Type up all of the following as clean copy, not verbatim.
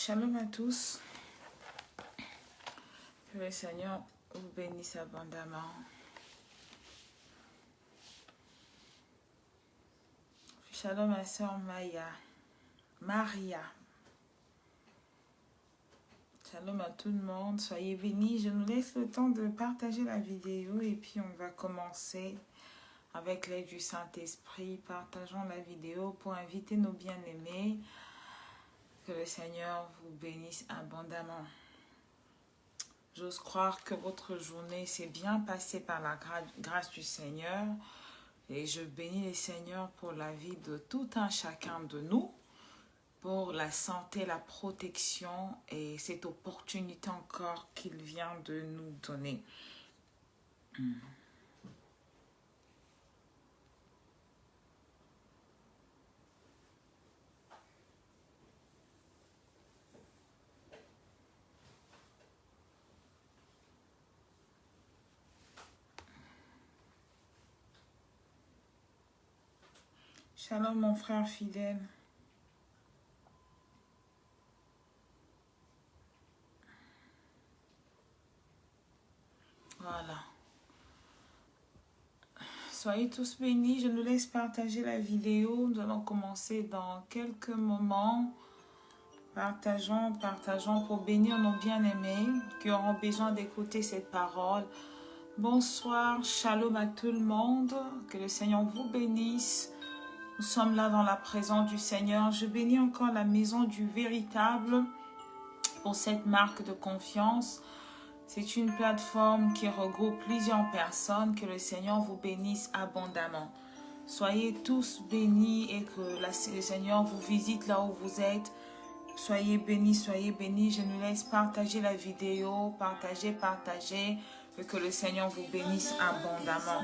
Shalom à tous. Que le Seigneur vous bénisse abondamment. Shalom à sœur Maria. Shalom à tout le monde. Soyez bénis. Je nous laisse le temps de partager la vidéo et puis on va commencer avec l'aide du Saint-Esprit. Partageons la vidéo pour inviter nos bien-aimés. Que le Seigneur vous bénisse abondamment. J'ose croire que votre journée s'est bien passée par la grâce du Seigneur. Et je bénis le Seigneur pour la vie de tout un chacun de nous, pour la santé, la protection et cette opportunité encore qu'il vient de nous donner. Shalom mon frère fidèle. Voilà. Soyez tous bénis. Je nous laisse partager la vidéo. Nous allons commencer dans quelques moments. Partageons pour bénir nos bien-aimés qui auront besoin d'écouter cette parole. Bonsoir, shalom à tout le monde. Que le Seigneur vous bénisse. Nous sommes là dans la présence du Seigneur. Je bénis encore la maison du véritable pour cette marque de confiance. C'est une plateforme qui regroupe plusieurs personnes. Que le Seigneur vous bénisse abondamment. Soyez tous bénis et que le Seigneur vous visite là où vous êtes. Soyez bénis, soyez bénis. Je nous laisse partager la vidéo. Partagez. Et que le Seigneur vous bénisse abondamment.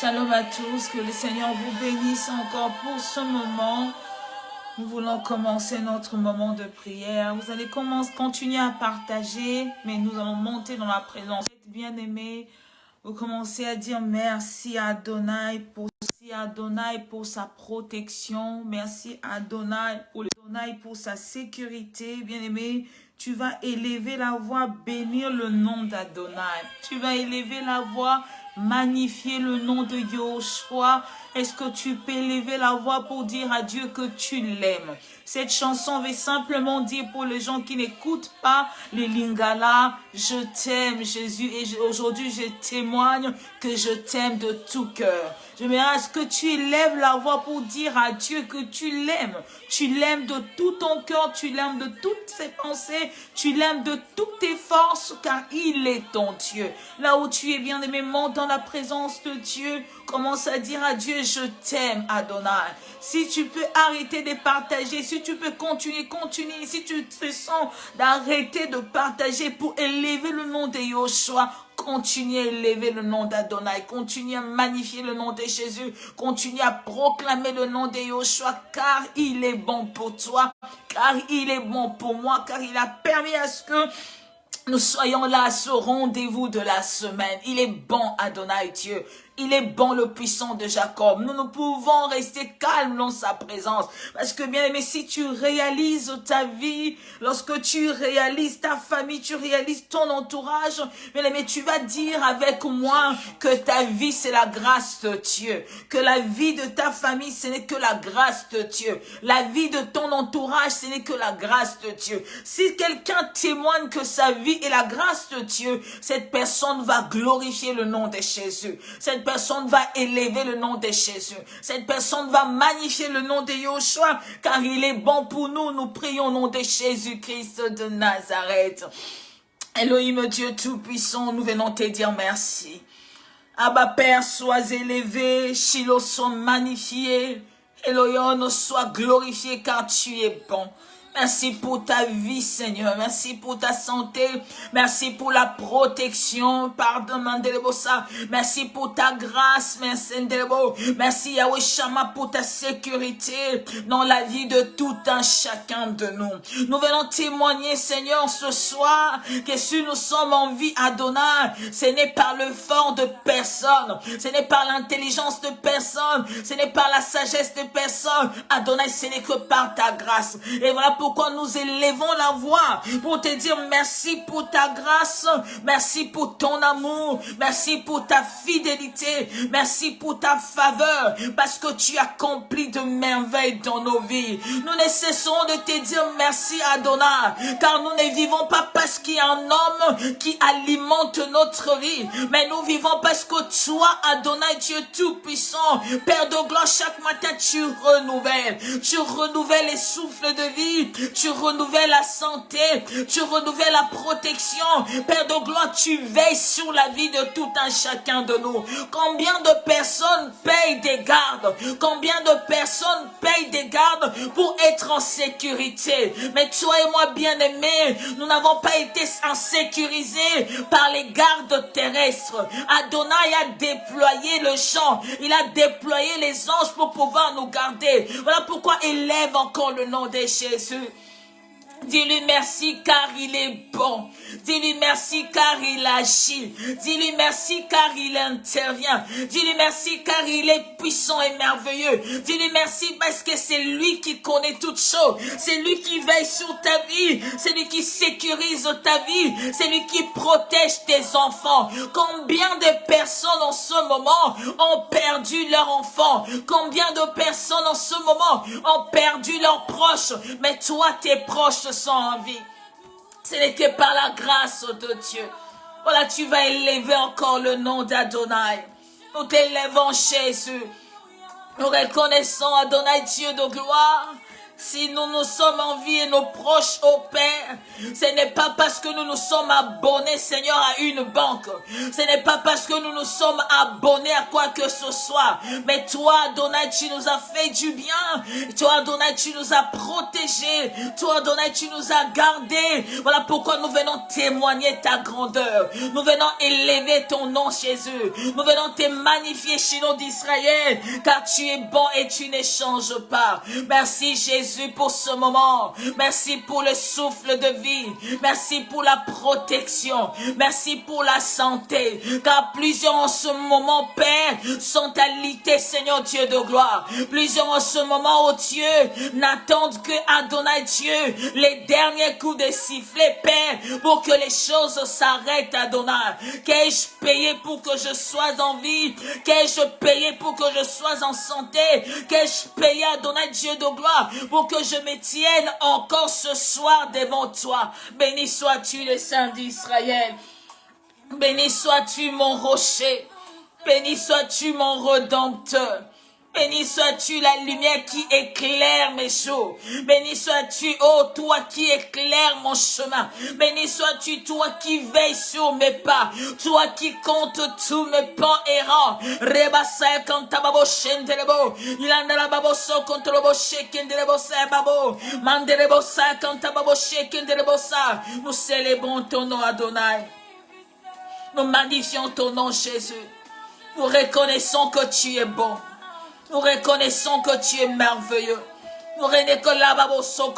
Shalom à tous, que le Seigneur vous bénisse encore pour ce moment. Nous voulons commencer notre moment de prière. Vous allez continuer à partager, mais nous allons monter dans la présence. Bien-aimés, vous commencez à dire merci à Adonai pour sa protection. Merci à Adonai pour sa sécurité. Bien-aimé, tu vas élever la voix, bénir le nom d'Adonai. Tu vas élever la voix, magnifier le nom de Yahushua. Est-ce que tu peux élever la voix pour dire à Dieu que tu l'aimes? Cette chanson veut simplement dire pour les gens qui n'écoutent pas les Lingala, je t'aime Jésus, et aujourd'hui je témoigne que je t'aime de tout cœur. Je me à ce que tu élèves la voix pour dire à Dieu que tu l'aimes. Tu l'aimes de tout ton cœur, tu l'aimes de toutes ses pensées, tu l'aimes de toutes tes forces, car il est ton Dieu. Là où tu es bien-aimé, monte dans la présence de Dieu. Commence à dire à Dieu, je t'aime, Adonai. Si tu peux arrêter de partager, si tu peux continuer, si tu te sens d'arrêter de partager pour élever le nom de Yahushua, continue à élever le nom d'Adonai, continue à magnifier le nom de Jésus, continue à proclamer le nom de Yahushua, car il est bon pour toi, car il est bon pour moi, car il a permis à ce que nous soyons là à ce rendez-vous de la semaine. Il est bon, Adonai Dieu. Il est bon, le puissant de Jacob. Nous ne pouvons rester calmes dans sa présence. Parce que, bien aimé, si tu réalises ta vie, lorsque tu réalises ta famille, tu réalises ton entourage, bien aimé, tu vas dire avec moi que ta vie, c'est la grâce de Dieu. Que la vie de ta famille, ce n'est que la grâce de Dieu. La vie de ton entourage, ce n'est que la grâce de Dieu. Si quelqu'un témoigne que sa vie est la grâce de Dieu, cette personne va glorifier le nom de Jésus. Cette personne va élever le nom de Jésus. Cette personne va magnifier le nom de Yahushua, car il est bon pour nous. Nous prions au nom de Jésus-Christ de Nazareth. Elohim, Dieu Tout-Puissant, nous venons te dire merci. Abba Père, sois élevé, Shiloh soit magnifié, Elohim soit glorifié, car tu es bon. Merci pour ta vie, Seigneur. Merci pour ta santé. Merci pour la protection. Pardon, Mandelebosa. Merci pour ta grâce, merci, Yahweh Shama, pour ta sécurité dans la vie de tout un chacun de nous. Nous venons témoigner, Seigneur, ce soir, que si nous sommes en vie, Adonai, ce n'est par le fort de personne. Ce n'est par l'intelligence de personne. Ce n'est par la sagesse de personne. Adonai, ce n'est que par ta grâce. Et voilà pourquoi nous élevons la voix pour te dire merci pour ta grâce, merci pour ton amour, merci pour ta fidélité, merci pour ta faveur, parce que tu accomplis de merveilles dans nos vies. Nous ne cessons de te dire merci, Adonai, car nous ne vivons pas parce qu'il y a un homme qui alimente notre vie, mais nous vivons parce que toi, Adonai, Dieu Tout-Puissant, Père de gloire, chaque matin tu renouvelles les souffles de vie, tu renouvelles la santé, tu renouvelles la protection. Père de gloire, tu veilles sur la vie de tout un chacun de nous. Combien de personnes payent des gardes? Combien de personnes payent des gardes pour être en sécurité? Mais toi et moi, bien-aimés, nous n'avons pas été insécurisés par les gardes terrestres. Adonai a déployé le champ, il a déployé les anges pour pouvoir nous garder. Voilà pourquoi élève encore le nom de Jésus. Dis-lui merci car il est bon. Dis-lui merci car il agit. Dis-lui merci car il intervient. Dis-lui merci car il est puissant et merveilleux. Dis-lui merci parce que c'est lui qui connaît toutes choses. C'est lui qui veille sur ta vie. C'est lui qui sécurise ta vie. C'est lui qui protège tes enfants. Combien de personnes en ce moment ont perdu leur enfant? Combien de personnes en ce moment ont perdu leurs proches? Mais toi, tes proches sont en vie. Ce n'est que par la grâce de Dieu. Voilà, tu vas élever encore le nom d'Adonai. Nous t'élèvons, Jésus. Nous reconnaissons, Adonai, Dieu de gloire, Si nous nous sommes en vie et nos proches au Père, ce n'est pas parce que nous nous sommes abonnés, Seigneur, à une banque. Ce n'est pas parce que nous nous sommes abonnés à quoi que ce soit. Mais toi, Adonai, tu nous as fait du bien. Toi, Adonai, tu nous as protégés. Toi, Adonai, tu nous as gardés. Voilà pourquoi nous venons témoigner ta grandeur. Nous venons élever ton nom, Jésus. Nous venons te magnifier, Shiloh d'Israël, car tu es bon et tu n'échanges pas. Merci, Jésus, pour ce moment. Merci pour le souffle de vie. Merci pour la protection. Merci pour la santé. Car plusieurs en ce moment, Père, sont alités, Seigneur Dieu de gloire. Plusieurs en ce moment, oh Dieu, n'attendent que Adonai Dieu, les derniers coups de sifflet, Père, pour que les choses s'arrêtent, Adonai. Qu'ai-je payé pour que je sois en vie? Qu'ai-je payé pour que je sois en santé? Qu'ai-je payé, Adonai Dieu de gloire, pour que je me tienne encore ce soir devant toi? Béni sois-tu, le Saint d'Israël. Béni sois-tu, mon rocher. Béni sois-tu, mon Rédempteur. Béni sois-tu, la lumière qui éclaire mes jours. Béni sois-tu, oh toi qui éclaires mon chemin. Béni sois-tu, toi qui veilles sur mes pas. Toi qui comptes tous mes pas errants. Rebasa kantababo shendelebo. Ilandala babo so kontrobo shekendelebo sa babo. Mandelebo sa kantababo shekendelebo sa. Nous célébrons ton nom, Adonai. Nous magnifions ton nom, Jésus. Nous reconnaissons que tu es bon. Nous reconnaissons que tu es merveilleux. Nous reconnaissons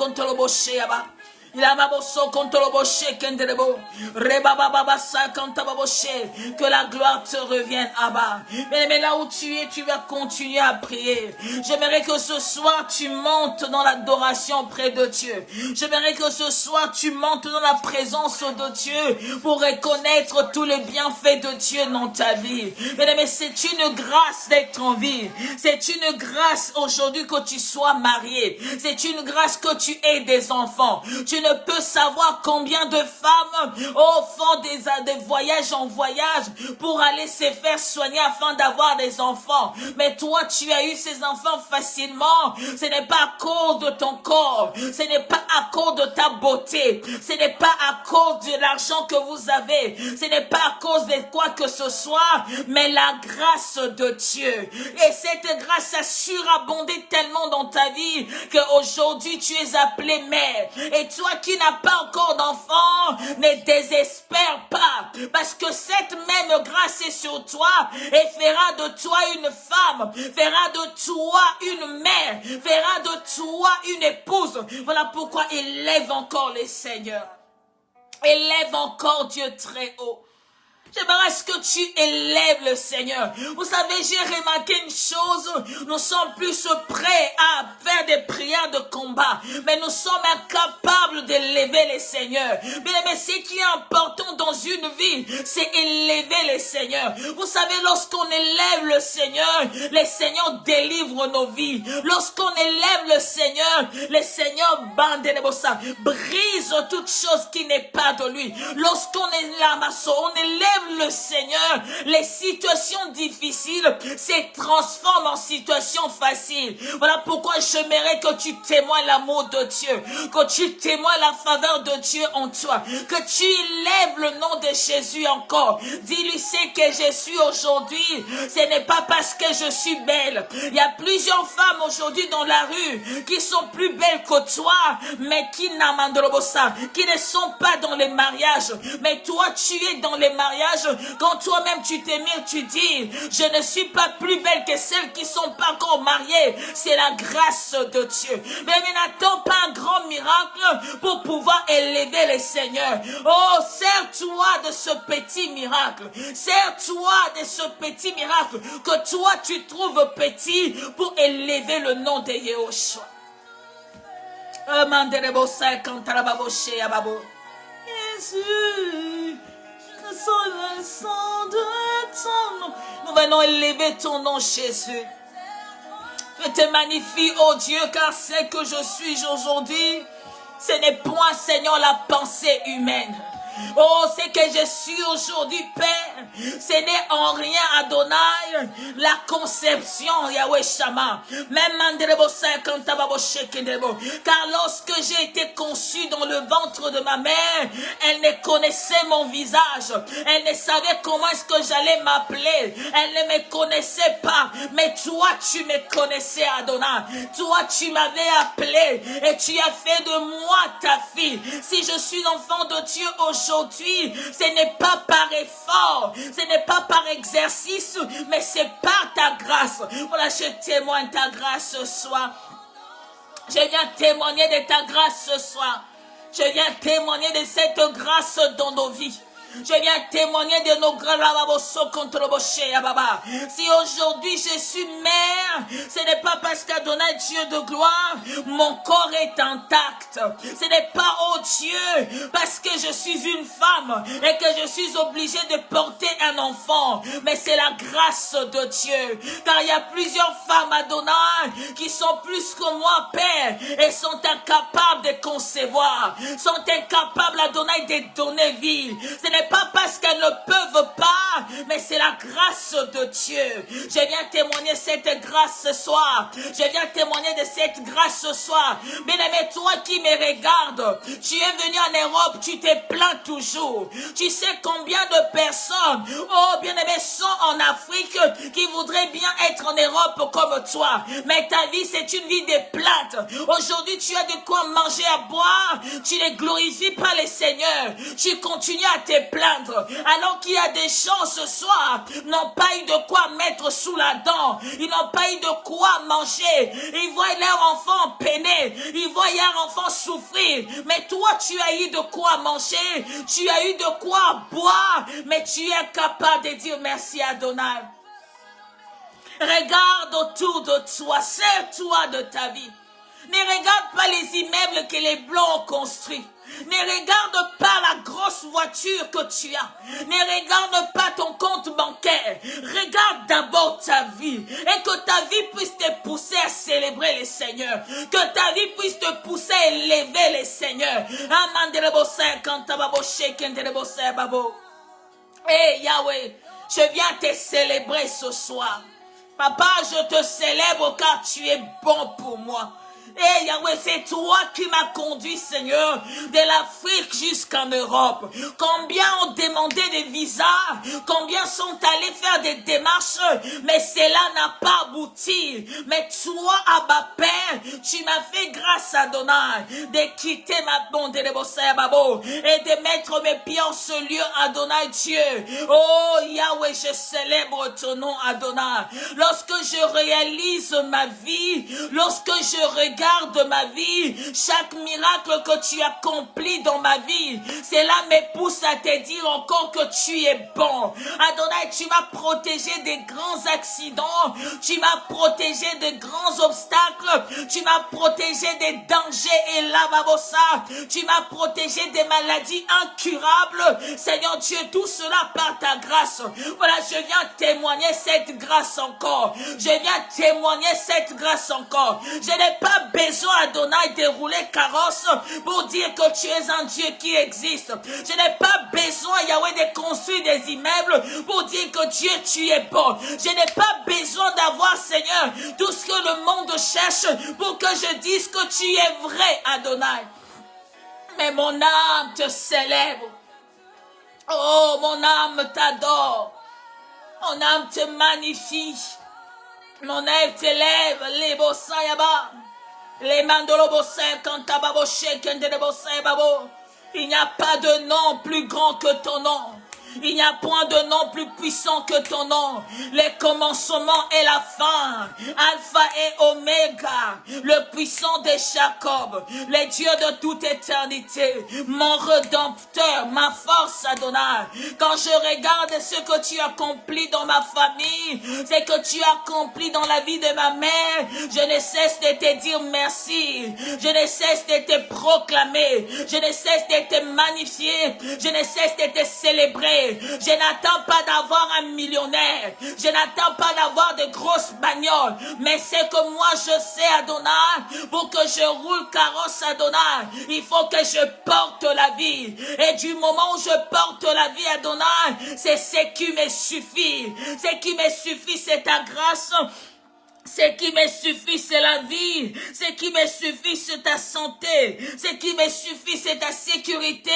que la gloire te revienne, Abba. Mais là où tu es, tu vas continuer à prier. J'aimerais que ce soir tu montes dans l'adoration près de Dieu. J'aimerais que ce soir tu montes dans la présence de Dieu pour reconnaître tous les bienfaits de Dieu dans ta vie. Mais c'est une grâce d'être en vie. C'est une grâce aujourd'hui que tu sois marié. C'est une grâce que tu aies des enfants. Tu ne peux savoir combien de femmes font des voyages en voyage pour aller se faire soigner afin d'avoir des enfants. Mais toi, tu as eu ces enfants facilement. Ce n'est pas à cause de ton corps. Ce n'est pas à cause de ta beauté. Ce n'est pas à cause de l'argent que vous avez. Ce n'est pas à cause de quoi que ce soit, mais la grâce de Dieu. Et cette grâce a surabondé tellement dans ta vie qu'aujourd'hui tu es appelé mère. Et toi qui n'as pas encore d'enfant, ne désespère pas, parce que cette même grâce est sur toi et fera de toi une femme, fera de toi une mère, fera de toi une épouse. Voilà pourquoi élève encore les seigneurs. Élève encore Dieu très haut. J'aimerais que tu élèves le Seigneur. Vous savez, j'ai remarqué une chose. Nous sommes plus prêts à faire des prières de combat. Mais nous sommes incapables d'élever le Seigneur. Mais ce qui est important dans une vie, c'est élever le Seigneur. Vous savez, lorsqu'on élève le Seigneur délivre nos vies. Lorsqu'on élève le Seigneur brise toute chose qui n'est pas de lui. Lorsqu'on on élève le Seigneur, les situations difficiles se transforment en situations faciles. Voilà pourquoi j'aimerais que tu témoignes l'amour de Dieu, que tu témoignes la faveur de Dieu en toi, que tu élèves le nom de Jésus encore. Dis-lui, c'est que je suis aujourd'hui, ce n'est pas parce que je suis belle. Il y a plusieurs femmes aujourd'hui dans la rue qui sont plus belles que toi, mais qui ne sont pas dans les mariages. Mais toi, tu es dans les mariages. Quand toi-même tu t'aimes, tu dis, je ne suis pas plus belle que celles qui ne sont pas encore mariées. C'est la grâce de Dieu. Mais n'attends pas un grand miracle pour pouvoir élever le Seigneur. Oh, sers-toi de ce petit miracle. Sers-toi de ce petit miracle que toi tu trouves petit pour élever le nom de Yahushua. Jésus, le sang de ton nom. Nous venons élever ton nom, Jésus. Je te magnifie, oh Dieu, car c'est que je suis aujourd'hui. Ce n'est point, Seigneur, la pensée humaine. Oh, c'est que je suis aujourd'hui, Père. Ce n'est en rien, Adonai, la conception, Yahweh Shama. Même car lorsque j'ai été conçue dans le ventre de ma mère, elle ne connaissait mon visage. Elle ne savait comment est-ce que j'allais m'appeler. Elle ne me connaissait pas. Mais toi, tu me connaissais, Adonai. Toi, tu m'avais appelé et tu as fait de moi ta fille. Si je suis l'enfant de Dieu aujourd'hui, ce n'est pas par effort, ce n'est pas par exercice, mais c'est par ta grâce. Voilà, je témoigne ta grâce ce soir. Je viens témoigner de ta grâce ce soir. Je viens témoigner de cette grâce dans nos vies. Je viens témoigner de nos grâces contre le boucher, Baba. Si aujourd'hui je suis mère, ce n'est pas parce qu'Adonai, Dieu de gloire, mon corps est intact. Ce n'est pas, oh Dieu, parce que je suis une femme et que je suis obligée de porter un enfant. Mais c'est la grâce de Dieu. Car il y a plusieurs femmes, Adonai, qui sont plus que moi, Père, et sont incapables de concevoir, sont incapables, Adonai, de donner vie. Ce n'est pas parce qu'elles ne peuvent pas, mais c'est la grâce de Dieu. Je viens témoigner cette grâce ce soir. Je viens témoigner de cette grâce ce soir. Bien-aimé, toi qui me regardes, tu es venu en Europe, tu te plains toujours. Tu sais combien de personnes, oh bien-aimé, sont en Afrique qui voudraient bien être en Europe comme toi. Mais ta vie, c'est une vie de plaintes. Aujourd'hui, tu as de quoi manger, à boire. Tu ne glorifies pas le Seigneur. Tu continues à te plaindre. Alors qu'il y a des gens ce soir n'ont pas eu de quoi mettre sous la dent. Ils n'ont pas eu de quoi manger. Ils voient leur enfant peiner. Ils voient leur enfant souffrir. Mais toi, tu as eu de quoi manger. Tu as eu de quoi boire. Mais tu es capable de dire merci à Adonai. Regarde autour de toi. Sers-toi de ta vie. Ne regarde pas les immeubles que les Blancs ont construits. Ne regarde pas la grosse voiture que tu as. Ne regarde pas ton compte bancaire. Regarde d'abord ta vie. Et que ta vie puisse te pousser à célébrer le Seigneur. Que ta vie puisse te pousser à élever le Seigneur. Hey Yahweh, je viens te célébrer ce soir. Papa, je te célèbre car tu es bon pour moi. Eh Yahweh, c'est toi qui m'as conduit, Seigneur, de l'Afrique jusqu'en Europe. Combien ont demandé des visas, combien sont allés faire des démarches, mais cela n'a pas abouti. Mais toi, Abba Père, tu m'as fait grâce à Adonai de quitter ma bonde de Bossé Babo et de mettre mes pieds en ce lieu, Adonai Dieu. Oh Yahweh, je célèbre ton nom, Adonai. Lorsque je réalise ma vie, lorsque je regarde ma vie, chaque miracle que tu accomplis dans ma vie, cela me pousse à te dire encore que tu es bon. Adonai, tu m'as protégé des grands accidents, tu m'as protégé de grands obstacles, tu m'as protégé des dangers et lavabosa, tu m'as protégé des maladies incurables. Seigneur Dieu, tout cela par ta grâce. Voilà, je viens témoigner cette grâce encore. Je viens témoigner cette grâce encore. Je n'ai pas besoin, Adonai, de rouler carrosse pour dire que tu es un Dieu qui existe. Je n'ai pas besoin, Yahweh, de construire des immeubles pour dire que Dieu, tu es bon. Je n'ai pas besoin d'avoir, Seigneur, tout ce que le monde cherche pour que je dise que tu es vrai, Adonai. Mais mon âme te célèbre. Oh, mon âme t'adore. Mon âme te magnifie. Mon âme t'élève. Les bossins yaba. Les mandolo bossins kantababo sheken de bossins babo. Il n'y a pas de nom plus grand que ton nom. Il n'y a point de nom plus puissant que ton nom. Les commencements et la fin. Alpha et Oméga. Le puissant de Jacob. Le Dieu de toute éternité. Mon rédempteur. Ma force, Adonai. Quand je regarde ce que tu as accompli dans ma famille. Ce que tu as accompli dans la vie de ma mère. Je ne cesse de te dire merci. Je ne cesse de te proclamer. Je ne cesse de te magnifier. Je ne cesse de te célébrer. Yahweh, je n'attends pas d'avoir un millionnaire. Je n'attends pas d'avoir de grosses bagnoles. Mais c'est que moi je sais, Adonai, pour que je roule carrosse, Adonai, il faut que je porte la vie. Et du moment où je porte la vie, Adonai, c'est ce qui me suffit. Ce qui me suffit, c'est ta grâce. Ce qui me suffit, c'est la vie. Ce qui me suffit, c'est ta santé. Ce qui me suffit, c'est ta sécurité.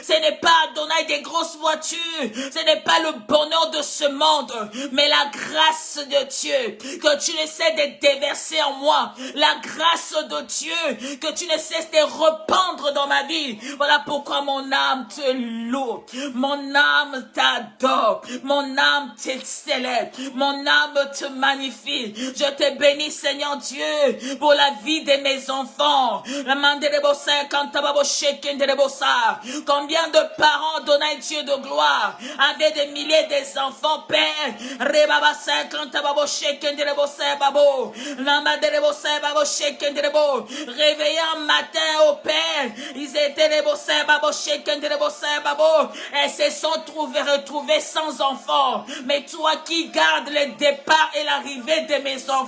Ce n'est pas, Adonai, des grosses voitures. Ce n'est pas le bonheur de ce monde, mais la grâce de Dieu que tu ne cesses de déverser en moi. La grâce de Dieu que tu ne cesses de répandre dans ma vie. Voilà pourquoi mon âme te loue. Mon âme t'adore. Mon âme te célèbre. Mon âme te magnifie. Je te bénis, Seigneur Dieu, pour la vie de mes enfants. Combien de parents, donnent Dieu de gloire, avaient des milliers d'enfants, Père. Réveillés un matin au Père, ils étaient et se sont retrouvés sans enfants. Mais toi qui gardes le départ et l'arrivée de mes enfants,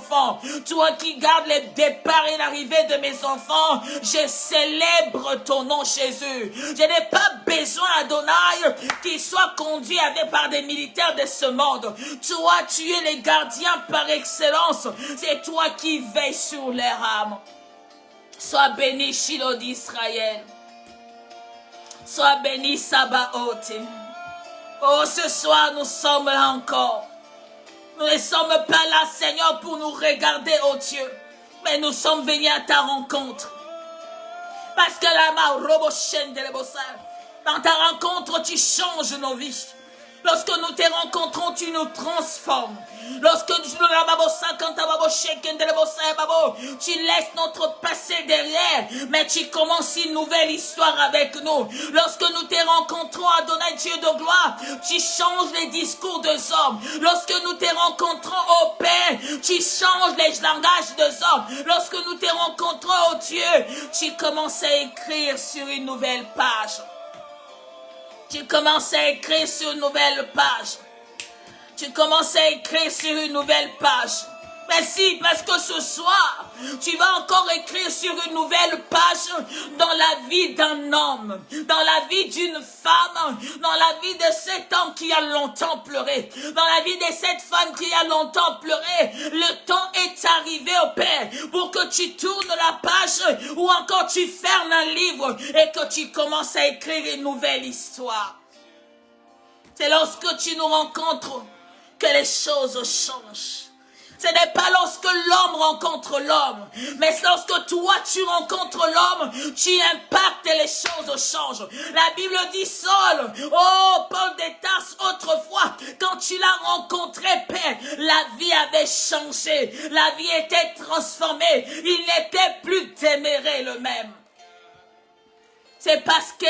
toi qui gardes le départ et l'arrivée de mes enfants, je célèbre ton nom, Jésus. Je n'ai pas besoin, Adonai, qu'ils soient conduits par des militaires de ce monde. Toi, tu es le gardien par excellence. C'est toi qui veilles sur leur âme. Sois béni, Shiloh d'Israël. Sois béni, Sabaoth. Oh, ce soir, nous sommes là encore. Nous ne sommes pas là, Seigneur, pour nous regarder, oh Dieu. Mais nous sommes venus à ta rencontre. Parce que dans ta rencontre, tu changes nos vies. Lorsque nous te rencontrons, tu nous transformes. Lorsque tu laisses notre passé derrière, mais tu commences une nouvelle histoire avec nous. Lorsque nous te rencontrons, Adonai Dieu de gloire, tu changes les discours des hommes. Lorsque nous te rencontrons, ô Père, tu changes les langages des hommes. Lorsque nous te rencontrons, ô Dieu, tu commences à écrire sur une nouvelle page. Tu commences à écrire sur une nouvelle page. Tu commences à écrire sur une nouvelle page. Merci, parce que ce soir, tu vas encore écrire sur une nouvelle page dans la vie d'un homme, dans la vie d'une femme, dans la vie de cet homme qui a longtemps pleuré, dans la vie de cette femme qui a longtemps pleuré. Le temps est arrivé, au Père, pour que tu tournes la page ou encore tu fermes un livre et que tu commences à écrire une nouvelle histoire. C'est lorsque tu nous rencontres que les choses changent. Ce n'est pas lorsque l'homme rencontre l'homme, mais lorsque toi tu rencontres l'homme, tu impactes et les choses changent. La Bible dit Saul, oh Paul de Tarse, autrefois, quand tu l'as rencontré, Père, la vie avait changé, la vie était transformée, il n'était plus demeuré le même. C'est parce que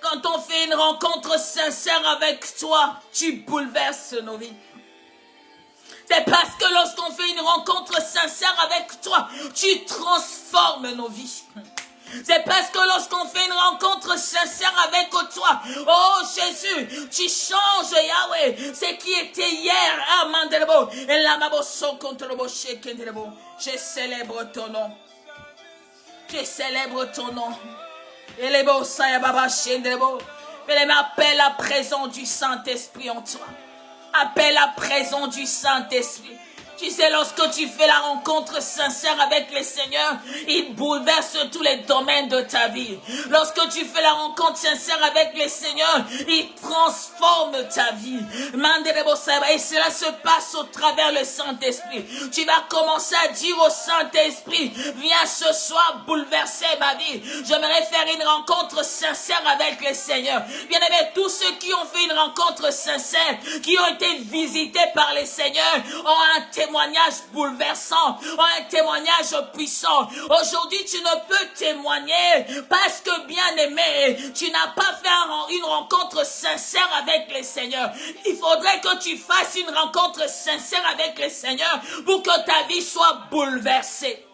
quand on fait une rencontre sincère avec toi, tu bouleverses nos vies. C'est parce que lorsqu'on fait une rencontre sincère avec toi, tu transformes nos vies. C'est parce que lorsqu'on fait une rencontre sincère avec toi, oh Jésus, tu changes, Yahweh, ce qui était hier. Je célèbre ton nom. Je célèbre ton nom. Et les beaux saïs, baba, chendrebo. Mais appelle la présence du Saint-Esprit en toi. Appelle la présence du Saint-Esprit. Tu sais, lorsque tu fais la rencontre sincère avec le Seigneur, il bouleverse tous les domaines de ta vie. Lorsque tu fais la rencontre sincère avec le Seigneur, il transforme ta vie. Et cela se passe au travers le Saint-Esprit. Tu vas commencer à dire au Saint-Esprit, viens ce soir bouleverser ma vie. J'aimerais faire une rencontre sincère avec le Seigneur. Bien aimé, tous ceux qui ont fait une rencontre sincère, qui ont été visités par le Seigneur, ont un témoignage bouleversant, un témoignage puissant. Aujourd'hui, tu ne peux témoigner parce que, bien aimé, tu n'as pas fait une rencontre sincère avec le Seigneur. Il faudrait que tu fasses une rencontre sincère avec le Seigneur pour que ta vie soit bouleversée.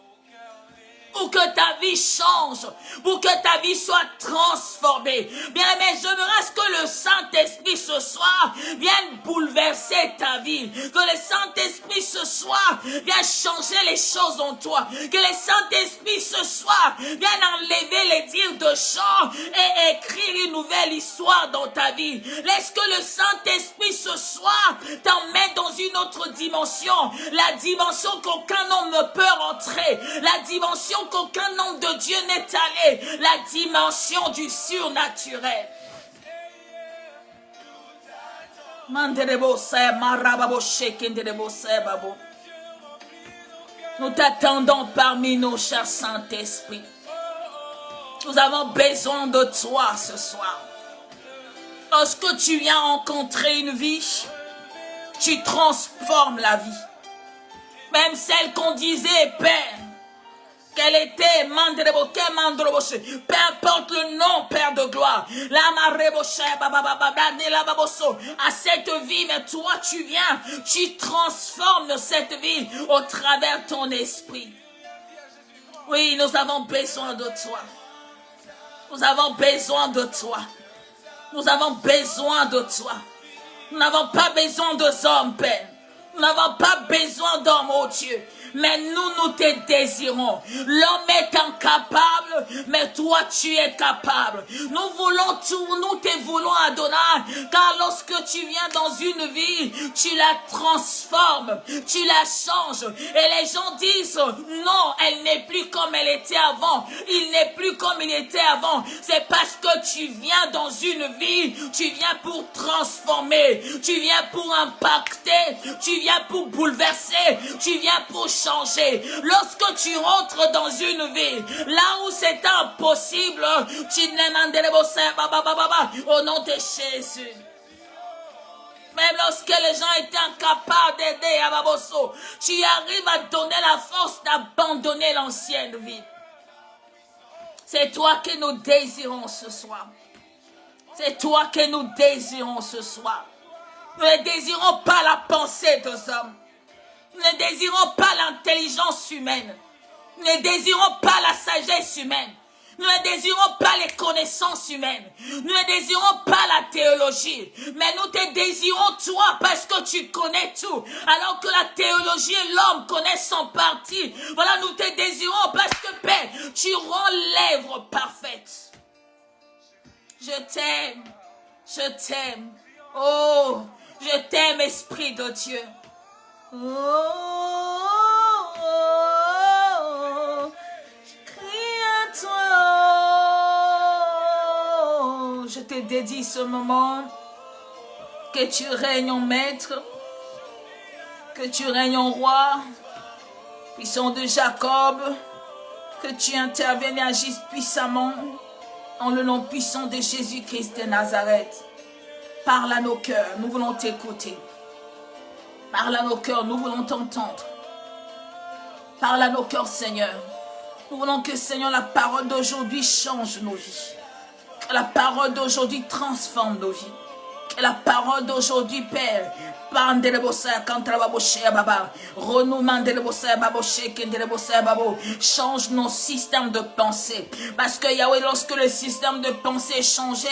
pour que ta vie change, pour que ta vie soit transformée. Bien-aimé, j'aimerais que le Saint-Esprit ce soir vienne bouleverser ta vie, que le Saint-Esprit ce soir vienne changer les choses en toi, que le Saint-Esprit ce soir vienne enlever les dires de chant et écrire une nouvelle histoire dans ta vie. Laisse que le Saint-Esprit ce soir t'emmène dans une autre dimension, la dimension qu'aucun homme ne peut rentrer, la dimension qu'aucun homme de Dieu n'est allé, la dimension du surnaturel. Nous t'attendons parmi nos chers Saint-Esprit. Nous avons besoin de toi ce soir. Lorsque tu viens rencontrer une vie, tu transformes la vie. Même celle qu'on disait Père, qu'elle était peu importe le nom, Père de gloire, à cette vie, mais toi tu viens, tu transformes cette vie au travers de ton esprit. Oui, nous avons besoin de toi. Nous avons besoin de toi. Nous avons besoin de toi. Nous n'avons pas besoin de hommes, Père. Nous n'avons pas besoin d'hommes, oh Dieu. Mais nous te désirons. L'homme est incapable, mais toi tu es capable. Nous voulons tout, nous te voulons, Adonai, car lorsque tu viens dans une vie, tu la transformes, tu la changes. Et les gens disent, non, elle n'est plus comme elle était avant. Il n'est plus comme il était avant. C'est parce que tu viens dans une vie, tu viens pour transformer, tu viens pour impacter, tu viens pour bouleverser, tu viens pour changer. Lorsque tu rentres dans une vie, là où c'est impossible, tu au nom de Jésus. Même lorsque les gens étaient incapables d'aider à Baboso, tu arrives à donner la force d'abandonner l'ancienne vie. C'est toi que nous désirons ce soir. C'est toi que nous désirons ce soir. Nous ne désirons pas la pensée des hommes. Nous ne désirons pas l'intelligence humaine. Nous ne désirons pas la sagesse humaine. Nous ne désirons pas les connaissances humaines. Nous ne désirons pas la théologie. Mais nous te désirons toi parce que tu connais tout. Alors que la théologie et l'homme connaissent son parti. Voilà, nous te désirons parce que Père, tu rends l'œuvre parfaite. Je t'aime. Je t'aime. Oh, je t'aime, Esprit de Dieu. Oh, oh, oh, je crie à toi. Oh, je te dédie ce moment. Que tu règnes en maître. Que tu règnes en roi. Puissant de Jacob. Que tu interviennes et agisses puissamment. En le nom puissant de Jésus-Christ de Nazareth. Parle à nos cœurs, nous voulons t'écouter. Parle à nos cœurs, nous voulons t'entendre. Parle à nos cœurs, Seigneur. Nous voulons que, Seigneur, la parole d'aujourd'hui change nos vies. Que la parole d'aujourd'hui transforme nos vies. Que la parole d'aujourd'hui, Père, change nos systèmes de pensée. Parce que Yahweh, lorsque le système de pensée est changé,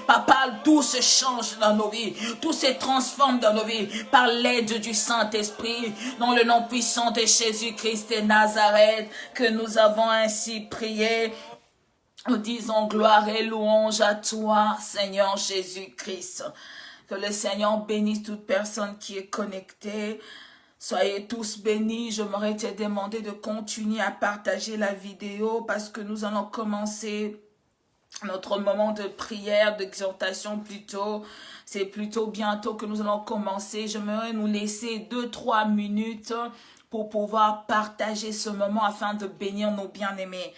Papa, tout se change dans nos vies. Tout se transforme dans nos vies. Par l'aide du Saint-Esprit, dans le nom puissant de Jésus-Christ de Nazareth, que nous avons ainsi prié. Nous disons gloire et louange à toi, Seigneur Jésus-Christ. Que le Seigneur bénisse toute personne qui est connectée. Soyez tous bénis. Je m'aurais te demandé de continuer à partager la vidéo parce que nous allons commencer notre moment de prière, d'exhortation plutôt. C'est plutôt bientôt que nous allons commencer. J'aimerais nous laisser 2-3 minutes pour pouvoir partager ce moment afin de bénir nos bien-aimés.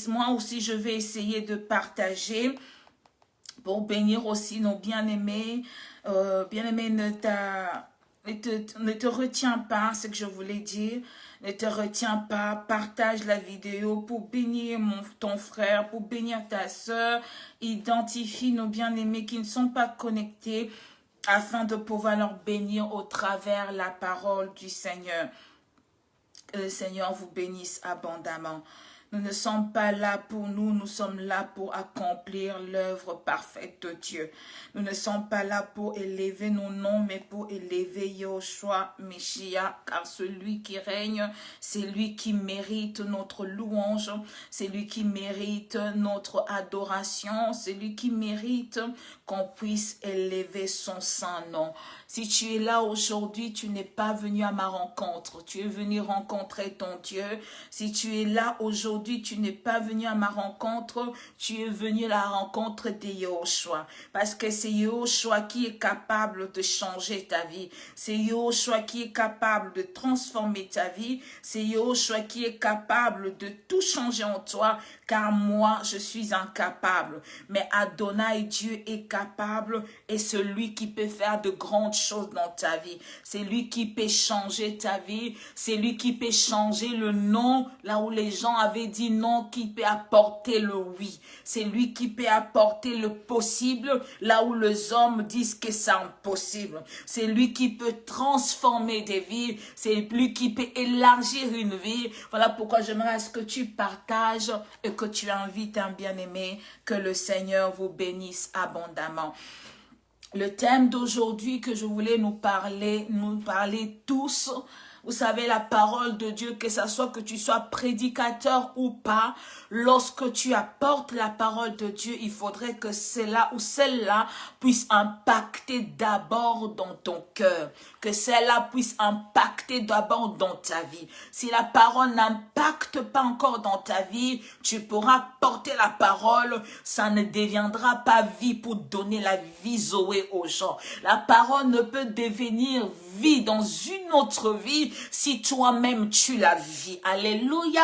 Moi aussi, je vais essayer de partager pour bénir aussi nos bien-aimés. Bien-aimés, ne te retiens pas, c'est ce que je voulais dire. Ne te retiens pas, partage la vidéo pour bénir ton frère, pour bénir ta soeur. Identifie nos bien-aimés qui ne sont pas connectés afin de pouvoir leur bénir au travers la parole du Seigneur. Que le Seigneur vous bénisse abondamment. Nous ne sommes pas là pour nous, nous sommes là pour accomplir l'œuvre parfaite de Dieu. Nous ne sommes pas là pour élever nos noms, mais pour élever Yahushua Meshiach, car celui qui règne, c'est lui qui mérite notre louange, c'est lui qui mérite notre adoration, c'est lui qui mérite qu'on puisse élever son saint nom. Si tu es là aujourd'hui, tu n'es pas venu à ma rencontre, tu es venu rencontrer ton Dieu. Si tu es là aujourd'hui, tu n'es pas venu à ma rencontre, tu es venu à la rencontre de Yahushua. Parce que c'est Yahushua qui est capable de changer ta vie. C'est Yahushua qui est capable de transformer ta vie. C'est Yahushua qui est capable de tout changer en toi. Car moi, je suis incapable. Mais Adonai, Dieu est capable et celui qui peut faire de grandes choses dans ta vie. C'est lui qui peut changer ta vie. C'est lui qui peut changer le non, là où les gens avaient dit non, qui peut apporter le oui. C'est lui qui peut apporter le possible, là où les hommes disent que c'est impossible. C'est lui qui peut transformer des vies. C'est lui qui peut élargir une vie. Voilà pourquoi j'aimerais à ce que tu partages et que tu invites un bien-aimé, que le Seigneur vous bénisse abondamment. Le thème d'aujourd'hui que je voulais nous parler tous, vous savez, la parole de Dieu, que ce soit que tu sois prédicateur ou pas, lorsque tu apportes la parole de Dieu, il faudrait que celle-là ou celle-là puisse impacter d'abord dans ton cœur, que celle-là puisse impacter d'abord dans ta vie. Si la parole n'impacte pas encore dans ta vie, tu pourras porter la parole, ça ne deviendra pas vie pour donner la vie Zoé aux gens. La parole ne peut devenir vie dans une autre vie si toi-même tu la vis. Alléluia.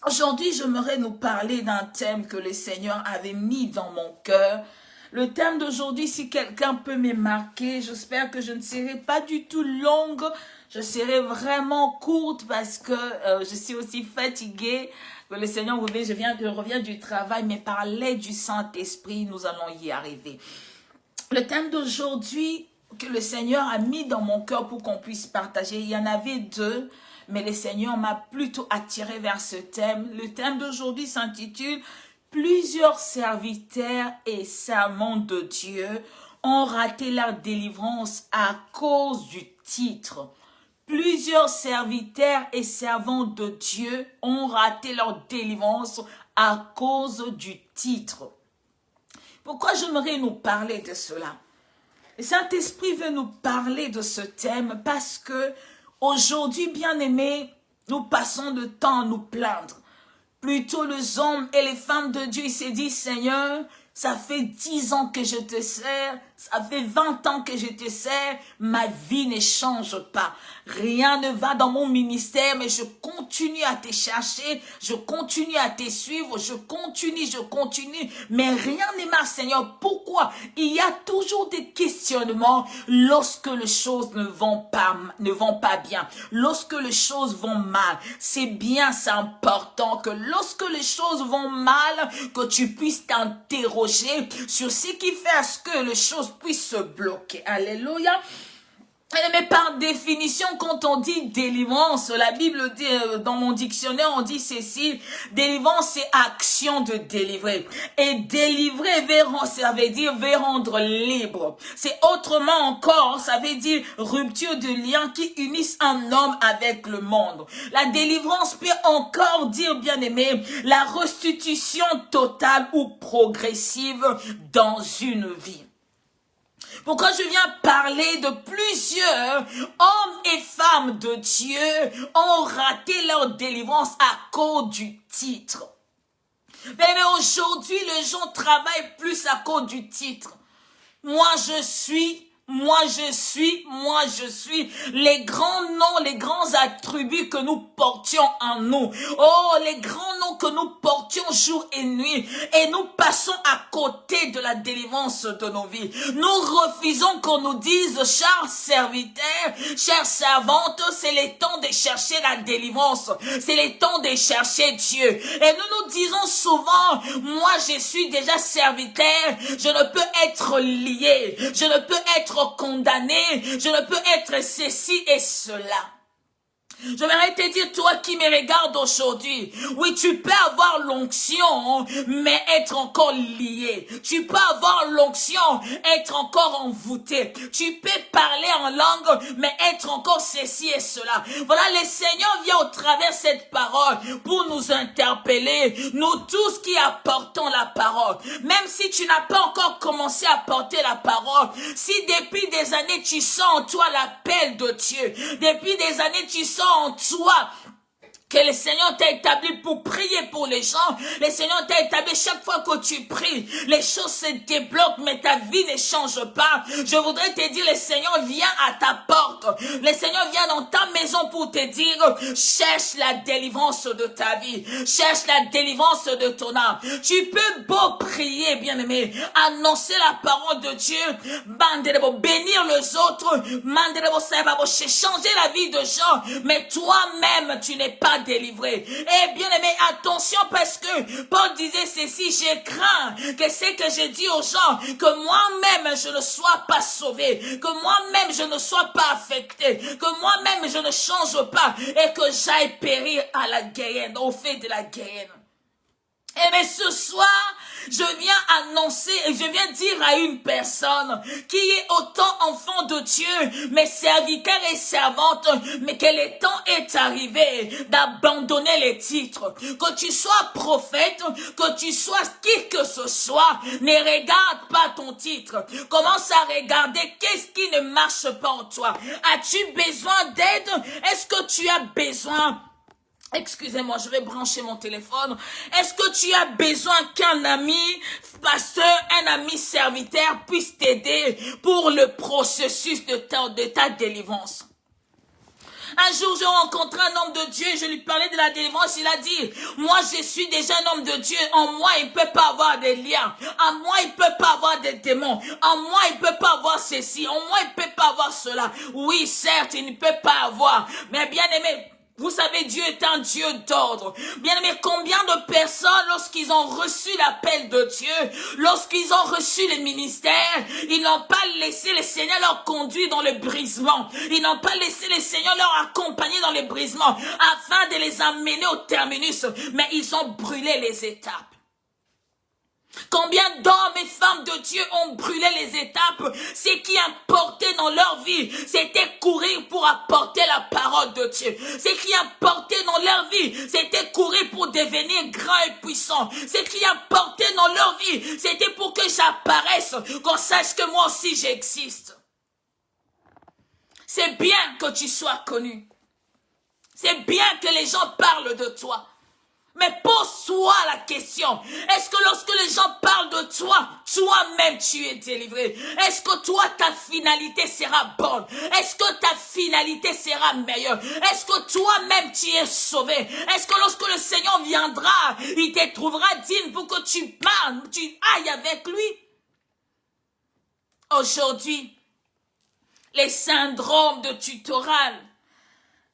Aujourd'hui, j'aimerais nous parler d'un thème que le Seigneur avait mis dans mon cœur. Le thème d'aujourd'hui, si quelqu'un peut me marquer, j'espère que je ne serai pas du tout longue, je serai vraiment courte parce que je suis aussi fatiguée. Que le Seigneur vous bénisse, je reviens du travail, mais par l'aide du Saint-Esprit, nous allons y arriver. Le thème d'aujourd'hui que le Seigneur a mis dans mon cœur pour qu'on puisse partager, il y en avait deux, mais le Seigneur m'a plutôt attiré vers ce thème. Le thème d'aujourd'hui s'intitule « Plusieurs serviteurs et servants de Dieu ont raté leur délivrance à cause du titre. » Plusieurs serviteurs et servants de Dieu ont raté leur délivrance à cause du titre. Pourquoi j'aimerais nous parler de cela? Le Saint-Esprit veut nous parler de ce thème parce que aujourd'hui, bien-aimés, nous passons le temps à nous plaindre. Plutôt les hommes et les femmes de Dieu, ils se disent, Seigneur, ça fait 10 ans que je te sers, ça fait 20 ans que je te sers, ma vie ne change pas. Rien ne va dans mon ministère, mais je continue à te chercher, je continue à te suivre, je continue, mais rien ne marche, Seigneur. Pourquoi? Il y a toujours des questionnements lorsque les choses ne vont pas bien, lorsque les choses vont mal. C'est bien, c'est important que lorsque les choses vont mal, que tu puisses t'interroger sur ce qui fait à ce que les choses puissent se bloquer. Alléluia. Mais par définition, quand on dit délivrance, la Bible dit, dans mon dictionnaire, on dit ceci, délivrance, c'est action de délivrer. Et délivrer, ça veut dire veut rendre libre. C'est autrement encore, ça veut dire rupture de liens qui unissent un homme avec le monde. La délivrance peut encore dire, bien aimé, la restitution totale ou progressive dans une vie. Pourquoi je viens parler de plusieurs hommes et femmes de Dieu ont raté leur délivrance à cause du titre. Mais aujourd'hui, les gens travaillent plus à cause du titre. Moi je suis, les grands noms, les grands attributs que nous portions en nous. Oh, les grands noms que nous portions jour et nuit. Et nous passons à côté de la délivrance de nos vies. Nous refusons qu'on nous dise, chers serviteurs, chères servantes, c'est le temps de chercher la délivrance. C'est le temps de chercher Dieu. Et nous disons souvent, moi je suis déjà serviteur, je ne peux être lié, je ne peux être condamné, je ne peux être ceci et cela. Je voudrais te dire, toi qui me regardes aujourd'hui, oui, tu peux avoir l'onction, mais être encore lié. Tu peux avoir l'onction, être encore envoûté. Tu peux parler en langue, mais être encore ceci et cela. Voilà, le Seigneur vient au travers de cette parole pour nous interpeller, nous tous qui apportons la parole. Même si tu n'as pas encore commencé à porter la parole, si depuis des années tu sens en toi l'appel de Dieu, depuis des années tu sens en toi que le Seigneur t'a établi pour prier pour les gens. Le Seigneur t'a établi chaque fois que tu pries. Les choses se débloquent, mais ta vie ne change pas. Je voudrais te dire, le Seigneur vient à ta porte. Le Seigneur vient dans ta maison pour te dire, cherche la délivrance de ta vie. Cherche la délivrance de ton âme. Tu peux beau prier, bien-aimé, annoncer la parole de Dieu, bénir les autres, changer la vie de gens, mais toi-même, tu n'es pas délivré. Et bien aimé, attention, parce que Paul disait ceci, je crains que ce que je dis aux gens, que moi-même je ne sois pas sauvé, que moi-même je ne sois pas affecté, que moi-même je ne change pas et que j'aille périr à la guérine, au fait de la guérine. Et mais ce soir, je viens annoncer et je viens dire à une personne qui est autant enfant de Dieu, mais serviteur et servante, mais que le temps est arrivé d'abandonner les titres. Que tu sois prophète, que tu sois qui que ce soit, ne regarde pas ton titre. Commence à regarder qu'est-ce qui ne marche pas en toi. As-tu besoin d'aide? Est-ce que tu as besoin... Excusez-moi, je vais brancher mon téléphone. Est-ce que tu as besoin qu'un ami, pasteur, un ami serviteur puisse t'aider pour le processus de ta délivrance? Un jour, j'ai rencontré un homme de Dieu, je lui parlais de la délivrance, il a dit, moi je suis déjà un homme de Dieu, en moi il ne peut pas avoir des liens, en moi il ne peut pas avoir des démons, en moi il ne peut pas avoir ceci, en moi il ne peut pas avoir cela. Oui, certes, il ne peut pas avoir, mais bien aimé, vous savez, Dieu est un Dieu d'ordre. Bien aimé, combien de personnes, lorsqu'ils ont reçu l'appel de Dieu, lorsqu'ils ont reçu le ministère, ils n'ont pas laissé le Seigneur leur conduire dans le brisement. Ils n'ont pas laissé le Seigneur leur accompagner dans le brisement, afin de les amener au terminus. Mais ils ont brûlé les étapes. Combien d'hommes et femmes de Dieu ont brûlé les étapes? Ce qui importait dans leur vie, c'était courir pour apporter la parole de Dieu. Ce qui importait dans leur vie, c'était courir pour devenir grand et puissant. Ce qui importait dans leur vie, c'était pour que j'apparaisse, qu'on sache que moi aussi j'existe. C'est bien que tu sois connu. C'est bien que les gens parlent de toi. Mais pose-toi la question, est-ce que lorsque les gens parlent de toi, toi-même tu es délivré? Est-ce que toi, ta finalité sera bonne? Est-ce que ta finalité sera meilleure? Est-ce que toi-même tu es sauvé? Est-ce que lorsque le Seigneur viendra, il te trouvera digne pour que tu parles, tu ailles avec lui? Aujourd'hui, les syndromes de tutorat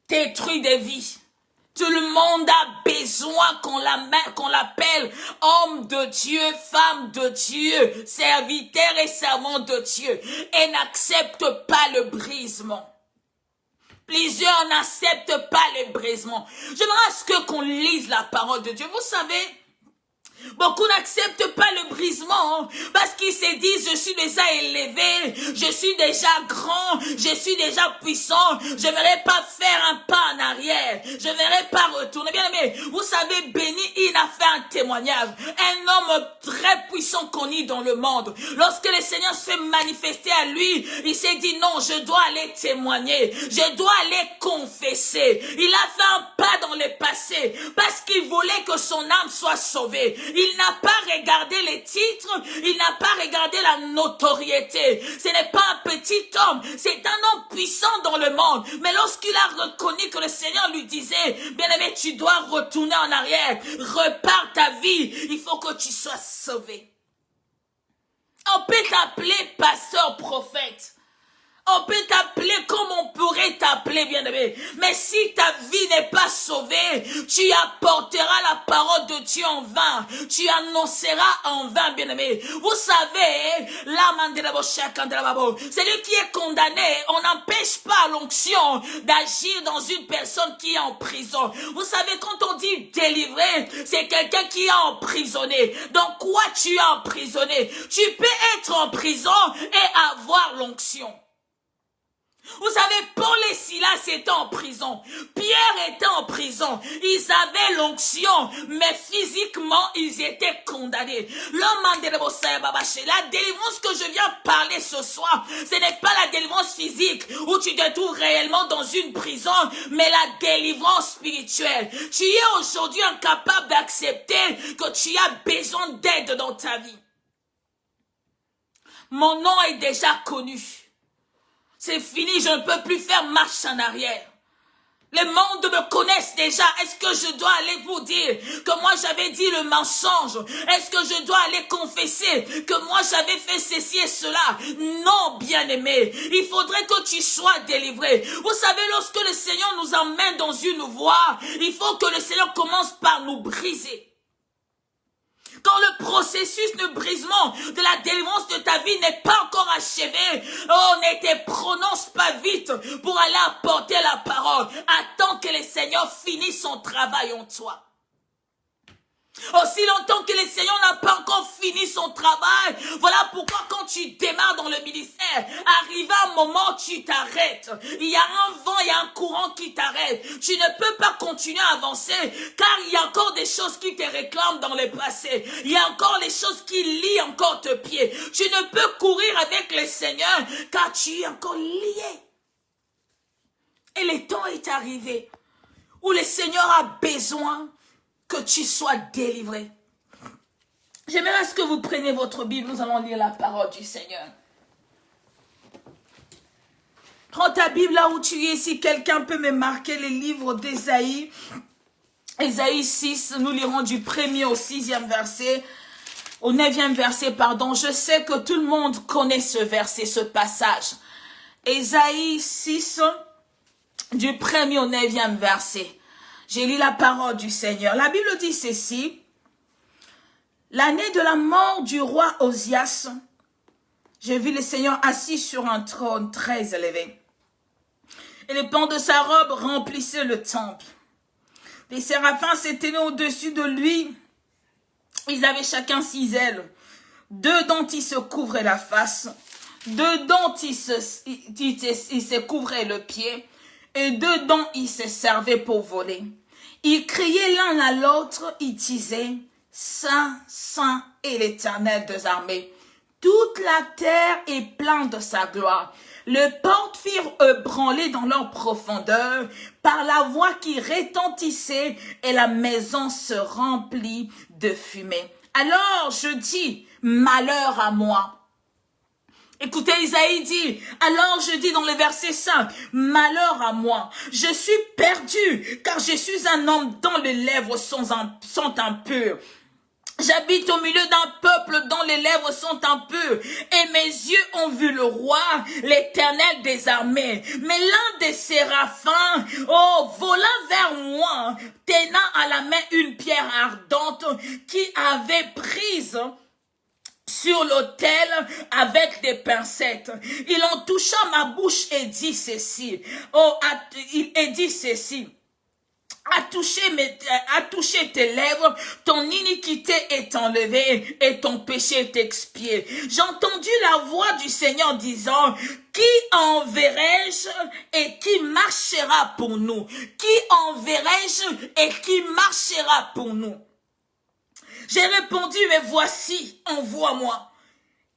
détruisent des vies. Tout le monde a besoin qu'on l'appelle homme de Dieu, femme de Dieu, serviteur et servant de Dieu, et n'accepte pas le brisement. Plusieurs n'acceptent pas le brisement. J'aimerais à ce qu'on lise la parole de Dieu. Vous savez, beaucoup n'acceptent pas le brisement parce qu'ils se disent, je suis déjà élevé, je suis déjà grand, je suis déjà puissant, je ne verrai pas faire un pas en arrière, je ne verrai pas retourner. Bien aimé, vous savez, Béni, il a fait un témoignage, un homme très puissant connu dans le monde. Lorsque le Seigneur s'est manifesté à lui, il s'est dit non, je dois aller témoigner, je dois aller confesser. Il a fait un pas dans le passé parce qu'il voulait que son âme soit sauvée. Il n'a pas regardé les titres, il n'a pas regardé la notoriété. Ce n'est pas un petit homme, c'est un homme puissant dans le monde. Mais lorsqu'il a reconnu que le Seigneur lui disait, bien-aimé, tu dois retourner en arrière, repars ta vie, il faut que tu sois sauvé. On peut t'appeler pasteur prophète. On peut t'appeler comme on pourrait t'appeler, bien-aimé. Mais si ta vie n'est pas sauvée, Tu apporteras la parole de Dieu en vain. Tu annonceras en vain, bien-aimé. Vous savez, celui qui est condamné, on n'empêche pas l'onction d'agir dans une personne qui est en prison. Vous savez, quand on dit délivré, c'est quelqu'un qui est emprisonné. Donc quoi tu es emprisonné? Tu peux être en prison et avoir l'onction. Vous savez, Paul et Silas étaient en prison. Pierre était en prison. Ils avaient l'onction, mais physiquement, ils étaient condamnés. La délivrance que je viens parler ce soir, ce n'est pas la délivrance physique où tu te trouves réellement dans une prison, mais la délivrance spirituelle. Tu es aujourd'hui incapable d'accepter que tu as besoin d'aide dans ta vie. Mon nom est déjà connu. C'est fini, je ne peux plus faire marche en arrière. Les mondes me connaissent déjà. Est-ce que je dois aller vous dire que moi j'avais dit le mensonge? Est-ce que je dois aller confesser que moi j'avais fait ceci et cela? Non, bien-aimé. Il faudrait que tu sois délivré. Vous savez, lorsque le Seigneur nous emmène dans une voie, il faut que le Seigneur commence par nous briser. Quand le processus de brisement de la délivrance de ta vie n'est pas encore achevé, oh, ne te prononce pas vite pour aller apporter la parole. Attends que le Seigneur finisse son travail en toi. Aussi longtemps que le Seigneur n'a pas encore fini son travail, voilà pourquoi quand tu démarres dans le ministère, arrivé à un moment, tu t'arrêtes. Il y a un vent, il y a un courant qui t'arrête. Tu ne peux pas continuer à avancer, car il y a encore des choses qui te réclament dans le passé. Il y a encore les choses qui lient encore tes pieds. Tu ne peux courir avec le Seigneur, car tu es encore lié. Et le temps est arrivé où le Seigneur a besoin que tu sois délivré. J'aimerais à ce que vous preniez votre Bible, nous allons lire la parole du Seigneur. Prends ta Bible là où tu es, si quelqu'un peut me marquer les livres d'Ésaïe. Ésaïe 6, nous lirons du 1er au 6e verset, au 9e verset, pardon. Je sais que tout le monde connaît ce verset, ce passage. Ésaïe 6, du 1er au 9e verset. J'ai lu la parole du Seigneur. La Bible dit ceci. L'année de la mort du roi Osias, j'ai vu le Seigneur assis sur un trône très élevé. Et les pans de sa robe remplissaient le temple. Les séraphins s'éteignaient au-dessus de lui. Ils avaient chacun 6 ailes. 2 dont ils se couvraient la face. 2 dont ils se couvraient le pied. Et 2 dont ils se servaient pour voler. Ils criaient l'un à l'autre, ils disaient, Saint, Saint est l'Éternel des armées. Toute la terre est pleine de sa gloire. Les portes firent branler dans leur profondeur par la voix qui retentissait et la maison se remplit de fumée. Alors je dis, malheur à moi. Écoutez, Isaïe dit, alors je dis dans le verset 5, malheur à moi, je suis perdu, car je suis un homme dont les lèvres sont impures. J'habite au milieu d'un peuple dont les lèvres sont impures, et mes yeux ont vu le roi, l'Éternel des armées. Mais l'un des séraphins, vola vers moi, tenant à la main une pierre ardente qui avait prise sur l'autel avec des pincettes. Il en toucha ma bouche et dit ceci. A touché tes lèvres, ton iniquité est enlevée et ton péché est expié. J'ai entendu la voix du Seigneur disant, qui enverrai-je et qui marchera pour nous? Qui enverrai-je et qui marchera pour nous? J'ai répondu, mais voici, envoie-moi.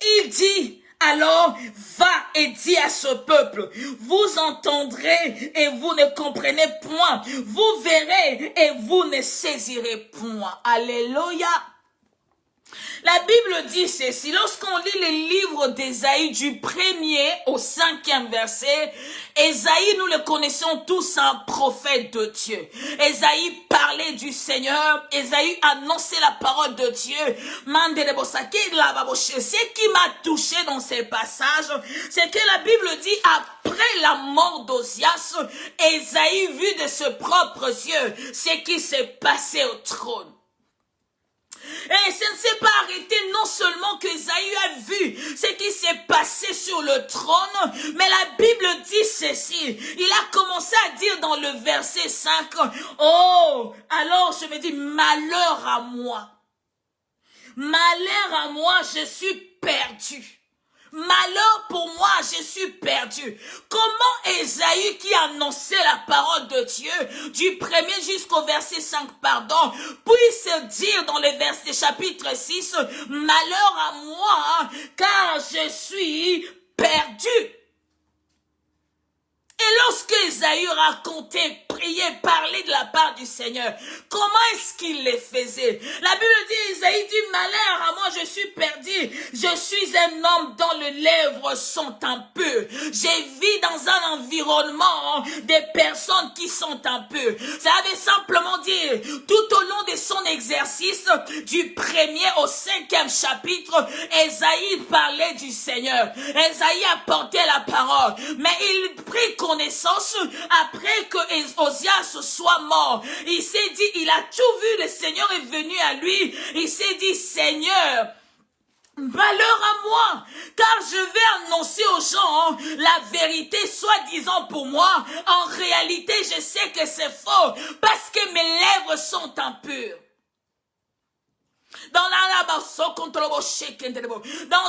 Il dit, alors va et dis à ce peuple, vous entendrez et vous ne comprenez point, vous verrez et vous ne saisirez point. Alléluia. La Bible dit ceci, lorsqu'on lit les livres d'Ésaïe du 1er au 5e verset, Ésaïe, nous le connaissons tous, un prophète de Dieu. Ésaïe parlait du Seigneur, Ésaïe annonçait la parole de Dieu. Ce qui m'a touché dans ces passages, c'est que la Bible dit, après la mort d'Osias, Ésaïe vit de ses propres yeux ce qui s'est passé au trône. Et ça ne s'est pas arrêté, non seulement que Ésaïe a vu ce qui s'est passé sur le trône, mais la Bible dit ceci. Il a commencé à dire dans le verset 5, « Oh, alors je me dis, malheur à moi. Malheur à moi, je suis perdu. Malheur pour moi, je suis perdu. » Comment Ésaïe qui annonçait la parole de Dieu du 1er jusqu'au verset 5, puisse dire dans le verset chapitre 6, « Malheur à moi, car je suis perdu. » Et lorsque Ésaïe racontait, priait, parlait de la part du Seigneur, comment est-ce qu'il les faisait? La Bible dit, Ésaïe dit, malheur à moi, je suis perdu. Je suis un homme dont les lèvres sont impures. Je vis dans un environnement des personnes qui sont impures. Ça veut simplement dire, tout au long de son exercice, du 1er au 5e chapitre, Ésaïe parlait du Seigneur. Ésaïe apportait la parole. Mais il prit connaissance après que Osias soit mort. Il s'est dit, il a tout vu, le Seigneur est venu à lui. Il s'est dit, Seigneur, malheur à moi, car je vais annoncer aux gens la vérité, soi-disant pour moi. En réalité, je sais que c'est faux, parce que mes lèvres sont impures. Dans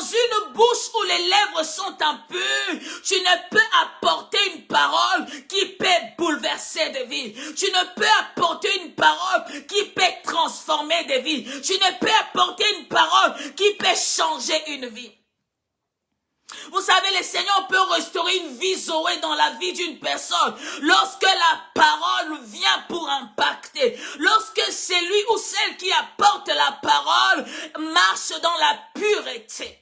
une bouche où les lèvres sont impures, tu ne peux apporter une parole qui peut bouleverser des vies. Tu ne peux apporter une parole qui peut transformer des vies. Tu ne peux apporter une parole qui peut changer une vie. Vous savez, le Seigneur peut restaurer une vie Zoé dans la vie d'une personne lorsque la parole vient pour impacter. Lorsque celui ou celle qui apporte la parole marche dans la pureté.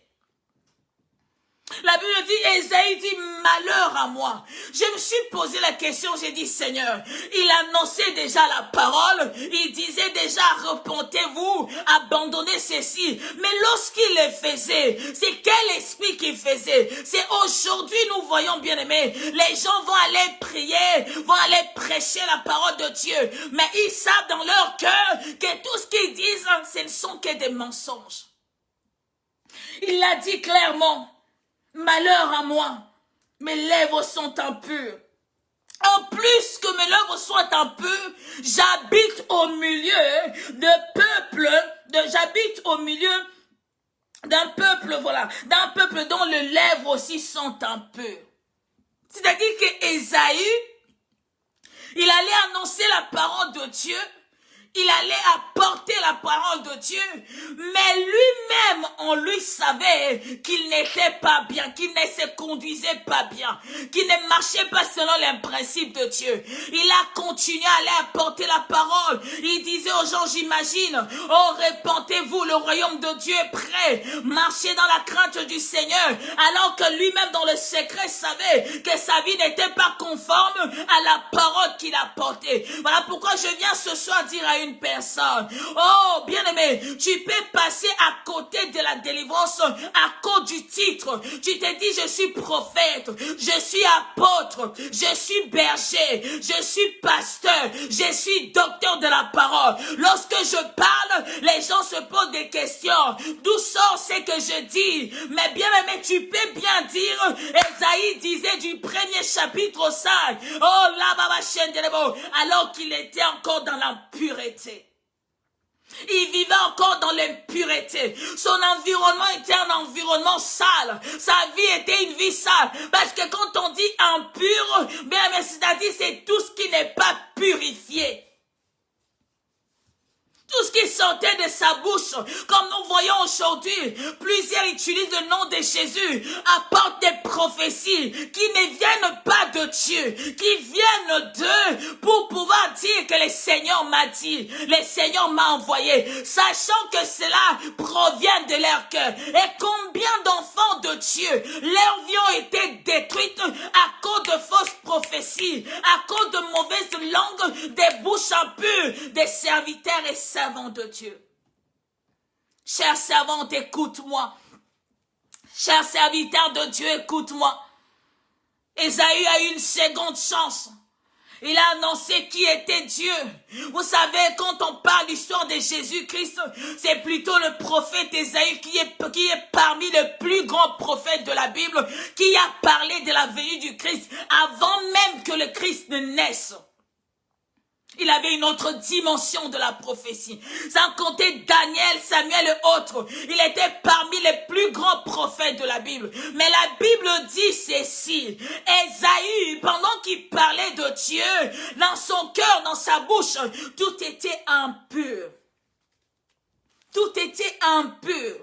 La Bible dit, Ésaïe dit, malheur à moi. Je me suis posé la question, j'ai dit, Seigneur, il annonçait déjà la parole, il disait déjà, repentez-vous, abandonnez ceci. Mais lorsqu'il le faisait, c'est quel esprit qu'il faisait? C'est aujourd'hui, nous voyons, bien aimés, les gens vont aller prier, vont aller prêcher la parole de Dieu. Mais ils savent dans leur cœur que tout ce qu'ils disent, ce ne sont que des mensonges. Il l'a dit clairement. Malheur à moi, mes lèvres sont impures. En plus que mes lèvres soient impures, j'habite au milieu j'habite au milieu d'un peuple, d'un peuple dont les lèvres aussi sont impures. C'est-à-dire que Ésaïe, il allait annoncer la parole de Dieu. Il allait apporter la parole de Dieu, mais lui-même, on lui savait qu'il n'était pas bien, qu'il ne se conduisait pas bien, qu'il ne marchait pas selon les principes de Dieu. Il a continué à aller apporter la parole. Il disait aux gens, j'imagine, oh, repentez-vous, le royaume de Dieu est prêt. Marchez dans la crainte du Seigneur, alors que lui-même, dans le secret, savait que sa vie n'était pas conforme à la parole qu'il apportait. Voilà pourquoi je viens ce soir dire à une personne, oh bien-aimé, tu peux passer à côté de la délivrance à cause du titre. Tu te dis, je suis prophète, je suis apôtre, je suis berger, je suis pasteur, je suis docteur de la parole. Lorsque je parle, les gens se posent des questions. D'où sort ce que je dis? Mais bien-aimé, tu peux bien dire, Ésaïe disait du 1er chapitre au 5, oh là, baba, alors qu'il était encore dans l'impureté. Il vivait encore dans l'impureté. Son environnement était un environnement sale. Sa vie était une vie sale. Parce que quand on dit impur, bien, c'est-à-dire c'est tout ce qui n'est pas purifié. Tout ce qui sortait de sa bouche, comme nous voyons aujourd'hui, plusieurs utilisent le nom de Jésus, apportent des prophéties qui ne viennent pas de Dieu, qui viennent d'eux pour pouvoir dire que le Seigneur m'a dit, le Seigneur m'a envoyé, sachant que cela provient de leur cœur. Et combien d'enfants de Dieu, leurs vies ont été détruites à cause de fausses prophéties, à cause de mauvaises langues, des bouches impures, des serviteurs et servants de Dieu. Chers servantes, écoute-moi. Chers serviteurs de Dieu, écoute-moi. Ésaü a eu une seconde chance. Il a annoncé qui était Dieu. Vous savez, quand on parle de l'histoire de Jésus-Christ, c'est plutôt le prophète Ésaü qui est parmi les plus grands prophètes de la Bible, qui a parlé de la venue du Christ avant même que le Christ ne naisse. Il avait une autre dimension de la prophétie. Sans compter Daniel, Samuel et autres. Il était parmi les plus grands prophètes de la Bible. Mais la Bible dit ceci. Ésaü, pendant qu'il parlait de Dieu, dans son cœur, dans sa bouche, tout était impur. Tout était impur.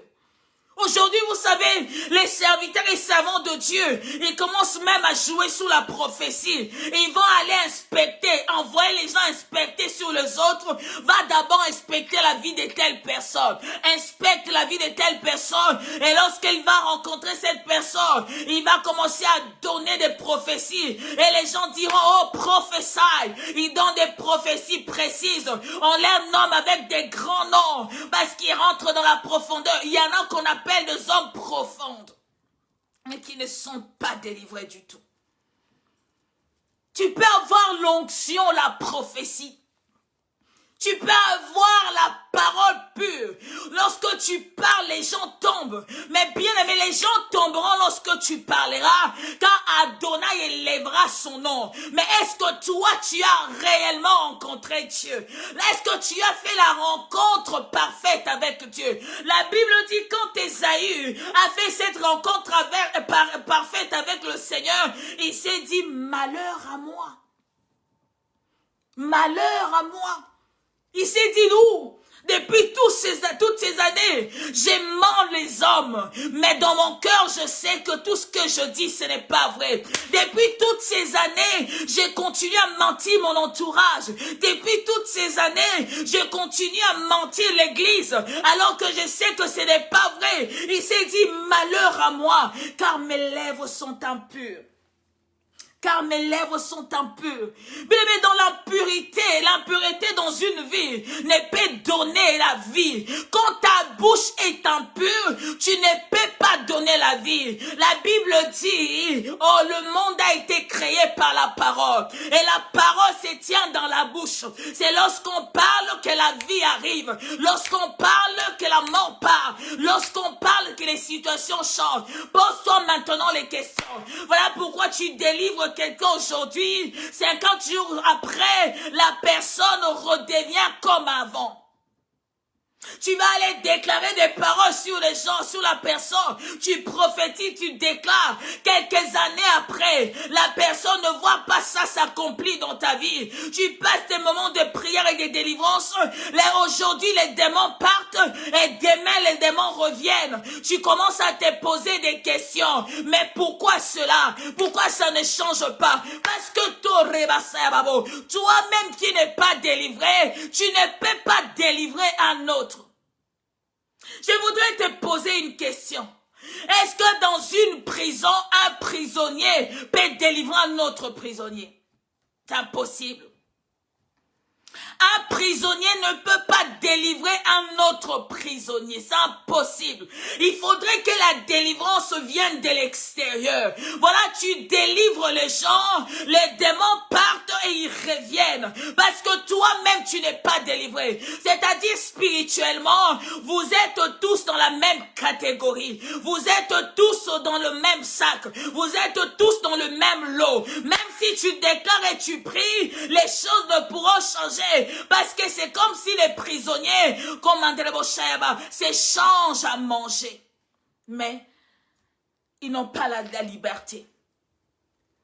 Aujourd'hui, vous savez, les serviteurs et servants de Dieu, ils commencent même à jouer sous la prophétie. Ils vont aller inspecter, envoyer les gens inspecter sur les autres. Va d'abord inspecter la vie de telle personne. Inspecte la vie de telle personne. Et lorsqu'il va rencontrer cette personne, il va commencer à donner des prophéties. Et les gens diront, oh, prophesy. Ils donnent des prophéties précises. On les nomme avec des grands noms. Parce qu'ils rentrent dans la profondeur. Il y en a qu'on appelle des hommes profonds, mais qui ne sont pas délivrés du tout. Tu peux avoir l'onction, la prophétie. Tu peux avoir la parole pure. Lorsque tu parles, les gens tombent. Mais bien aimé, les gens tomberont lorsque tu parleras, car Adonai élèvera son nom. Mais est-ce que toi, tu as réellement rencontré Dieu? Est-ce que tu as fait la rencontre parfaite avec Dieu? La Bible dit quand Ésaü a fait cette rencontre parfaite avec le Seigneur, il s'est dit, malheur à moi. Malheur à moi. Il s'est dit, nous, depuis toutes ces années, j'aime les hommes, mais dans mon cœur, je sais que tout ce que je dis, ce n'est pas vrai. Depuis toutes ces années, j'ai continué à mentir mon entourage. Depuis toutes ces années, je continue à mentir l'église, alors que je sais que ce n'est pas vrai. Il s'est dit, malheur à moi, car mes lèvres sont impures. Car mes lèvres sont impures. Mais dans l'impureté dans une vie ne peut donner la vie. Quand ta bouche est impure, tu ne peux pas donner la vie. La Bible dit, oh, le monde a été créé par la parole. Et la parole se tient dans la bouche. C'est lorsqu'on parle que la vie arrive. Lorsqu'on parle que la mort part. Lorsqu'on parle que les situations changent. Pose-toi maintenant les questions. Voilà pourquoi tu délivres quelqu'un aujourd'hui, 50 jours après, la personne redevient comme avant. Tu vas aller déclarer des paroles sur les gens, sur la personne. Tu prophétises, tu déclares. Quelques années après, la personne ne voit pas ça s'accomplir dans ta vie. Tu passes des moments de prière et de délivrance. Là, aujourd'hui, les démons partent et demain, les démons reviennent. Tu commences à te poser des questions. Mais pourquoi cela? Pourquoi ça ne change pas? Parce que toi-même qui n'es pas délivré, tu ne peux pas délivrer un autre. Je voudrais te poser une question. Est-ce que dans une prison, un prisonnier peut délivrer un autre prisonnier? C'est impossible. Un prisonnier ne peut pas délivrer un autre prisonnier. C'est impossible. Il faudrait que la délivrance vienne de l'extérieur. Voilà, tu délivres les gens, les démons partent et ils reviennent. Parce que toi-même, tu n'es pas délivré. C'est-à-dire spirituellement, vous êtes tous dans la même catégorie. Vous êtes tous dans le même sac. Vous êtes tous dans le même lot. Même si tu déclares et tu pries, les choses ne pourront changer. Parce que c'est comme si les prisonniers, comme André-Bochayaba, s'échangent à manger. Mais ils n'ont pas la liberté.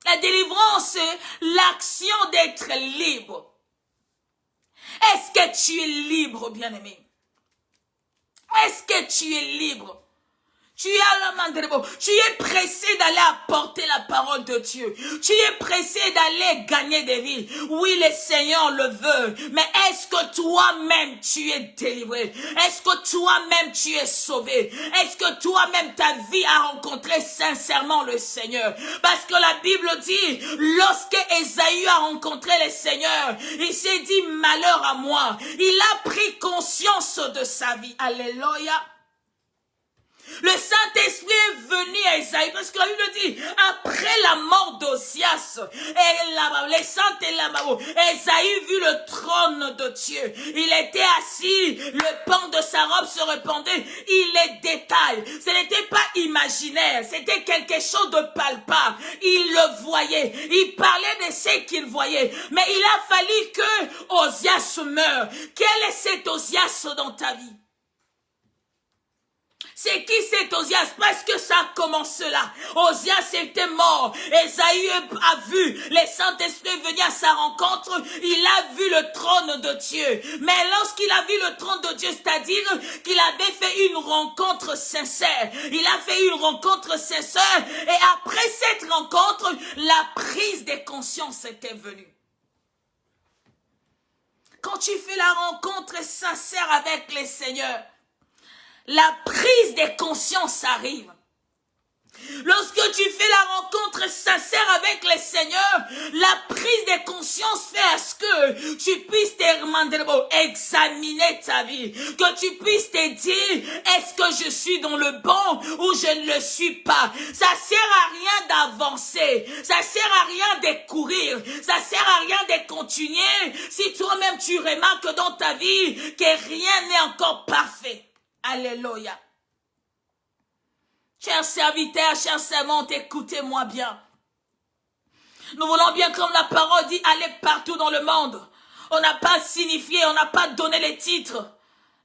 La délivrance, c'est l'action d'être libre. Est-ce que tu es libre, bien-aimé? Est-ce que tu es libre? Tu es pressé d'aller apporter la parole de Dieu. Tu es pressé d'aller gagner des vies. Oui, le Seigneur le veut. Mais est-ce que toi-même tu es délivré? Est-ce que toi-même tu es sauvé? Est-ce que toi-même ta vie a rencontré sincèrement le Seigneur? Parce que la Bible dit, lorsque Ésaü a rencontré le Seigneur, il s'est dit malheur à moi. Il a pris conscience de sa vie. Alléluia. Le Saint-Esprit est venu à Isaïe, parce que la Bible dit, après la mort d'Osias, Isaïe vit le trône de Dieu. Il était assis, le pan de sa robe se répandait. Il les détaille. Ce n'était pas imaginaire, c'était quelque chose de palpable. Il le voyait. Il parlait de ce qu'il voyait. Mais il a fallu que Osias meure. Quel est cet Osias dans ta vie? C'est qui cet Osias? Parce que ça commence là. Osias était mort. Ésaü a vu les Saint-Esprit venir à sa rencontre. Il a vu le trône de Dieu. Mais lorsqu'il a vu le trône de Dieu, c'est-à-dire qu'il avait fait une rencontre sincère. Il a fait une rencontre sincère. Et après cette rencontre, la prise de conscience était venue. Quand tu fais la rencontre sincère avec le Seigneur, la prise de conscience arrive. Lorsque tu fais la rencontre sincère avec le Seigneur, la prise de conscience fait à ce que tu puisses examiner ta vie. Que tu puisses te dire, est-ce que je suis dans le bon ou je ne le suis pas? Ça sert à rien d'avancer. Ça sert à rien de courir. Ça sert à rien de continuer si toi-même tu remarques dans ta vie que rien n'est encore parfait. Alléluia. Chers serviteurs, chers servantes, écoutez-moi bien. Nous voulons bien, comme la parole dit, aller partout dans le monde. On n'a pas signifié, on n'a pas donné les titres.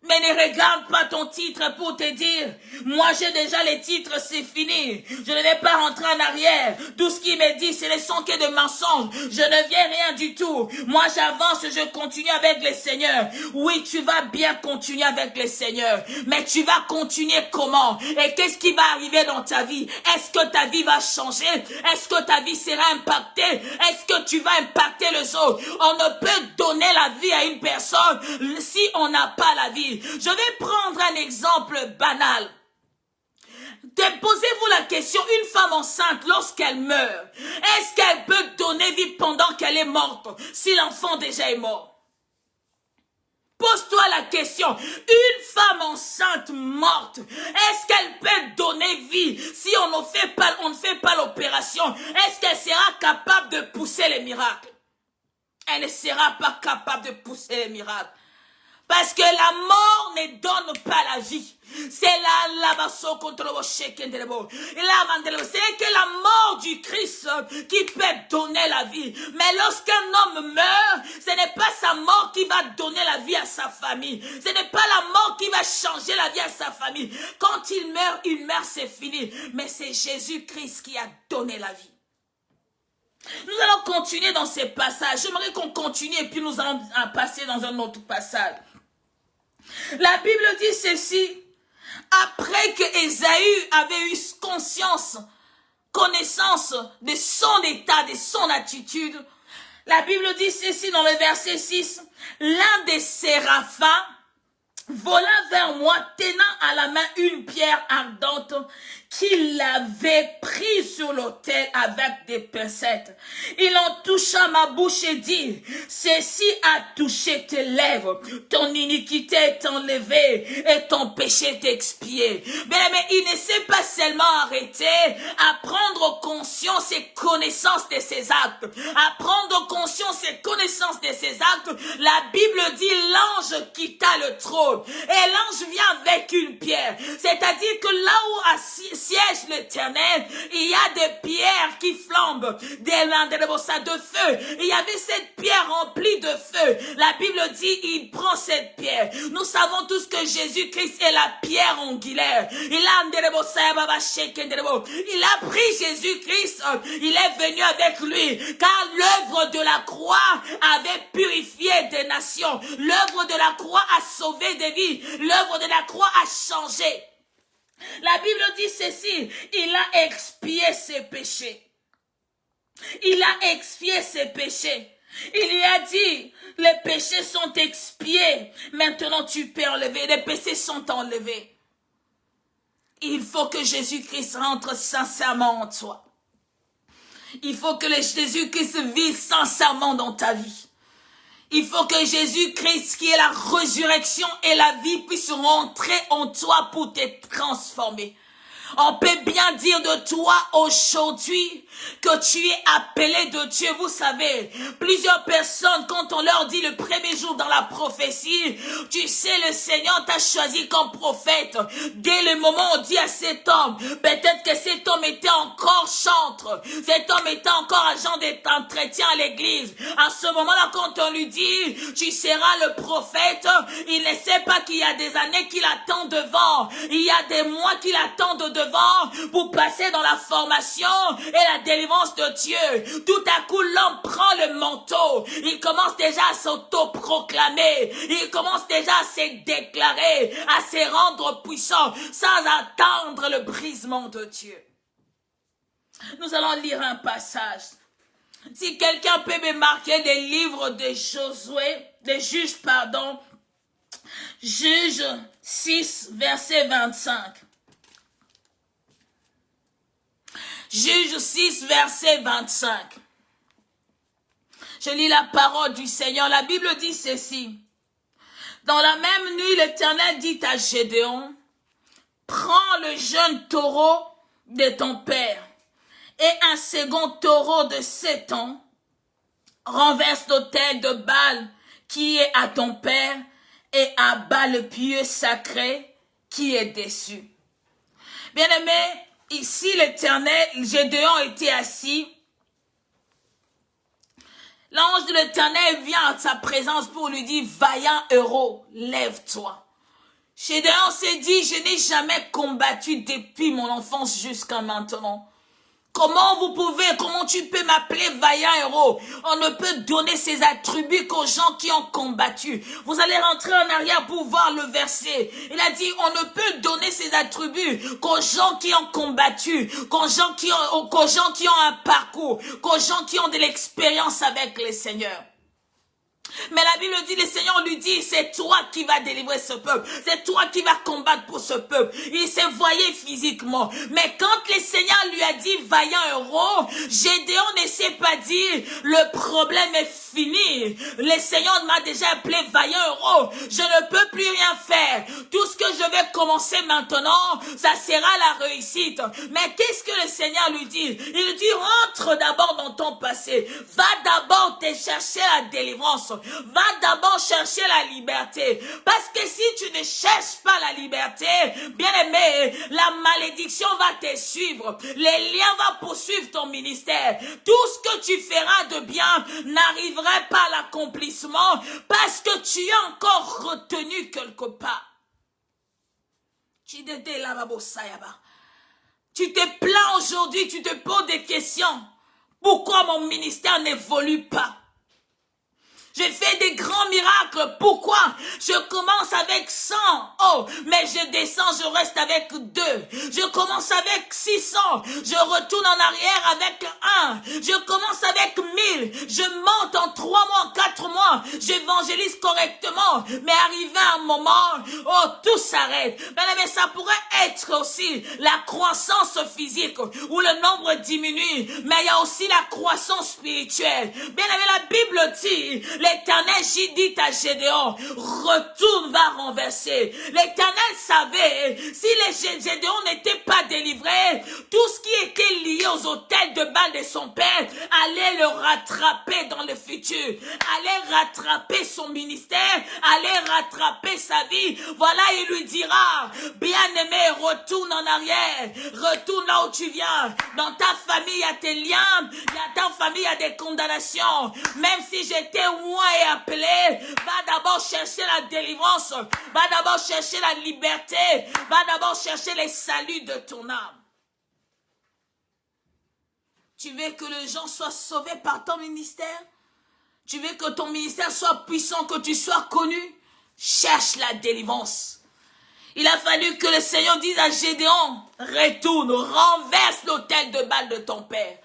Mais ne regarde pas ton titre pour te dire, moi j'ai déjà les titres, c'est fini. Je ne vais pas rentrer en arrière. Tout ce qui me dit, ce ne sont que de mensonges. Je ne viens rien du tout. Moi j'avance, je continue avec le Seigneur. Oui, tu vas bien continuer avec le Seigneur. Mais tu vas continuer comment? Et qu'est-ce qui va arriver dans ta vie? Est-ce que ta vie va changer? Est-ce que ta vie sera impactée? Est-ce que tu vas impacter les autres? On ne peut donner la vie à une personne si on n'a pas la vie. Je vais prendre un exemple banal. Posez-vous la question, une femme enceinte, lorsqu'elle meurt, est-ce qu'elle peut donner vie pendant qu'elle est morte, si l'enfant déjà est mort? Pose-toi la question, une femme enceinte morte, est-ce qu'elle peut donner vie si on ne fait pas l'opération? Est-ce qu'elle sera capable de pousser les miracles? Elle ne sera pas capable de pousser les miracles. Parce que la mort ne donne pas la vie. C'est c'est que la mort du Christ qui peut donner la vie. Mais lorsqu'un homme meurt, ce n'est pas sa mort qui va donner la vie à sa famille. Ce n'est pas la mort qui va changer la vie à sa famille. Quand il meurt, c'est fini. Mais c'est Jésus-Christ qui a donné la vie. Nous allons continuer dans ces passages. J'aimerais qu'on continue et puis nous allons passer dans un autre passage. La Bible dit ceci. Après que Ésaü avait eu connaissance de son état, de son attitude, la Bible dit ceci dans le verset 6. L'un des séraphins vola vers moi, tenant à la main une pierre ardente qu'il avait prise sur l'autel avec des pincettes. Il en toucha ma bouche et dit, ceci a touché tes lèvres, ton iniquité est enlevée et ton péché est expié. Mais il ne s'est pas seulement arrêté à prendre conscience et connaissance de ses actes. À prendre conscience et connaissance de ses actes, la Bible dit l'ange quitta le trône et l'ange vient avec une pierre. C'est-à-dire que là où siège l'Éternel, il y a des pierres qui flambent, de feu. Il y avait cette pierre remplie de feu. La Bible dit, il prend cette pierre. Nous savons tous que Jésus-Christ est la pierre angulaire. Il a pris Jésus-Christ, il est venu avec lui, car l'œuvre de la croix avait purifié des nations. L'œuvre de la croix a sauvé des vies. L'œuvre de la croix a changé. La Bible dit ceci, il a expié ses péchés. Il a expié ses péchés. Il lui a dit, les péchés sont expiés. Maintenant tu peux enlever. Les péchés sont enlevés. Il faut que Jésus-Christ rentre sincèrement en toi. Il faut que Jésus-Christ vive sincèrement dans ta vie. Il faut que Jésus-Christ, qui est la résurrection et la vie, puisse rentrer en toi pour te transformer. On peut bien dire de toi aujourd'hui que tu es appelé de Dieu. Vous savez, plusieurs personnes, quand on leur dit le premier jour dans la prophétie, tu sais, le Seigneur t'a choisi comme prophète. Dès le moment où on dit à cet homme, peut-être que cet homme était encore chantre, cet homme était encore agent d'entretien à l'église. À ce moment-là, quand on lui dit, tu seras le prophète, il ne sait pas qu'il y a des années qu'il attend devant. Il y a des mois qu'il attend devant pour passer dans la formation et la délivrance de Dieu. Tout à coup, l'homme prend le manteau. Il commence déjà à s'auto-proclamer. Il commence déjà à se déclarer, à se rendre puissant sans attendre le brisement de Dieu. Nous allons lire un passage. Si quelqu'un peut me marquer des livres de Josué, des juges, pardon, Juge 6, verset 25. Juge 6, verset 25. Je lis la parole du Seigneur. La Bible dit ceci. Dans la même nuit, l'Éternel dit à Gédéon, prends le jeune taureau de ton père et un second taureau de 7 ans, renverse l'autel de Baal qui est à ton père et abat le pieu sacré qui est dessus. Bien-aimé, ici l'Éternel, Gédéon était assis. L'ange de l'Éternel vient à sa présence pour lui dire, vaillant héros, lève-toi. Gédéon s'est dit, je n'ai jamais combattu depuis mon enfance jusqu'à maintenant. Comment tu peux m'appeler vaillant héros? On ne peut donner ces attributs qu'aux gens qui ont combattu. Vous allez rentrer en arrière pour voir le verset. Il a dit, on ne peut donner ces attributs qu'aux gens qui ont combattu, qu'aux gens qui ont un parcours, qu'aux gens qui ont de l'expérience avec le Seigneur. Mais la Bible dit, le Seigneur lui dit, c'est toi qui vas délivrer ce peuple. C'est toi qui vas combattre pour ce peuple. Il s'est voyé physiquement. Mais quand le Seigneur lui a dit, vaillant héros, Gédéon ne s'est pas dit, le problème est fini. Le Seigneur m'a déjà appelé vaillant héros. Je ne peux plus rien faire. Tout ce que je vais commencer maintenant, ça sera la réussite. Mais qu'est-ce que le Seigneur lui dit? Il lui dit, rentre d'abord dans ton passé. Va d'abord te chercher la délivrance. Va d'abord chercher la liberté. Parce que si tu ne cherches pas la liberté, bien aimé, la malédiction va te suivre. Les liens vont poursuivre ton ministère. Tout ce que tu feras de bien n'arrivera pas à l'accomplissement parce que tu es encore retenu quelque part. Tu te plains aujourd'hui, tu te poses des questions. Pourquoi mon ministère n'évolue pas? Je fais des grands miracles. Pourquoi? Je commence avec 100. Oh, mais je descends, je reste avec 2. Je commence avec 600. Je retourne en arrière avec 1. Je commence avec 1000. Je monte en 3 mois, 4 mois. J'évangélise correctement. Mais arrivé à un moment, oh, tout s'arrête. Mais ça pourrait être aussi la croissance physique où le nombre diminue. Mais il y a aussi la croissance spirituelle. Bien aimé, la Bible dit, L'Éternel dit à Gédéon, retourne, va renverser. L'Éternel savait, si les Gédéon n'étaient pas délivrés, tout ce qui était lié aux autels de Baal de son père allait le rattraper dans le futur, allait rattraper son ministère, allait rattraper sa vie. Voilà, il lui dira, bien-aimé, retourne en arrière, retourne là où tu viens. Dans ta famille, il y a tes liens, dans ta famille, il y a des condamnations. Même si j'étais loin et appelé, va d'abord chercher la délivrance, va d'abord chercher la liberté, va d'abord chercher les saluts de ton âme. Tu veux que les gens soient sauvés par ton ministère? Tu veux que ton ministère soit puissant, que tu sois connu? Cherche la délivrance. Il a fallu que le Seigneur dise à Gédéon, retourne, renverse l'autel de Baal de ton père.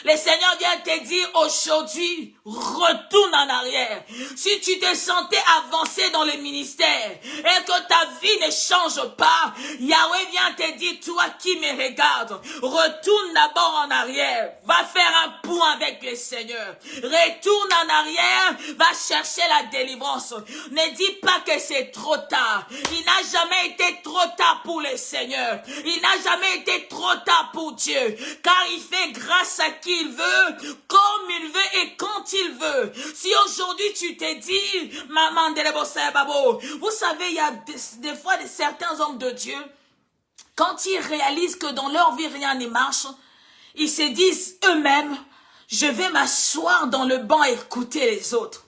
Le Seigneur vient te dire aujourd'hui, retourne en arrière. Si tu te sentais avancer dans le ministère et que ta vie ne change pas, Yahweh vient te dire, toi qui me regardes, retourne d'abord en arrière. Va faire un point avec le Seigneur. Retourne en arrière, va chercher la délivrance. Ne dis pas que c'est trop tard. Il n'a jamais été trop tard pour le Seigneur. Il n'a jamais été trop tard pour Dieu. Car il fait grâce à qui il veut, comme il veut et quand il veut. Si aujourd'hui tu te dis, maman de babo, vous savez, il y a des fois certains hommes de Dieu, quand ils réalisent que dans leur vie rien ne marche, ils se disent eux-mêmes, je vais m'asseoir dans le banc et écouter les autres.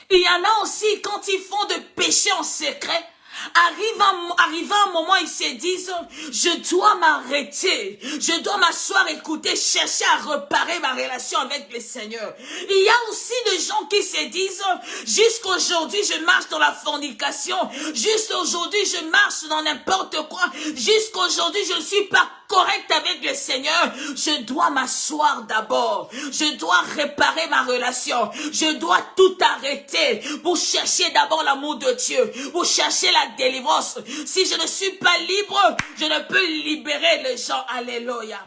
Il y en a aussi, quand ils font de péché en secret, arrive un moment, ils se disent, je dois m'arrêter, je dois m'asseoir, écouter, chercher à réparer ma relation avec le Seigneur. Il y a aussi des gens qui se disent, jusqu'aujourd'hui, je marche dans la fornication, jusqu'aujourd'hui, je marche dans n'importe quoi, jusqu'aujourd'hui, je ne suis pas correct avec le Seigneur, je dois m'asseoir d'abord, je dois réparer ma relation, je dois tout arrêter pour chercher d'abord l'amour de Dieu, pour chercher la délivrance. Si je ne suis pas libre, je ne peux libérer les gens. Alléluia.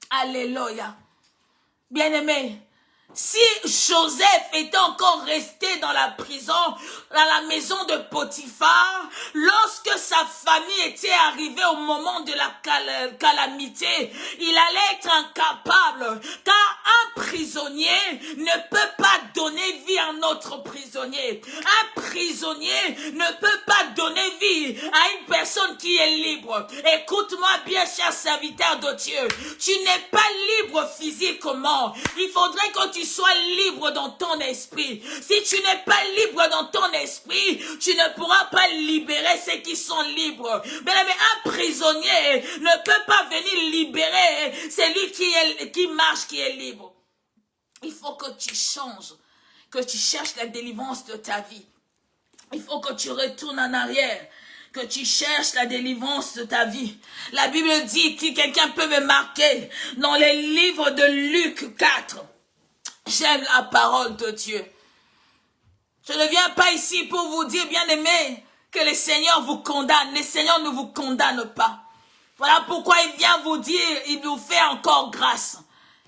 Alléluia. Bien-aimé, si Joseph était encore resté dans la prison, dans la maison de Potiphar, lorsque sa famille était arrivée au moment de la calamité, il allait être incapable, car un prisonnier ne peut pas donner vie à un autre prisonnier. Un prisonnier ne peut pas donner vie à une personne qui est libre. Écoute-moi bien, cher serviteur de Dieu, tu n'es pas libre physiquement. Il faudrait que tu sois libre dans ton esprit. Si tu n'es pas libre dans ton esprit, tu ne pourras pas libérer ceux qui sont libres. Mais un prisonnier ne peut pas venir libérer celui qui marche, qui est libre. Il faut que tu changes, que tu cherches la délivrance de ta vie. Il faut que tu retournes en arrière, que tu cherches la délivrance de ta vie. La Bible dit que quelqu'un peut me marquer dans les livres de Luc 4. J'aime la parole de Dieu. Je ne viens pas ici pour vous dire, bien-aimés, que le Seigneur vous condamne. Le Seigneur ne vous condamne pas. Voilà pourquoi il vient vous dire, il nous fait encore grâce.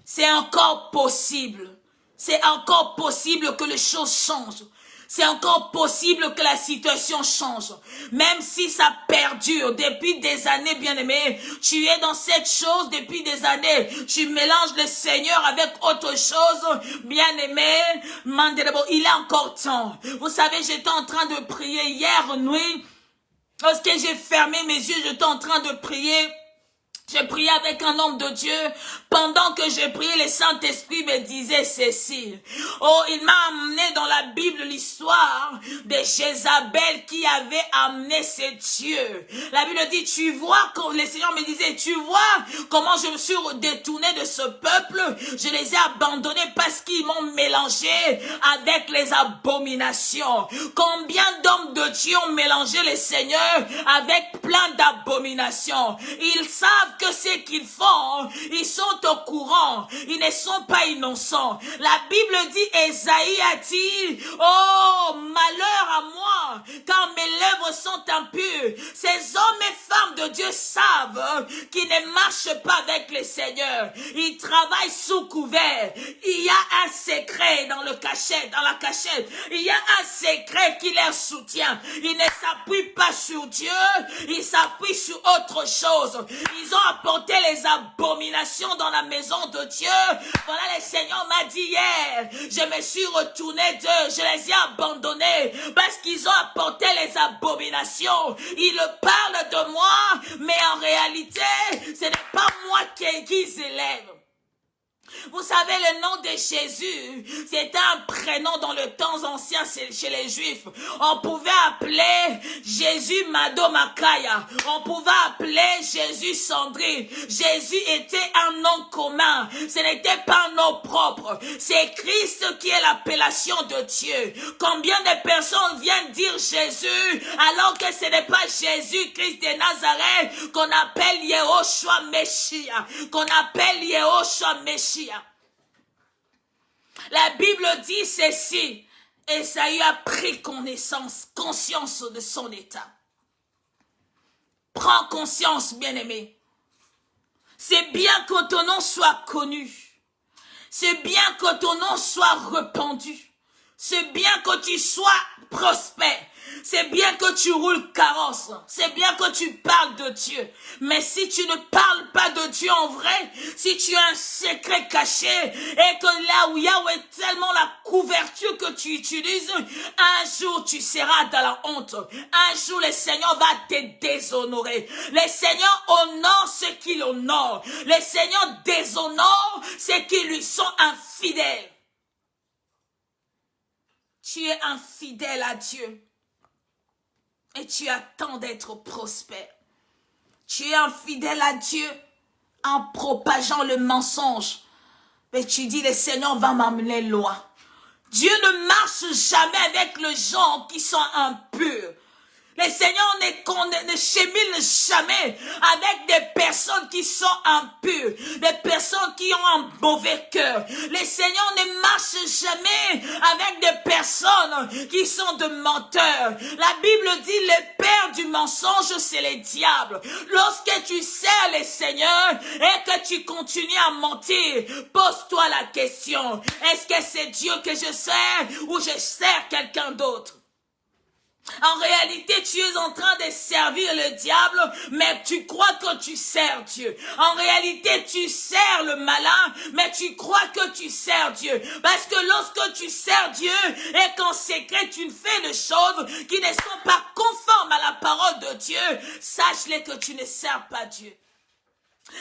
C'est encore possible. C'est encore possible que les choses changent. C'est encore possible que la situation change. Même si ça perdure depuis des années, bien-aimé, tu es dans cette chose depuis des années. Tu mélanges le Seigneur avec autre chose, bien-aimé. Il est encore temps. Vous savez, j'étais en train de prier hier nuit. Lorsque j'ai fermé mes yeux, j'étais en train de prier. J'ai prié avec un homme de Dieu. Pendant que j'ai prié, le Saint-Esprit me disait ceci. Oh, il m'a amené dans la Bible l'histoire de Jézabel qui avait amené ses dieux. La Bible dit, tu vois, comme le Seigneur me disait, tu vois comment je me suis détourné de ce peuple. Je les ai abandonnés parce qu'ils m'ont mélangé avec les abominations. Combien d'hommes de Dieu ont mélangé le Seigneur avec plein d'abominations? Ils savent savent que ce qu'ils font, ils sont au courant. Ils ne sont pas innocents. La Bible dit, Ésaïe a dit, oh, malheur à moi, car mes lèvres sont impures. Ces hommes et femmes de Dieu savent qu'ils ne marchent pas avec le Seigneur. Ils travaillent sous couvert. Il y a un secret dans la cachette. Il y a un secret qui les soutient. Ils ne s'appuient pas sur Dieu, ils s'appuient sur autre chose. Ils ont apporté les abominations dans la maison de Dieu. Voilà, le Seigneur m'a dit hier, je me suis retourné d'eux, je les ai abandonnés parce qu'ils ont apporté les abominations. Ils parlent de moi, mais en réalité, ce n'est pas moi qui élève. Vous savez, le nom de Jésus, c'était un prénom dans le temps ancien chez les Juifs. On pouvait appeler Jésus Mado Makaya. On pouvait appeler Jésus Sandrine. Jésus était un nom commun. Ce n'était pas un nom propre. C'est Christ qui est l'appellation de Dieu. Combien de personnes viennent dire Jésus alors que ce n'est pas Jésus Christ de Nazareth qu'on appelle Yehoshua Messia. Qu'on appelle Yehoshua Messia. La Bible dit ceci, Ésaïe a pris conscience de son état. Prends conscience, bien-aimé. C'est bien que ton nom soit connu. C'est bien que ton nom soit répandu. C'est bien que tu sois prospère. C'est bien que tu roules carrosse. C'est bien que tu parles de Dieu. Mais si tu ne parles pas de Dieu en vrai, si tu as un secret caché et que là où Yahweh est tellement la couverture que tu utilises, un jour tu seras dans la honte. Un jour le Seigneur va te déshonorer. Le Seigneur honore ceux qui l'honorent. Le Seigneur déshonore ceux qui lui sont infidèles. Tu es infidèle à Dieu. Et tu attends d'être prospère. Tu es infidèle à Dieu en propageant le mensonge. Mais tu dis, le Seigneur va m'amener loin. Dieu ne marche jamais avec les gens qui sont impurs. Le Seigneur ne chemine jamais avec des personnes qui sont impures, des personnes qui ont un mauvais cœur. Le Seigneur ne marche jamais avec des personnes qui sont de menteurs. La Bible dit le père du mensonge, c'est le diable. Lorsque tu sers le Seigneur et que tu continues à mentir, pose-toi la question, est-ce que c'est Dieu que je sers ou je sers quelqu'un d'autre? En réalité, tu es en train de servir le diable, mais tu crois que tu sers Dieu. En réalité, tu sers le malin, mais tu crois que tu sers Dieu. Parce que lorsque tu sers Dieu et qu'en secret tu fais des choses qui ne sont pas conformes à la parole de Dieu, sache-le que tu ne sers pas Dieu.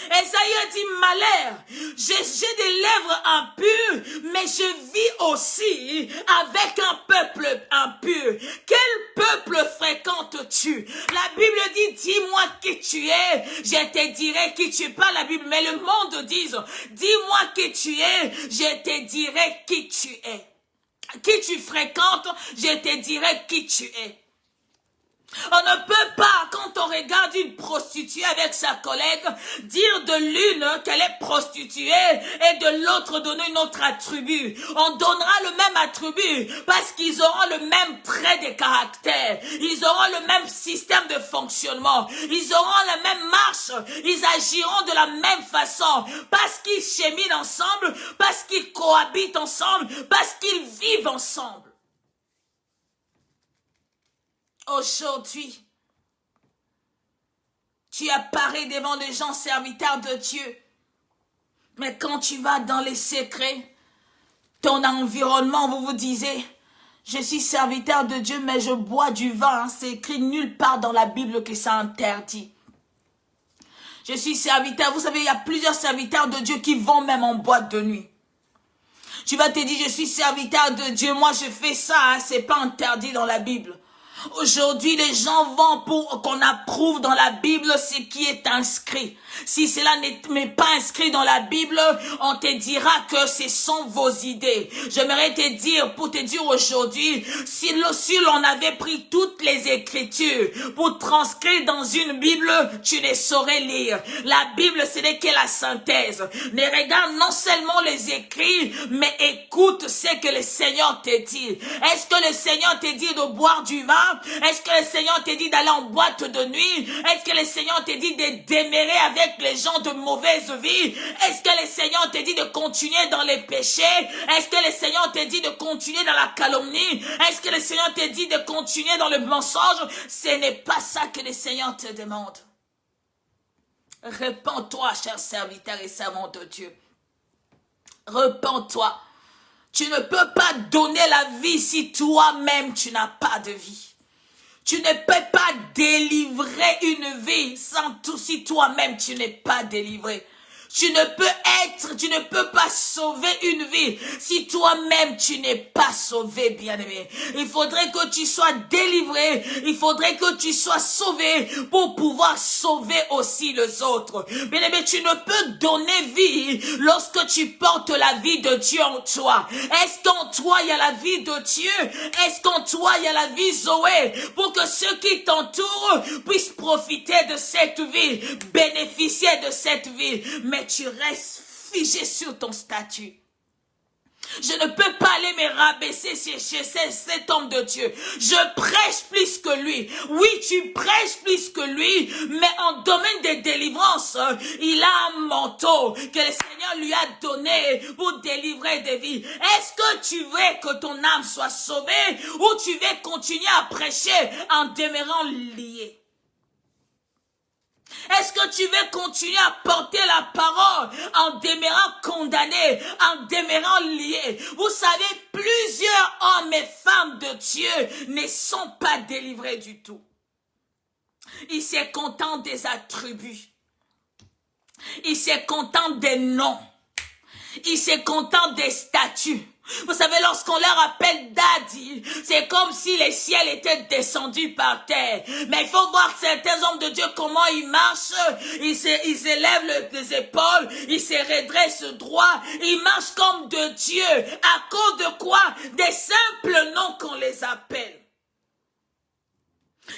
Esaïe a dit, malheur, j'ai des lèvres impures, mais je vis aussi avec un peuple impur. Quel peuple fréquentes-tu? La Bible dit, dis-moi qui tu es, je te dirai qui tu es. Pas la Bible, mais le monde dit, dis-moi qui tu es, je te dirai qui tu es. Qui tu fréquentes, je te dirai qui tu es. On ne peut pas, quand on regarde une prostituée avec sa collègue, dire de l'une qu'elle est prostituée et de l'autre donner un autre attribut. On donnera le même attribut parce qu'ils auront le même trait de caractère. Ils auront le même système de fonctionnement. Ils auront la même marche. Ils agiront de la même façon parce qu'ils cheminent ensemble, parce qu'ils cohabitent ensemble, parce qu'ils vivent ensemble. Aujourd'hui, tu apparais devant les gens serviteurs de Dieu. Mais quand tu vas dans les secrets, ton environnement, vous vous disiez, je suis serviteur de Dieu, mais je bois du vin. C'est écrit nulle part dans la Bible que ça interdit. Je suis serviteur. Vous savez, il y a plusieurs serviteurs de Dieu qui vont même en boîte de nuit. Tu vas te dire, je suis serviteur de Dieu. Moi, je fais ça. C'est pas interdit dans la Bible. Aujourd'hui, les gens vont pour qu'on approuve dans la Bible ce qui est inscrit. Si cela n'est pas inscrit dans la Bible, on te dira que ce sont vos idées. J'aimerais te dire, pour te dire aujourd'hui, si l'on avait pris toutes les Écritures pour transcrire dans une Bible, tu ne saurais lire. La Bible, ce n'est que la synthèse. Ne regarde non seulement les écrits, mais écoute ce que le Seigneur te dit. Est-ce que le Seigneur te dit de boire du vin? Est-ce que le Seigneur te dit d'aller en boîte de nuit? Est-ce que le Seigneur te dit de demeurer avec les gens de mauvaise vie? Est-ce que le Seigneur te dit de continuer dans les péchés? Est-ce que le Seigneur te dit de continuer dans la calomnie? Est-ce que le Seigneur te dit de continuer dans le mensonge? Ce n'est pas ça que le Seigneur te demande. Repends-toi, cher serviteur et servant de Dieu. Repends-toi. Tu ne peux pas donner la vie si toi-même tu n'as pas de vie. Tu ne peux pas délivrer une vie sans tout si toi-même tu n'es pas délivré. Tu ne peux pas sauver une vie si toi-même tu n'es pas sauvé, bien-aimé. Il faudrait que tu sois délivré, il faudrait que tu sois sauvé pour pouvoir sauver aussi les autres. Bien-aimé, tu ne peux donner vie lorsque tu portes la vie de Dieu en toi. Est-ce qu'en toi il y a la vie de Dieu? Est-ce qu'en toi il y a la vie Zoé? Pour que ceux qui t'entourent puissent profiter de cette vie, bénéficier de cette vie. Mais tu restes figé sur ton statut. Je ne peux pas aller me rabaisser chez cet homme de Dieu. Je prêche plus que lui. Oui, tu prêches plus que lui, mais en domaine de délivrance, il a un manteau que le Seigneur lui a donné pour délivrer des vies. Est-ce que tu veux que ton âme soit sauvée ou tu veux continuer à prêcher en demeurant lié? Est-ce que tu veux continuer à porter la parole en demeurant condamné, en demeurant lié? Vous savez, plusieurs hommes et femmes de Dieu ne sont pas délivrés du tout. Ils se contentent des attributs. Ils se contentent des noms. Ils se contentent des statuts. Vous savez, lorsqu'on leur appelle Daddy, c'est comme si les ciels étaient descendus par terre. Mais il faut voir certains hommes de Dieu, comment ils marchent. Ils élèvent les épaules, ils se redressent droit. Ils marchent comme de Dieu. À cause de quoi? Des simples noms qu'on les appelle.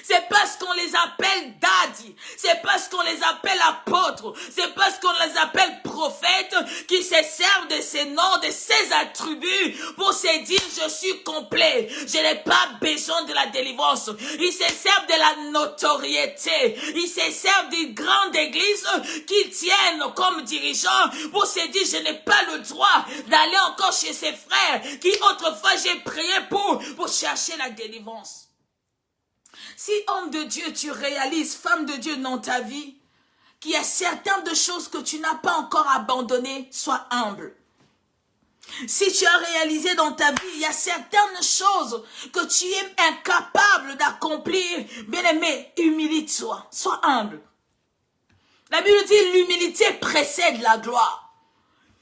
C'est parce qu'on les appelle daddy, c'est parce qu'on les appelle apôtres, c'est parce qu'on les appelle prophètes qui se servent de ces noms, de ces attributs pour se dire je suis complet, je n'ai pas besoin de la délivrance. Ils se servent de la notoriété, ils se servent des grandes églises qui tiennent comme dirigeants pour se dire je n'ai pas le droit d'aller encore chez ces frères qui autrefois j'ai prié pour chercher la délivrance. Si, homme de Dieu, tu réalises, femme de Dieu dans ta vie, qu'il y a certaines de choses que tu n'as pas encore abandonnées, sois humble. Si tu as réalisé dans ta vie, il y a certaines choses que tu es incapable d'accomplir, bien-aimé, humilie-toi, sois humble. La Bible dit l'humilité précède la gloire.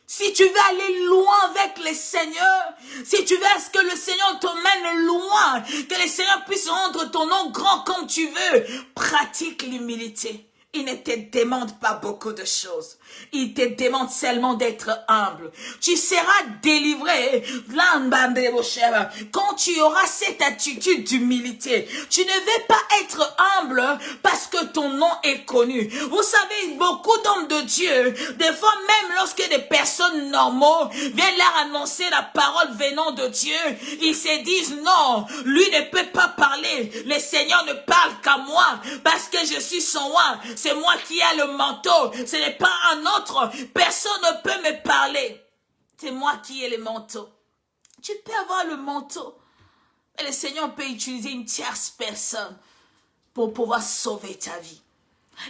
Si tu veux aller loin avec le Seigneur, si tu veux à ce que le Seigneur t'emmène loin, que le Seigneur puisse rendre ton nom grand comme tu veux, pratique l'humilité. Il ne te demande pas beaucoup de choses. Il te demande seulement d'être humble. Tu seras délivré quand tu auras cette attitude d'humilité. Tu ne veux pas être humble parce que ton nom est connu. Vous savez, beaucoup d'hommes de Dieu, des fois même lorsque des personnes normaux viennent leur annoncer la parole venant de Dieu, ils se disent non, lui ne peut pas parler. Le Seigneur ne parle qu'à moi parce que je suis son roi. C'est moi qui ai le manteau. Ce n'est pas un autre. Personne ne peut me parler. C'est moi qui ai le manteau. Tu peux avoir le manteau. Mais le Seigneur peut utiliser une tierce personne pour pouvoir sauver ta vie.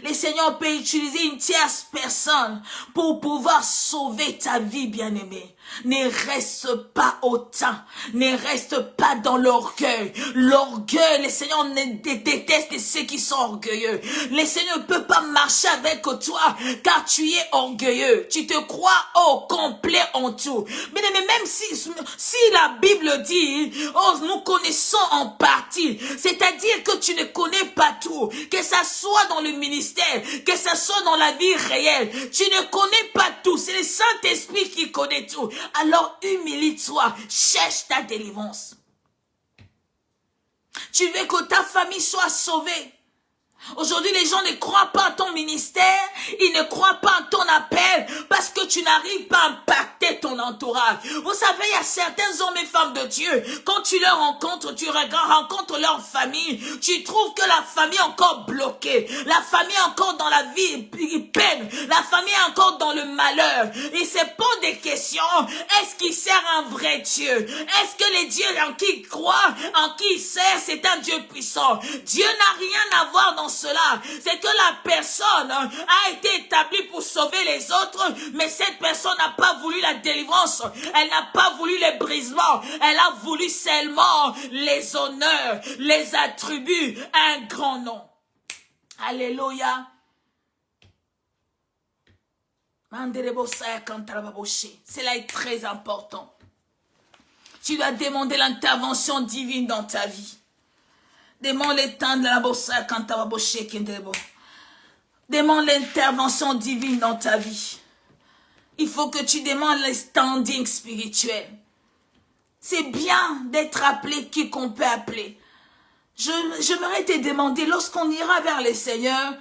Le Seigneur peut utiliser une tierce personne pour pouvoir sauver ta vie, bien-aimée. Ne reste pas autant. Ne reste pas dans l'orgueil. L'orgueil, le Seigneur déteste ceux qui sont orgueilleux. Le Seigneur ne peut pas marcher avec toi car tu es orgueilleux. Tu te crois au complet en tout. Mais même si la Bible dit, oh, nous connaissons en partie, c'est-à-dire que tu ne connais pas tout, que ça soit dans le ministère, que ça soit dans la vie réelle, tu ne connais pas tout, c'est le Saint-Esprit qui connaît tout. Alors humilie-toi, cherche ta délivrance. Tu veux que ta famille soit sauvée. Aujourd'hui, les gens ne croient pas en ton ministère, ils ne croient pas en ton appel parce que tu n'arrives pas à impacter ton entourage. Vous savez, il y a certains hommes et femmes de Dieu, quand tu leur rencontres, tu rencontres leur famille, tu trouves que la famille est encore bloquée, la famille est encore dans la vie peine, la famille est encore dans le malheur. Ils se posent des questions, est-ce qu'il sert un vrai Dieu? Est-ce que les dieux en qui il croit, en qui il sert, c'est un Dieu puissant? Dieu n'a rien à voir dans cela, c'est que la personne a été établie pour sauver les autres, mais cette personne n'a pas voulu la délivrance, elle n'a pas voulu les brisements, elle a voulu seulement les honneurs, les attributs, un grand nom. Alléluia. Cela est très important. Tu dois demander l'intervention divine dans ta vie. Demande le temps de la bosse quand tu vas bosser. Demande l'intervention divine dans ta vie. Il faut que tu demandes le standing spirituel. C'est bien d'être appelé qui qu'on peut appeler. J'aimerais te demander, lorsqu'on ira vers le Seigneur,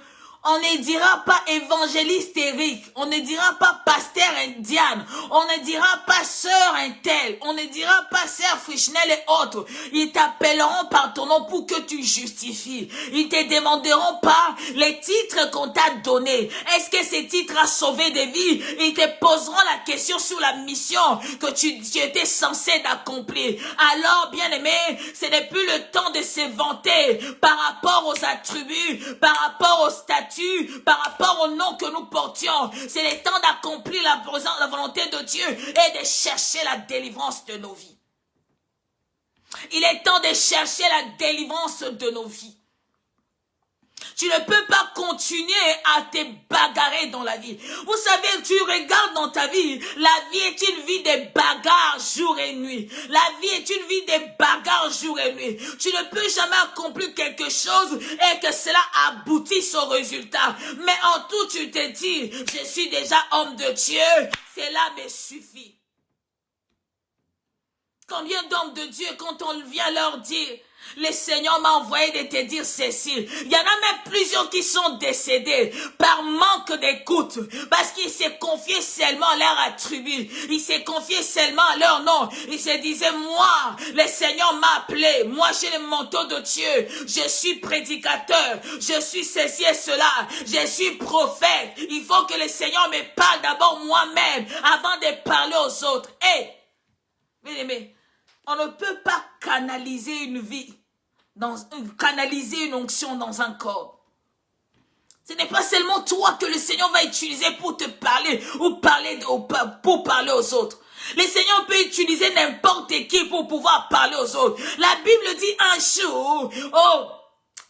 on ne dira pas évangéliste Eric, on ne dira pas pasteur Indiane, on ne dira pas sœur Intel, on ne dira pas sœur Frischnel et autres. Ils t'appelleront par ton nom pour que tu justifies. Ils te demanderont pas les titres qu'on t'a donnés. Est-ce que ces titres a sauvé des vies? Ils te poseront la question sur la mission que tu étais censé d'accomplir. Alors, bien aimé, ce n'est plus le temps de se vanter par rapport aux attributs, par rapport au statut, par rapport au nom que nous portions. C'est le temps d'accomplir la volonté de Dieu et de chercher la délivrance de nos vies. Il est temps de chercher la délivrance de nos vies. Tu ne peux pas continuer à te bagarrer dans la vie. Vous savez, tu regardes dans ta vie, la vie est une vie de bagarres jour et nuit. La vie est une vie de bagarres jour et nuit. Tu ne peux jamais accomplir quelque chose et que cela aboutisse au résultat. Mais en tout, tu te dis, je suis déjà homme de Dieu, cela me suffit. Combien d'hommes de Dieu, quand on vient leur dire, le Seigneur m'a envoyé de te dire ceci. Il y en a même plusieurs qui sont décédés par manque d'écoute. Parce qu'ils se confiaient seulement à leur attribut. Ils se confiaient seulement à leur nom. Ils se disaient, moi, le Seigneur m'a appelé. Moi, j'ai le manteau de Dieu. Je suis prédicateur. Je suis ceci et cela. Je suis prophète. Il faut que le Seigneur me parle d'abord moi-même avant de parler aux autres. Bien aimé, on ne peut pas canaliser une vie, canaliser une onction dans un corps. Ce n'est pas seulement toi que le Seigneur va utiliser pour te parler ou pour parler aux autres. Le Seigneur peut utiliser n'importe qui pour pouvoir parler aux autres. La Bible dit un jour,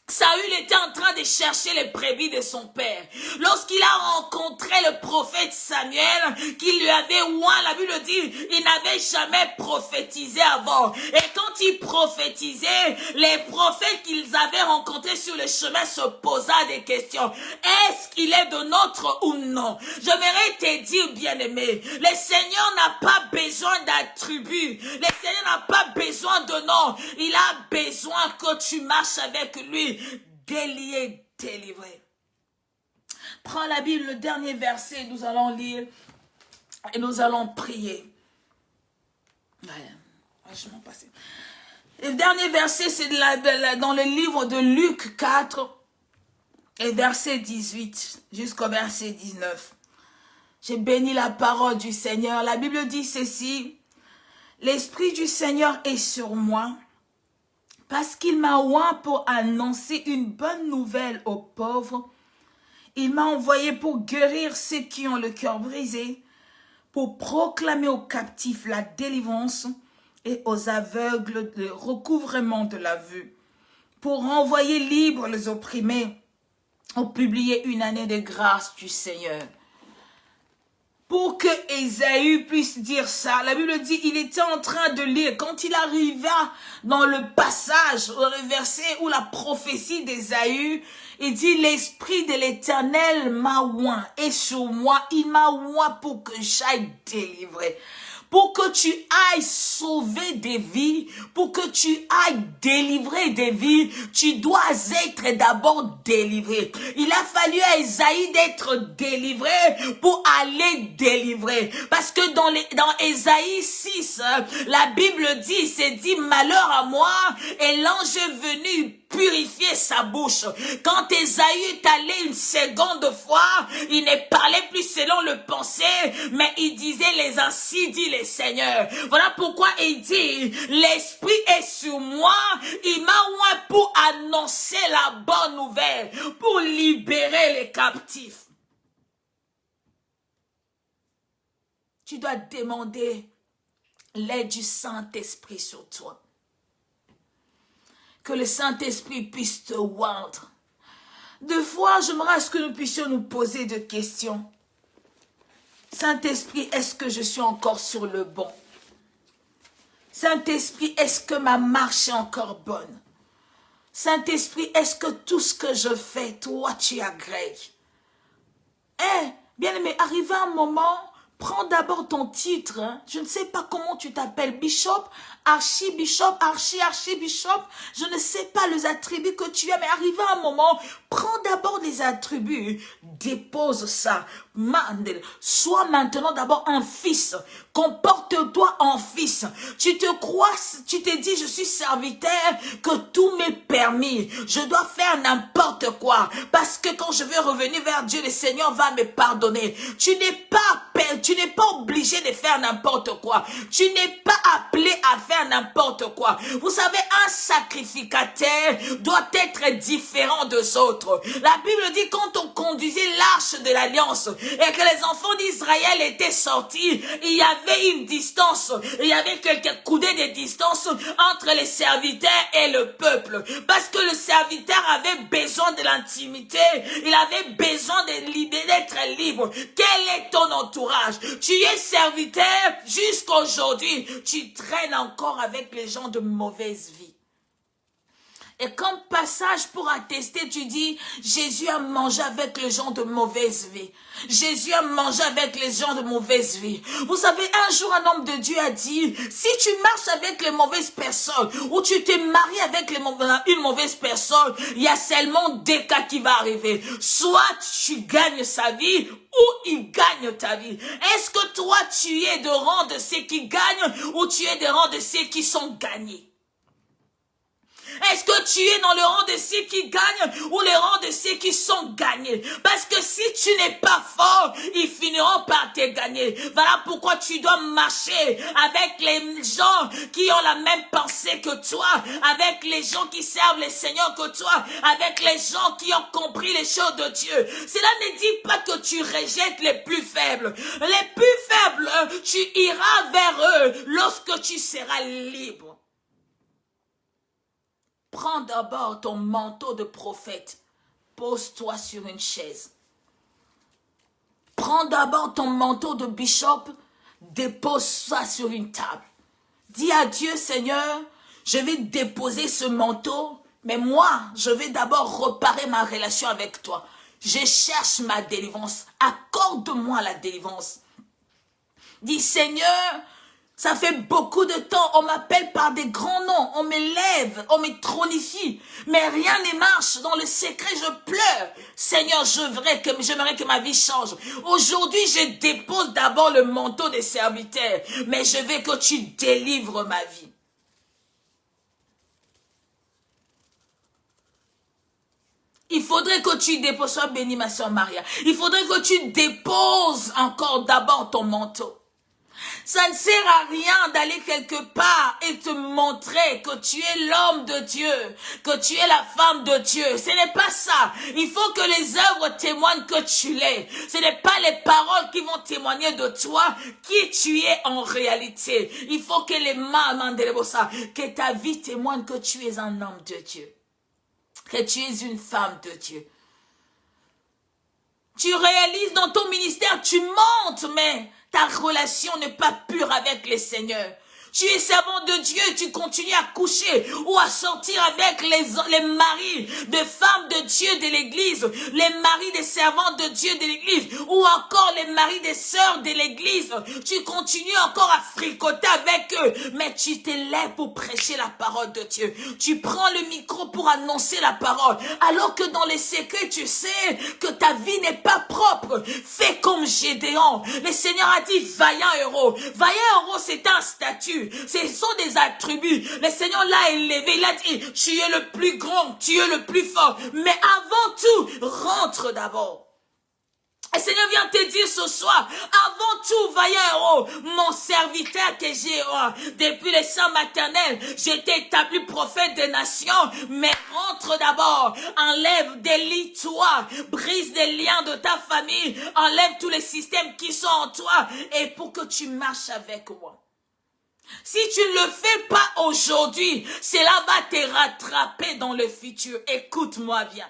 Saül était en train de chercher les brebis de son père. Lorsqu'il a rencontré le prophète Samuel, qui lui avait oint, la Bible dit, il n'avait jamais prophétisé avant. Et quand il prophétisait, les prophètes qu'ils avaient rencontrés sur le chemin se posaient des questions. Est-ce qu'il est de notre ou non? J'aimerais te dire, bien-aimé, le Seigneur n'a pas besoin d'attributs. Le Seigneur n'a pas besoin de nom. Il a besoin que tu marches avec lui. Délié, délivré. Prends la Bible, le dernier verset, nous allons lire et nous allons prier. Je m'en passe. Le dernier verset, c'est dans le livre de Luc 4, et verset 18 jusqu'au verset 19. J'ai béni la parole du Seigneur. La Bible dit ceci: l'Esprit du Seigneur est sur moi, parce qu'il m'a oint pour annoncer une bonne nouvelle aux pauvres. Il m'a envoyé pour guérir ceux qui ont le cœur brisé, pour proclamer aux captifs la délivrance et aux aveugles le recouvrement de la vue, pour renvoyer libres les opprimés, pour publier une année de grâce du Seigneur. Pour que Ésaü puisse dire ça, la Bible dit, il était en train de lire, quand il arriva dans le passage, le verset où la prophétie d'Ésaü, il dit, l'Esprit de l'Éternel m'a oint, et sur moi, il m'a oint pour que j'aille délivrer. Pour que tu ailles sauver des vies, pour que tu ailles délivrer des vies, tu dois être d'abord délivré. Il a fallu à Ésaïe d'être délivré pour aller délivrer. Parce que dans Ésaïe 6, la Bible dit, c'est dit, malheur à moi, et l'ange est venu purifier sa bouche. Quand Ésaïe est allé une seconde fois, il ne parlait plus selon le pensée, mais il disait les ainsi dit les Seigneurs. Voilà pourquoi il dit, l'Esprit est sur moi, il m'a oint pour annoncer la bonne nouvelle, pour libérer les captifs. Tu dois demander l'aide du Saint-Esprit sur toi. Que le Saint-Esprit puisse te oindre. Deux fois, j'aimerais à ce que nous puissions nous poser des questions. Saint-Esprit, est-ce que je suis encore sur le bon? Saint-Esprit, est-ce que ma marche est encore bonne? Saint-Esprit, est-ce que tout ce que je fais, toi, tu agrèges? Bien-aimé, arrivé un moment, prends d'abord ton titre. Je ne sais pas comment tu t'appelles, bishop, archibishop, archibishop. Je ne sais pas les attributs que tu as, mais arrivé à un moment, prends d'abord les attributs, dépose ça. Sois maintenant d'abord un fils. Comporte-toi en fils. Tu te crois, tu te dis, je suis serviteur, que tout m'est permis. Je dois faire n'importe quoi. Parce que quand je vais revenir vers Dieu, le Seigneur va me pardonner. Tu n'es pas obligé de faire n'importe quoi. Tu n'es pas appelé à faire n'importe quoi. Vous savez, un sacrificateur doit être différent des autres. La Bible dit, quand on conduisait l'arche de l'alliance et que les enfants d'Israël étaient sortis, il y avait une distance, il y avait quelques coudées de distance entre les serviteurs et le peuple. Parce que le serviteur avait besoin de l'intimité, il avait besoin d'être libre. Quel est ton entourage? Tu es serviteur jusqu'à aujourd'hui, tu traînes encore avec les gens de mauvaise vie. Et comme passage pour attester, tu dis, Jésus a mangé avec les gens de mauvaise vie. Jésus a mangé avec les gens de mauvaise vie. Vous savez, un jour, un homme de Dieu a dit, si tu marches avec les mauvaises personnes, ou tu te maries avec une mauvaise personne, il y a seulement deux cas qui vont arriver. Soit tu gagnes sa vie, ou il gagne ta vie. Est-ce que toi, tu es de rang de ceux qui gagnent, ou tu es de rang de ceux qui sont gagnés? Est-ce que tu es dans le rang de ceux qui gagnent ou le rang de ceux qui sont gagnés? Parce que si tu n'es pas fort, ils finiront par te gagner. Voilà pourquoi tu dois marcher avec les gens qui ont la même pensée que toi, avec les gens qui servent le Seigneur que toi, avec les gens qui ont compris les choses de Dieu. Cela ne dit pas que tu rejettes les plus faibles. Les plus faibles, tu iras vers eux lorsque tu seras libre. Prends d'abord ton manteau de prophète, pose-toi sur une chaise. Prends d'abord ton manteau de bishop, dépose ça sur une table. Dis à Dieu, Seigneur, je vais déposer ce manteau, mais moi, je vais d'abord réparer ma relation avec toi. Je cherche ma délivrance, accorde-moi la délivrance. Dis, Seigneur, ça fait beaucoup de temps, on m'appelle par des grands noms, on m'élève, on me tronifie, mais rien ne marche. Dans le secret, je pleure. Seigneur, j'aimerais que ma vie change. Aujourd'hui, je dépose d'abord le manteau des serviteurs, mais je veux que tu délivres ma vie. Il faudrait que tu déposes, sois bénie ma soeur Maria, il faudrait que tu déposes encore d'abord ton manteau. Ça ne sert à rien d'aller quelque part et te montrer que tu es l'homme de Dieu, que tu es la femme de Dieu. Ce n'est pas ça. Il faut que les œuvres témoignent que tu l'es. Ce n'est pas les paroles qui vont témoigner de toi, qui tu es en réalité. Il faut que les mains, que ta vie témoigne que tu es un homme de Dieu, que tu es une femme de Dieu. Tu réalises dans ton ministère, tu montes, mais ta relation n'est pas pure avec le Seigneur. Tu es servant de Dieu, tu continues à coucher ou à sortir avec les maris de femmes de Dieu de l'église, les maris des servants de Dieu de l'église, ou encore les maris des sœurs de l'église. Tu continues encore à fricoter avec eux, mais tu te lèves pour prêcher la parole de Dieu. Tu prends le micro pour annoncer la parole, alors que dans les secrets, tu sais que ta vie n'est pas propre. Fais comme Gédéon. Le Seigneur a dit, vaillant héros. Vaillant héros, c'est un statut. Ce sont des attributs. Le Seigneur l'a élevé. Il a dit, tu es le plus grand, tu es le plus fort. Mais avant tout, rentre d'abord. Le Seigneur vient te dire ce soir, avant tout, vaillant héros, mon serviteur que j'ai, depuis le sein maternel, j'ai été établi prophète des nations, mais rentre d'abord, enlève, délie-toi, brise des liens de ta famille, enlève tous les systèmes qui sont en toi, et pour que tu marches avec moi. Si tu ne le fais pas aujourd'hui, cela va te rattraper dans le futur. Écoute-moi bien.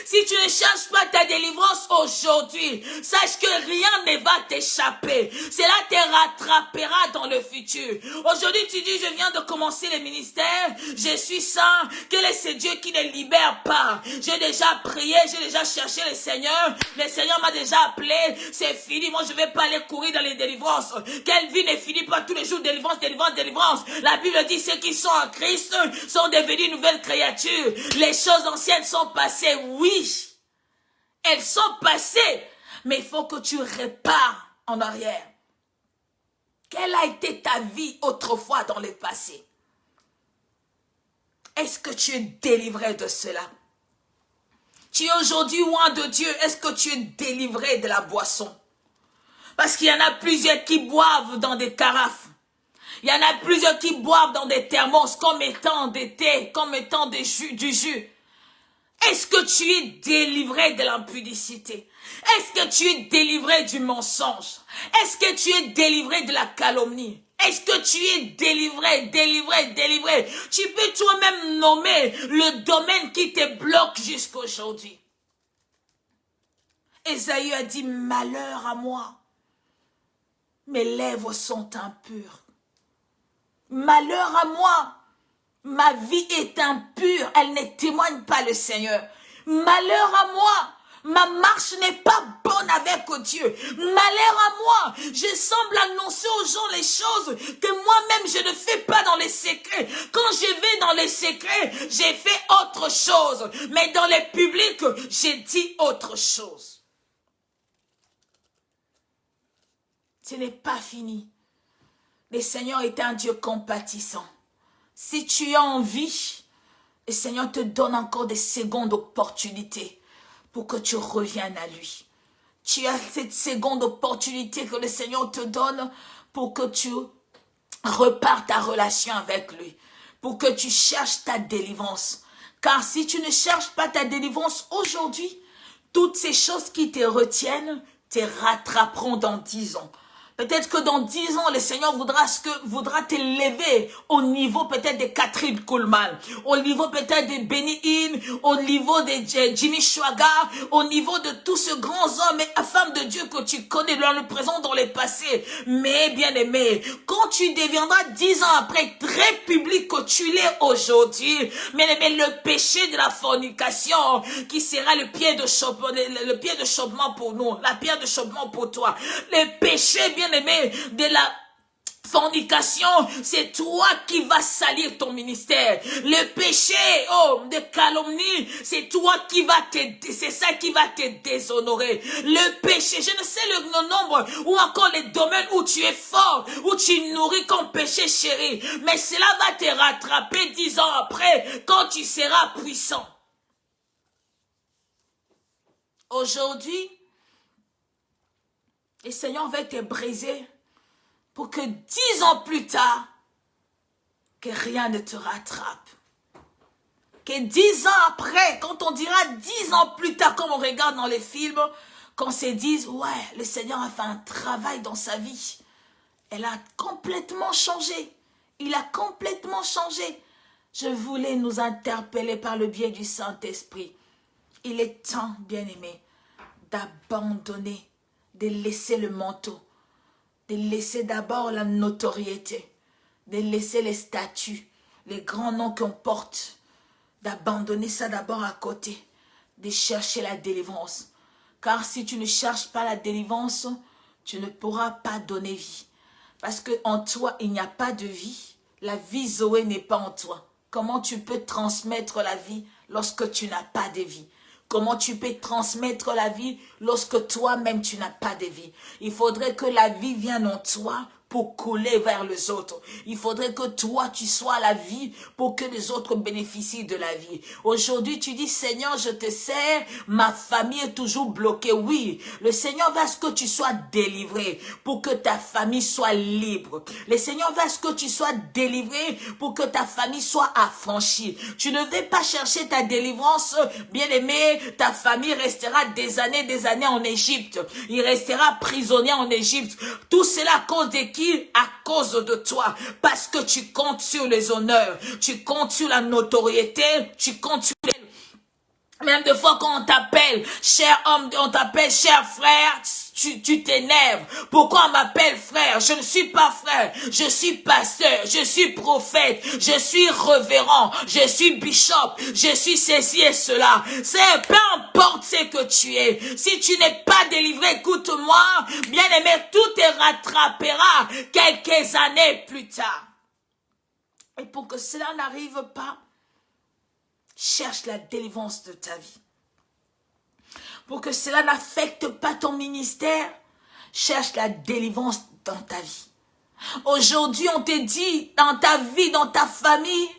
Si tu ne cherches pas ta délivrance aujourd'hui, sache que rien ne va t'échapper. Cela te rattrapera dans le futur. Aujourd'hui, tu dis, je viens de commencer le ministère, je suis saint, quel est ce Dieu qui ne libère pas? J'ai déjà prié, j'ai déjà cherché le Seigneur m'a déjà appelé, c'est fini, moi je vais pas aller courir dans les délivrances. Quelle vie ne finit pas tous les jours, délivrance, délivrance, délivrance. La Bible dit, ceux qui sont en Christ sont devenus nouvelles créatures. Les choses anciennes sont passées. Oui, elles sont passées, mais il faut que tu répares en arrière. Quelle a été ta vie autrefois dans le passé? Est-ce que tu es délivré de cela? Tu es aujourd'hui loin de Dieu, est-ce que tu es délivré de la boisson? Parce qu'il y en a plusieurs qui boivent dans des carafes. Il y en a plusieurs qui boivent dans des thermos comme étant des thés, comme étant du jus. Est-ce que tu es délivré de l'impudicité? Est-ce que tu es délivré du mensonge? Est-ce que tu es délivré de la calomnie? Est-ce que tu es délivré? Tu peux toi-même nommer le domaine qui te bloque jusqu'aujourd'hui. Ésaïe a dit, malheur à moi, mes lèvres sont impures. Malheur à moi. Ma vie est impure, elle ne témoigne pas le Seigneur. Malheur à moi, ma marche n'est pas bonne avec Dieu. Malheur à moi, je semble annoncer aux gens les choses que moi-même je ne fais pas dans les secrets. Quand je vais dans les secrets, j'ai fait autre chose. Mais dans les publics, j'ai dit autre chose. Ce n'est pas fini. Le Seigneur est un Dieu compatissant. Si tu as envie, le Seigneur te donne encore des secondes opportunités pour que tu reviennes à lui. Tu as cette seconde opportunité que le Seigneur te donne pour que tu repartes ta relation avec lui, pour que tu cherches ta délivrance. Car si tu ne cherches pas ta délivrance aujourd'hui, toutes ces choses qui te retiennent te rattraperont dans 10 ans. Peut-être que dans 10 ans, le Seigneur voudra t'élever au niveau peut-être de Catherine Kuhlman, au niveau peut-être de Benny Hinn, au niveau de Jimmy Swaggart, au niveau de tous ces grands hommes et femmes de Dieu que tu connais dans le présent, dans le passé. Mais bien aimé, quand tu deviendras 10 ans après très public que tu l'es aujourd'hui, bien aimé, le péché de la fornication qui sera le pied de chauffement pour nous, la pierre de chauffement pour toi, le péché bien aimé de la fornication, c'est toi qui vas salir ton ministère. Le péché, de calomnie, c'est toi qui va c'est ça qui va te déshonorer. Le péché, je ne sais le nombre ou encore les domaines où tu es fort, où tu nourris comme péché chéri, mais cela va te rattraper 10 ans après quand tu seras puissant. Aujourd'hui, le Seigneur va te briser pour que 10 ans plus tard, que rien ne te rattrape. Que 10 ans après, quand on dira 10 ans plus tard, comme on regarde dans les films, qu'on se dise, ouais, le Seigneur a fait un travail dans sa vie. Elle a complètement changé. Il a complètement changé. Je voulais nous interpeller par le biais du Saint-Esprit. Il est temps, bien-aimé, d'abandonner, de laisser le manteau, de laisser d'abord la notoriété, de laisser les statuts, les grands noms qu'on porte, d'abandonner ça d'abord à côté, de chercher la délivrance. Car si tu ne cherches pas la délivrance, tu ne pourras pas donner vie. Parce qu'en toi, il n'y a pas de vie. La vie Zoé n'est pas en toi. Comment tu peux transmettre la vie lorsque tu n'as pas de vie? Comment tu peux transmettre la vie lorsque toi-même tu n'as pas de vie? Il faudrait que la vie vienne en toi pour couler vers les autres. Il faudrait que toi, tu sois la vie pour que les autres bénéficient de la vie. Aujourd'hui, tu dis, Seigneur, je te sers, ma famille est toujours bloquée. Oui, le Seigneur veut à ce que tu sois délivré pour que ta famille soit libre. Le Seigneur veut à ce que tu sois délivré pour que ta famille soit affranchie. Tu ne veux pas chercher ta délivrance, bien-aimé, ta famille restera des années en Égypte. Il restera prisonnier en Égypte. Tout cela à cause de qui? À cause de toi, parce que tu comptes sur les honneurs, tu comptes sur la notoriété, tu comptes sur les... Même des fois quand on t'appelle cher homme, on t'appelle cher frère, tu t'énerves. Pourquoi on m'appelle frère? Je ne suis pas frère, je suis pasteur, je suis prophète, je suis révérend, je suis bishop, je suis ceci et cela. C'est peu importe ce que tu es. Si tu n'es pas délivré, écoute-moi, bien-aimé, tout te rattrapera quelques années plus tard. Et pour que cela n'arrive pas, cherche la délivrance de ta vie. Pour que cela n'affecte pas ton ministère, cherche la délivrance dans ta vie. Aujourd'hui, on te dit, dans ta vie, dans ta famille,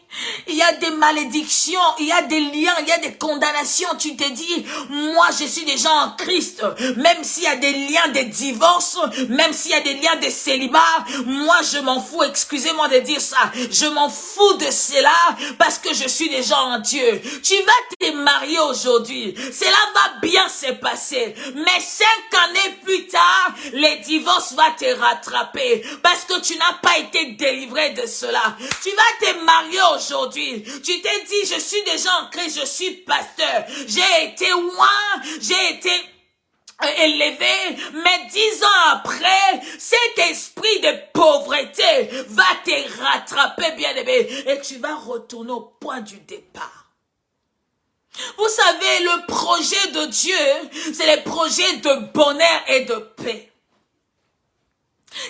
il y a des malédictions, il y a des liens, il y a des condamnations. Tu te dis, moi je suis déjà en Christ, même s'il y a des liens de divorce, même s'il y a des liens de célibat, moi je m'en fous, excusez-moi de dire ça, je m'en fous de cela parce que je suis déjà en Dieu. Tu vas te marier aujourd'hui, cela va bien se passer, mais 5 années plus tard, les divorces vont te rattraper parce que tu n'as pas été délivré de cela. Tu vas te marier aujourd'hui, tu t'es dit, je suis déjà en Christ, je suis pasteur, j'ai été loin, j'ai été élevé, mais 10 ans après, cet esprit de pauvreté va te rattraper, bien-aimé, et tu vas retourner au point du départ. Vous savez, le projet de Dieu, c'est le projet de bonheur et de paix.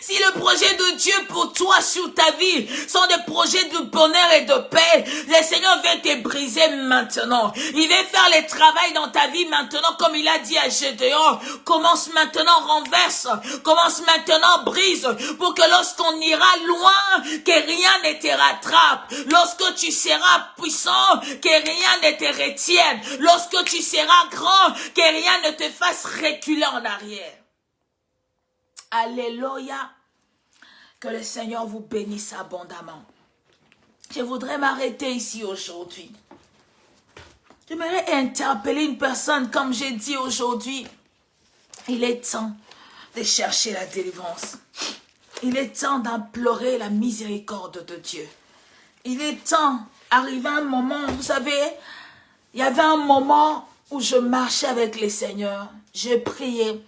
Si le projet de Dieu pour toi sur ta vie sont des projets de bonheur et de paix, le Seigneur vient te briser maintenant. Il veut faire le travail dans ta vie maintenant, comme il a dit à Gédéon. Commence maintenant, renverse. Commence maintenant, brise. Pour que lorsqu'on ira loin, que rien ne te rattrape. Lorsque tu seras puissant, que rien ne te retienne. Lorsque tu seras grand, que rien ne te fasse reculer en arrière. Alléluia. Que le Seigneur vous bénisse abondamment. Je voudrais m'arrêter ici aujourd'hui. J'aimerais interpeller une personne comme j'ai dit aujourd'hui. Il est temps de chercher la délivrance. Il est temps d'implorer la miséricorde de Dieu. Il est temps, arrivé un moment, vous savez, il y avait un moment où je marchais avec le Seigneur. Je priais.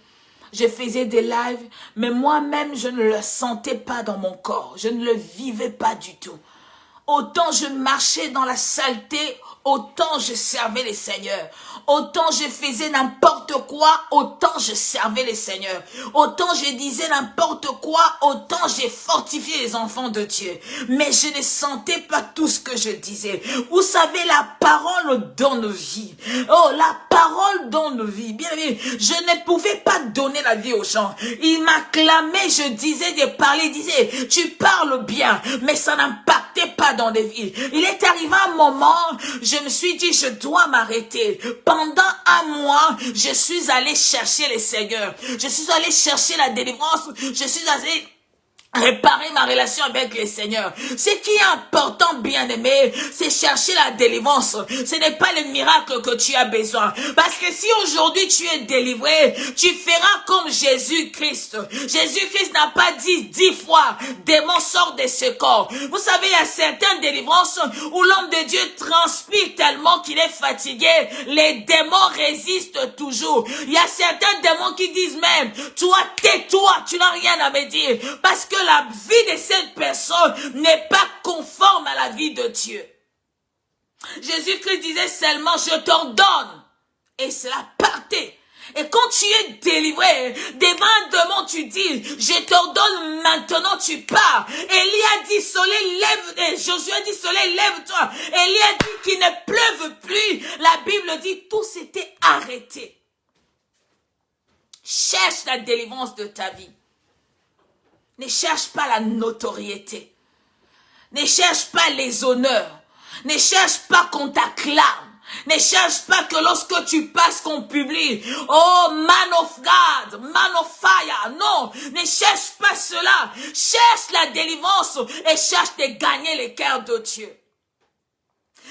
Je faisais des lives, mais moi-même, je ne le sentais pas dans mon corps. Je ne le vivais pas du tout. Autant je marchais dans la saleté, autant je servais les seigneurs. Autant je faisais n'importe quoi, autant je servais les seigneurs. Autant je disais n'importe quoi, autant j'ai fortifié les enfants de Dieu. Mais je ne sentais pas tout ce que je disais. Vous savez, la parole donne vie. Oh, la parole donne vie. Bien, bien, je ne pouvais pas donner la vie aux gens. Il m'acclamait, je disais de parler, il disait, tu parles bien, mais ça n'impactait pas dans des vies. Il est arrivé un moment, je me suis dit, je dois m'arrêter. Pendant un mois, je suis allé chercher les seigneurs. Je suis allé chercher la délivrance. Je suis allé réparer ma relation avec le Seigneur. Ce qui est important, bien-aimé, c'est chercher la délivrance. Ce n'est pas le miracle que tu as besoin. Parce que si aujourd'hui tu es délivré, tu feras comme Jésus-Christ. Jésus-Christ n'a pas dit 10 fois, démon sort de ce corps. Vous savez, il y a certaines délivrances où l'homme de Dieu transpire tellement qu'il est fatigué. Les démons résistent toujours. Il y a certains démons qui disent même, toi, tais-toi, tu n'as rien à me dire. Parce que la vie de cette personne n'est pas conforme à la vie de Dieu. Jésus-Christ disait seulement, je t'ordonne. Et cela partait. Et quand tu es délivré, devant un démon, tu dis, je t'ordonne maintenant, tu pars. Élie a dit, soleil, lève, Josué a dit, soleil, lève-toi. Élie a dit qu'il ne pleuve plus. La Bible dit, tout s'était arrêté. Cherche la délivrance de ta vie. Ne cherche pas la notoriété. Ne cherche pas les honneurs. Ne cherche pas qu'on t'acclame. Ne cherche pas que lorsque tu passes qu'on publie. Oh, man of God, man of fire. Non, ne cherche pas cela. Cherche la délivrance et cherche de gagner les cœurs de Dieu.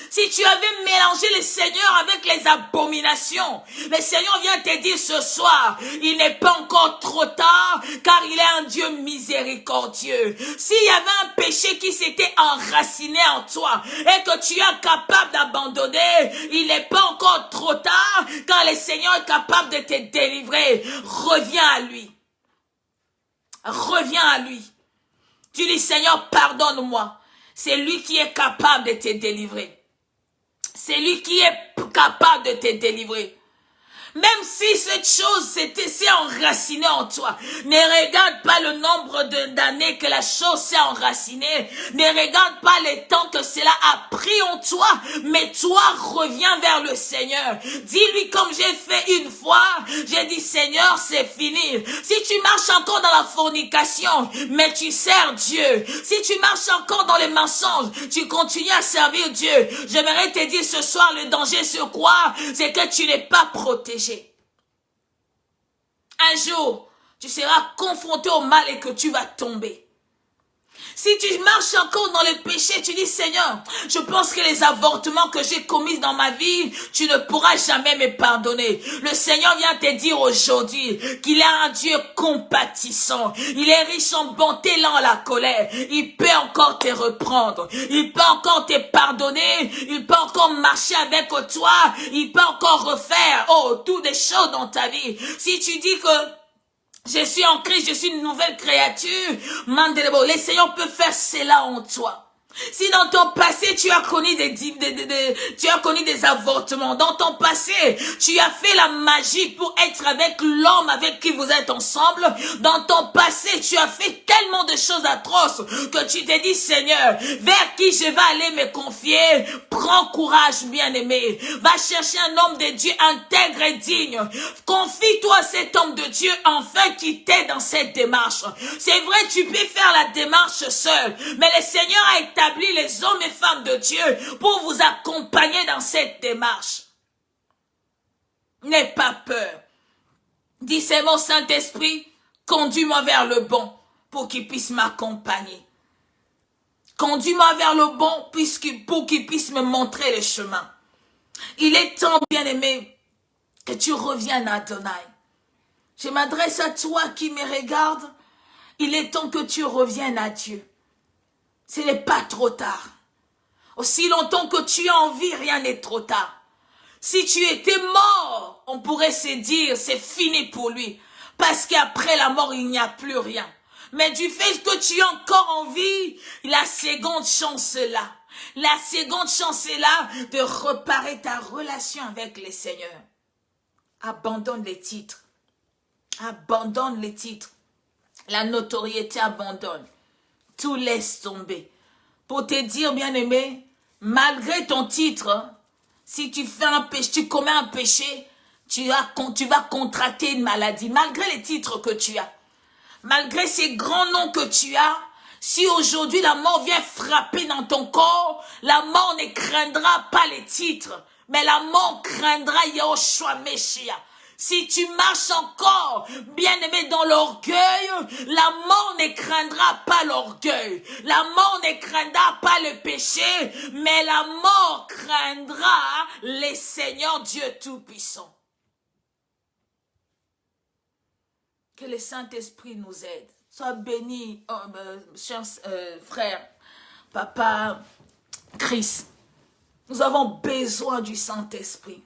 Si tu avais mélangé le Seigneur avec les abominations, le Seigneur vient te dire ce soir, il n'est pas encore trop tard, car il est un Dieu miséricordieux. S'il y avait un péché qui s'était enraciné en toi, et que tu es incapable d'abandonner, il n'est pas encore trop tard, car le Seigneur est capable de te délivrer. Reviens à lui. Reviens à lui. Tu dis, Seigneur, pardonne-moi. C'est lui qui est capable de te délivrer. C'est lui qui est capable de te délivrer. Même si cette chose s'est enracinée en toi, ne regarde pas le nombre d'années que la chose s'est enracinée. Ne regarde pas le temps que cela a pris en toi. Mais toi, reviens vers le Seigneur. Dis-lui comme j'ai fait une fois. J'ai dit, Seigneur, c'est fini. Si tu marches encore dans la fornication, mais tu sers Dieu. Si tu marches encore dans les mensonges, tu continues à servir Dieu. J'aimerais te dire ce soir, le danger sur quoi? C'est que tu n'es pas protégé. Un jour, tu seras confronté au mal et que tu vas tomber. Si tu marches encore dans le péché, tu dis, Seigneur, je pense que les avortements que j'ai commis dans ma vie, tu ne pourras jamais me pardonner. Le Seigneur vient te dire aujourd'hui qu'il est un Dieu compatissant. Il est riche en bonté, lent à la colère. Il peut encore te reprendre. Il peut encore te pardonner. Il peut encore marcher avec toi. Il peut encore refaire, toutes des choses dans ta vie. Si tu dis que je suis en Christ, je suis une nouvelle créature, Mandelebo, le Seigneur peut faire cela en toi. Si dans ton passé, tu as connu des avortements, dans ton passé, tu as fait la magie pour être avec l'homme avec qui vous êtes ensemble, dans ton passé, tu as fait tellement de choses atroces que tu t'es dit, Seigneur, vers qui je vais aller me confier? Prends courage, bien-aimé. Va chercher un homme de Dieu intègre et digne. Confie-toi à cet homme de Dieu afin qu'il t'aide dans cette démarche. C'est vrai, tu peux faire la démarche seul, mais le Seigneur a établi les hommes et femmes de Dieu pour vous accompagner dans cette démarche. N'aie pas peur. Dis, c'est mon Saint-Esprit, conduis-moi vers le bon pour qu'il puisse m'accompagner. Conduis-moi vers le bon pour qu'il puisse me montrer le chemin. Il est temps, bien-aimé, que tu reviennes à Adonai. Je m'adresse à toi qui me regarde. Il est temps que tu reviennes à Dieu. Ce n'est pas trop tard. Aussi longtemps que tu as envie, rien n'est trop tard. Si tu étais mort, on pourrait se dire c'est fini pour lui. Parce qu'après la mort, il n'y a plus rien. Mais du fait que tu as encore envie, la seconde chance est là. La seconde chance est là de reparer ta relation avec le Seigneur. Abandonne les titres. Abandonne les titres. La notoriété abandonne. Tout laisse tomber. Pour te dire, bien-aimé, malgré ton titre, si tu fais un péché, tu commets un péché, tu vas contracter une maladie, malgré les titres que tu as. Malgré ces grands noms que tu as, si aujourd'hui la mort vient frapper dans ton corps, la mort ne craindra pas les titres, mais la mort craindra Yahushua Meshiach. Si tu marches encore, bien-aimé, dans l'orgueil, la mort ne craindra pas l'orgueil. La mort ne craindra pas le péché, mais la mort craindra le Seigneur Dieu Tout-Puissant. Que le Saint-Esprit nous aide. Sois béni, cher frère, papa, Christ. Nous avons besoin du Saint-Esprit.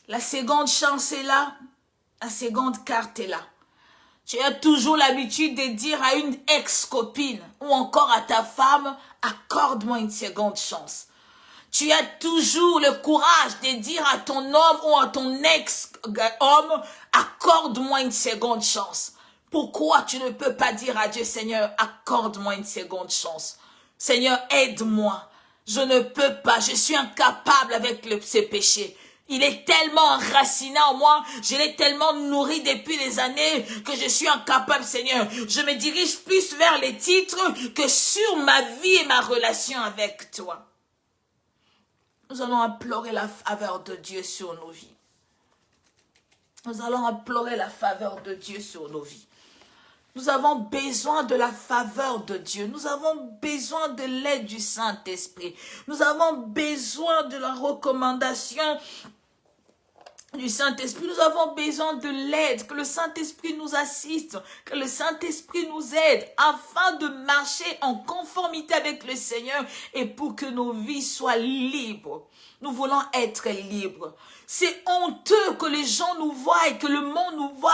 La seconde chance est là. La seconde carte est là. Tu as toujours l'habitude de dire à une ex-copine ou encore à ta femme, accorde-moi une seconde chance. Tu as toujours le courage de dire à ton homme ou à ton ex-homme, accorde-moi une seconde chance. Pourquoi tu ne peux pas dire à Dieu, Seigneur, accorde-moi une seconde chance. Seigneur, aide-moi. Je ne peux pas, je suis incapable avec ces péchés. Il est tellement enraciné en moi, je l'ai tellement nourri depuis des années que je suis incapable, Seigneur. Je me dirige plus vers les titres que sur ma vie et ma relation avec toi. Nous allons implorer la faveur de Dieu sur nos vies. Nous allons implorer la faveur de Dieu sur nos vies. Nous avons besoin de la faveur de Dieu. Nous avons besoin de l'aide du Saint-Esprit. Nous avons besoin de la recommandation du Saint-Esprit. Nous avons besoin de l'aide, que le Saint-Esprit nous assiste, que le Saint-Esprit nous aide afin de marcher en conformité avec le Seigneur et pour que nos vies soient libres. Nous voulons être libres. C'est honteux que les gens nous voient et que le monde nous voie.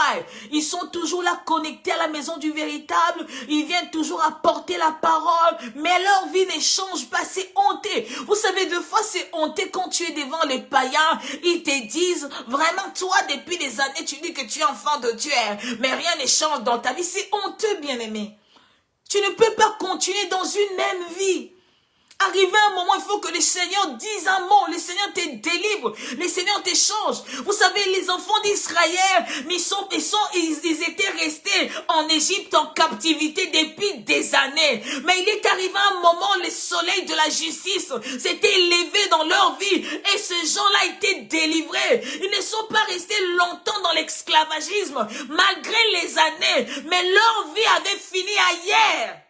Ils sont toujours là connectés à la maison du véritable. Ils viennent toujours apporter la parole. Mais leur vie ne change pas. C'est honteux. Vous savez, deux fois, c'est honteux quand tu es devant les païens. Ils te disent, vraiment, toi, depuis des années, tu dis que tu es enfant de Dieu. Mais rien ne change dans ta vie. C'est honteux, bien-aimé. Tu ne peux pas continuer dans une même vie. Arrivé à un moment, il faut que le Seigneur dise un mot, le Seigneur te délivre, le Seigneur te change. Vous savez, les enfants d'Israël, ils étaient restés en Égypte en captivité depuis des années. Mais il est arrivé un moment, le soleil de la justice s'était levé dans leur vie et ces gens-là étaient délivrés. Ils ne sont pas restés longtemps dans l'esclavagisme, malgré les années, mais leur vie avait fini ailleurs.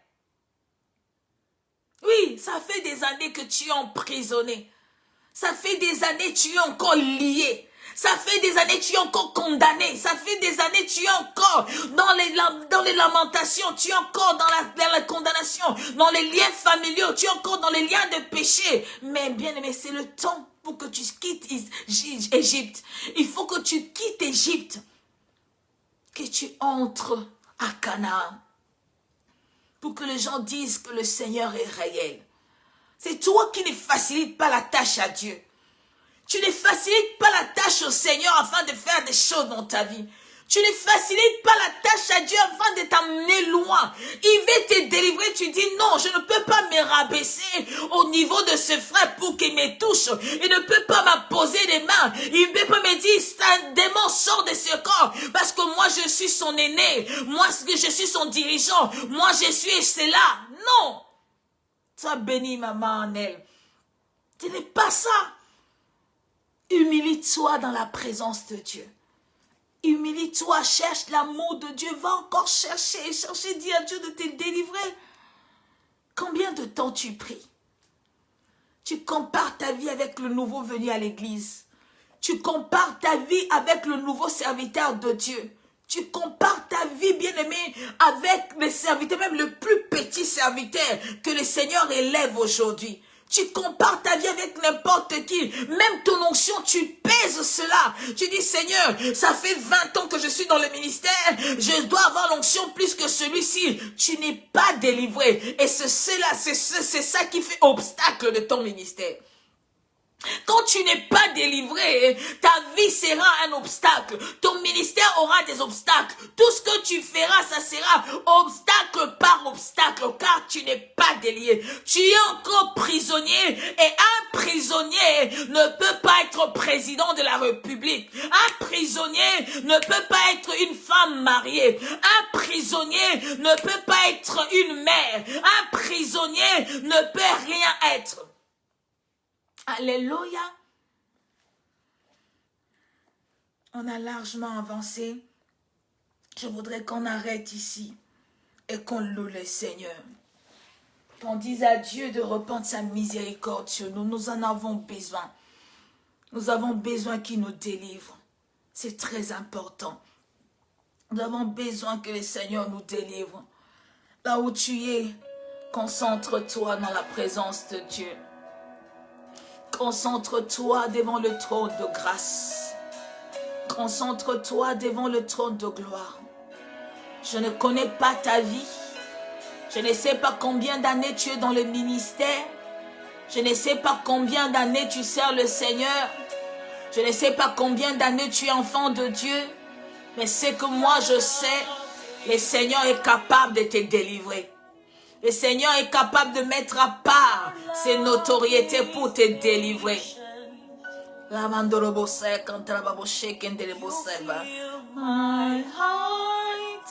Oui, ça fait des années que tu es emprisonné. Ça fait des années que tu es encore lié. Ça fait des années que tu es encore condamné. Ça fait des années que tu es encore dans les lamentations. Tu es encore dans la condamnation. Dans les liens familiaux. Tu es encore dans les liens de péché. Mais bien aimé, c'est le temps pour que tu quittes Égypte. Il faut que tu quittes Égypte. Que tu entres à Canaan. Pour que les gens disent que le Seigneur est réel. C'est toi qui ne facilites pas la tâche à Dieu. Tu ne facilites pas la tâche au Seigneur afin de faire des choses dans ta vie. Tu ne facilites pas la tâche à Dieu afin de t'amener loin. Il veut te délivrer. Tu dis non, je ne peux pas me rabaisser au niveau de ce frère pour qu'il me touche. Il ne peut pas m'apposer les mains. Il ne peut pas me dire, c'est un démon, sort de ce corps. Parce que moi, je suis son aîné. Moi, je suis son dirigeant. Moi, je suis cela. Non. Sois béni, maman en elle. Ce n'est pas ça. Humilie-toi dans la présence de Dieu. Humilie-toi, cherche l'amour de Dieu, va encore chercher, dis à Dieu de te délivrer. Combien de temps tu pries? Tu compares ta vie avec le nouveau venu à l'église. Tu compares ta vie avec le nouveau serviteur de Dieu. Tu compares ta vie, bien-aimée, avec le serviteur, même le plus petit serviteur que le Seigneur élève aujourd'hui. Tu compares ta vie avec n'importe qui. Même ton onction, tu pèses cela. Tu dis, Seigneur, ça fait 20 ans que je suis dans le ministère. Je dois avoir l'onction plus que celui-ci. Tu n'es pas délivré. Et c'est ça qui fait obstacle de ton ministère. Quand tu n'es pas délivré, ta vie sera un obstacle. Ton ministère aura des obstacles. Tout ce que tu feras, ça sera obstacle par obstacle, car tu n'es pas délié. Tu es encore prisonnier et un prisonnier ne peut pas être président de la République. Un prisonnier ne peut pas être une femme mariée. Un prisonnier ne peut pas être une mère. Un prisonnier ne peut rien être. Alléluia. On a largement avancé. Je voudrais qu'on arrête ici et qu'on loue le Seigneur. Qu'on dise à Dieu de répandre sa miséricorde sur nous. Nous en avons besoin. Nous avons besoin qu'il nous délivre. C'est très important. Nous avons besoin que le Seigneur nous délivre. Là où tu es, concentre-toi dans la présence de Dieu. Concentre-toi devant le trône de grâce. Concentre-toi devant le trône de gloire. Je ne connais pas ta vie. Je ne sais pas combien d'années tu es dans le ministère. Je ne sais pas combien d'années tu sers le Seigneur. Je ne sais pas combien d'années tu es enfant de Dieu. Mais c'est que moi je sais, le Seigneur est capable de te délivrer. Le Seigneur est capable de mettre à part ses notoriétés pour te délivrer. My heart.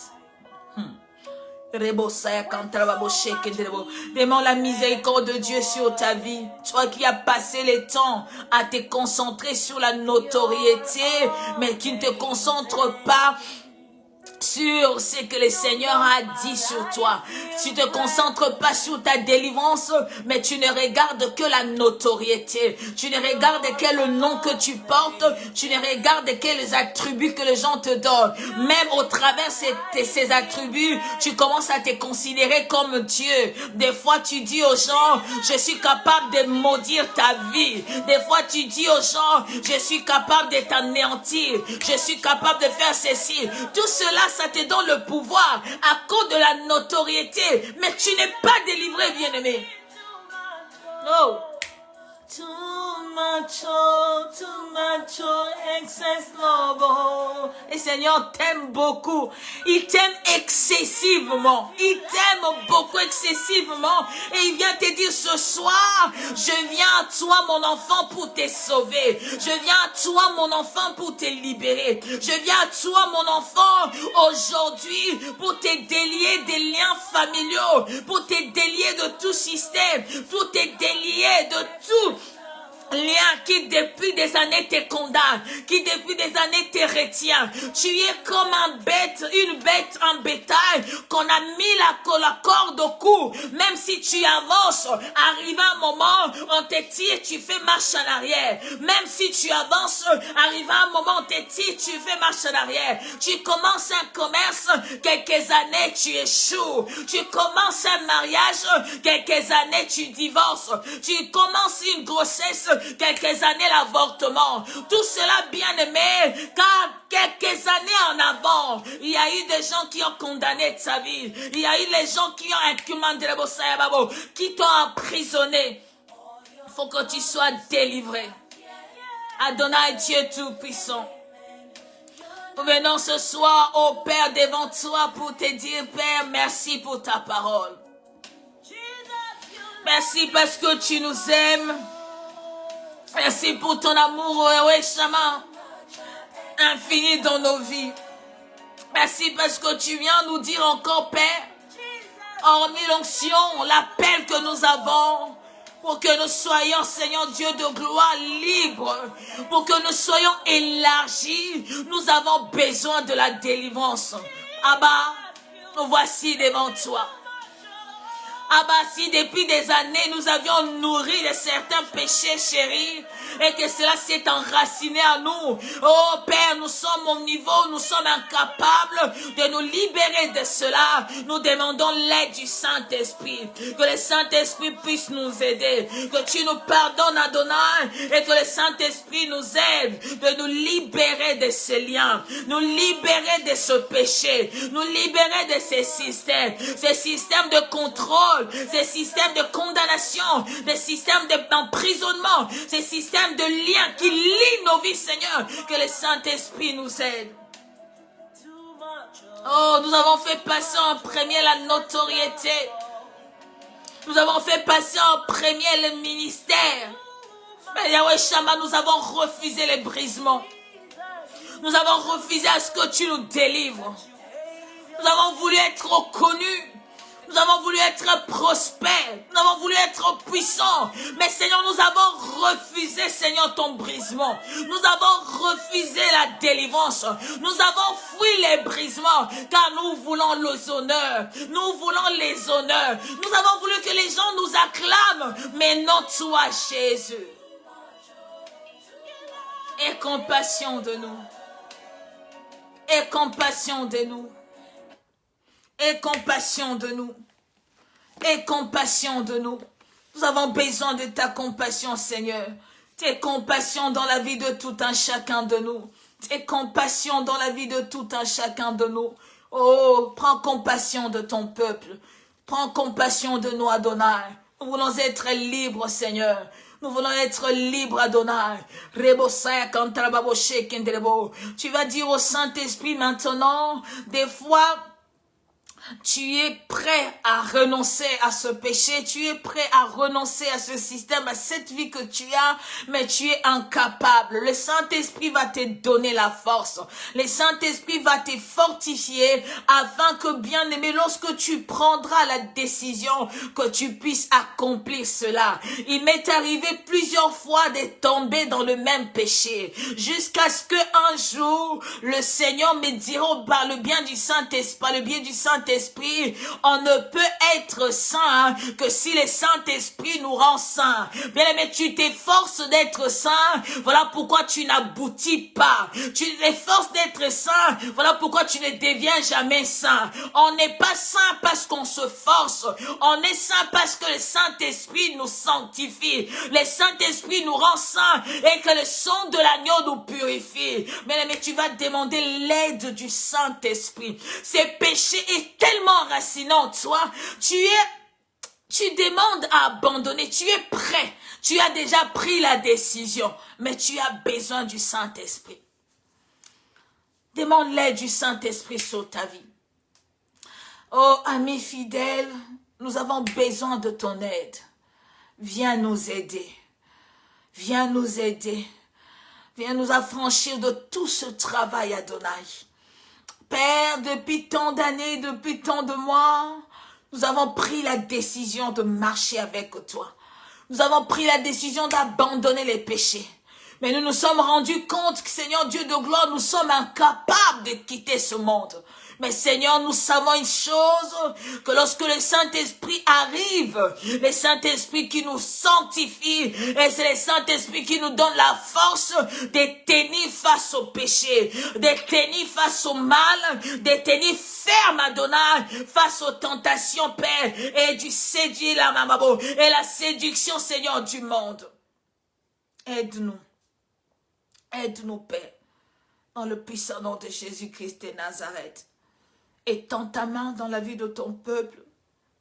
Demande la miséricorde de Dieu sur ta vie. Toi qui as passé le temps à te concentrer sur la notoriété, mais qui ne te concentre pas sur ce que le Seigneur a dit sur toi. Tu ne te concentres pas sur ta délivrance, mais tu ne regardes que la notoriété. Tu ne regardes que le nom que tu portes. Tu ne regardes que les attributs que les gens te donnent. Même au travers de ces attributs, tu commences à te considérer comme Dieu. Des fois, tu dis aux gens, je suis capable de maudire ta vie. Des fois, tu dis aux gens, je suis capable de t'anéantir. Je suis capable de faire ceci. Tout cela, ça te donne le pouvoir à cause de la notoriété, mais tu n'es pas délivré, bien-aimé. Oh. Too much, excess love. Oh. Le Seigneur t'aime beaucoup. Il t'aime excessivement. Il t'aime beaucoup excessivement. Et il vient te dire ce soir, je viens à toi, mon enfant, pour te sauver. Je viens à toi, mon enfant, pour te libérer. Je viens à toi, mon enfant, aujourd'hui, pour te délier des liens familiaux, pour te délier de tout système, pour te délier de tout lien qui depuis des années te condamne, qui depuis des années te retient. Tu es comme une bête en bétail qu'on a mis la corde au cou. Même si tu avances, arrive un moment, on te tire, tu fais marche en arrière. Même si tu avances, arrive un moment, on te tire, tu fais marche en arrière. Tu commences un commerce, quelques années, tu échoues. Tu commences un mariage, quelques années, tu divorces. Tu commences une grossesse, quelques années l'avortement. Tout cela, bien aimé, car quelques années en avant, il y a eu des gens qui ont condamné ta vie. Il y a eu les gens qui ont qui t'ont emprisonné. Il faut que tu sois délivré. Adonai Dieu Tout-Puissant. Nous venons ce soir, ô Père, devant toi pour te dire, Père, merci pour ta parole. Merci parce que tu nous aimes. Merci pour ton amour, Shama, infini dans nos vies. Merci parce que tu viens nous dire encore, Père, hormis l'onction, l'appel que nous avons, pour que nous soyons, Seigneur Dieu de gloire, libres, pour que nous soyons élargis, nous avons besoin de la délivrance. Abba, nous voici devant toi. Abba, si depuis des années nous avions nourri de certains péchés, chéris, et que cela s'est enraciné à nous. Oh Père, nous sommes au niveau, nous sommes incapables de nous libérer de cela. Nous demandons l'aide du Saint-Esprit. Que le Saint-Esprit puisse nous aider. Que tu nous pardonnes, Adonai, et que le Saint-Esprit nous aide de nous libérer de ces liens, nous libérer de ce péché, nous libérer de ces systèmes de contrôle, ces systèmes de condamnation, ces systèmes d'emprisonnement, ces systèmes de liens qui lient nos vies, Seigneur. Que le Saint-Esprit nous aide. Oh, nous avons fait passer en premier la notoriété. Nous avons fait passer en premier le ministère. Mais Yahweh Shama, nous avons refusé les brisements. Nous avons refusé à ce que tu nous délivres. Nous avons voulu être reconnus Nous avons voulu être prospères. Nous avons voulu être puissants. Mais Seigneur, nous avons refusé, Seigneur, ton brisement. Nous avons refusé la délivrance. Nous avons fui les brisements. Car nous voulons les honneurs. Nous voulons les honneurs. Nous avons voulu que les gens nous acclament. Mais non toi, Jésus. Aie compassion de nous. Aie compassion de nous. Aie compassion de nous. Aie compassion de nous. Nous avons besoin de ta compassion, Seigneur. Tes compassions dans la vie de tout un chacun de nous. Tes compassions dans la vie de tout un chacun de nous. Oh, prends compassion de ton peuple. Prends compassion de nous, Adonai. Nous voulons être libres, Seigneur. Nous voulons être libres, Adonai. Tu vas dire au Saint-Esprit maintenant, des fois, tu es prêt à renoncer à ce péché, tu es prêt à renoncer à ce système, à cette vie que tu as, mais tu es incapable. Le Saint-Esprit va te donner la force. Le Saint-Esprit va te fortifier afin que, bien aimé, lorsque tu prendras la décision, que tu puisses accomplir cela. Il m'est arrivé plusieurs fois de tomber dans le même péché, jusqu'à ce qu'un jour, le Seigneur me dira par le bien du Saint-Esprit, par le biais du Saint-Esprit, on ne peut être saint que si le Saint-Esprit nous rend saints. Bien aimé, tu t'efforces d'être saint, voilà pourquoi tu n'aboutis pas. Tu t'efforces d'être saint, voilà pourquoi tu ne deviens jamais saint. On n'est pas saint parce qu'on se force, on est saint parce que le Saint-Esprit nous sanctifie. Le Saint-Esprit nous rend saints et que le sang de l'agneau nous purifie. Bien aimé, tu vas demander l'aide du Saint-Esprit. Ces péchés est tellement enracinant, toi, tu demandes à abandonner, tu es prêt, tu as déjà pris la décision, mais tu as besoin du Saint-Esprit. Demande l'aide du Saint-Esprit sur ta vie. Oh, ami fidèle, nous avons besoin de ton aide. Viens nous aider. Viens nous aider. Viens nous affranchir de tout ce travail, Adonai. Père, depuis tant d'années, depuis tant de mois, nous avons pris la décision de marcher avec toi. Nous avons pris la décision d'abandonner les péchés. Mais nous nous sommes rendus compte que, Seigneur Dieu de gloire, nous sommes incapables de quitter ce monde. Mais Seigneur, nous savons une chose, que lorsque le Saint-Esprit arrive, le Saint-Esprit qui nous sanctifie, et c'est le Saint-Esprit qui nous donne la force de tenir face au péché, de tenir face au mal, de tenir ferme, Adonai, face aux tentations, Père, et du séduire la mamabo, et la séduction, Seigneur, du monde. Aide-nous. Aide-nous, Père, dans le puissant nom de Jésus-Christ de Nazareth. Étends ta main dans la vie de ton peuple.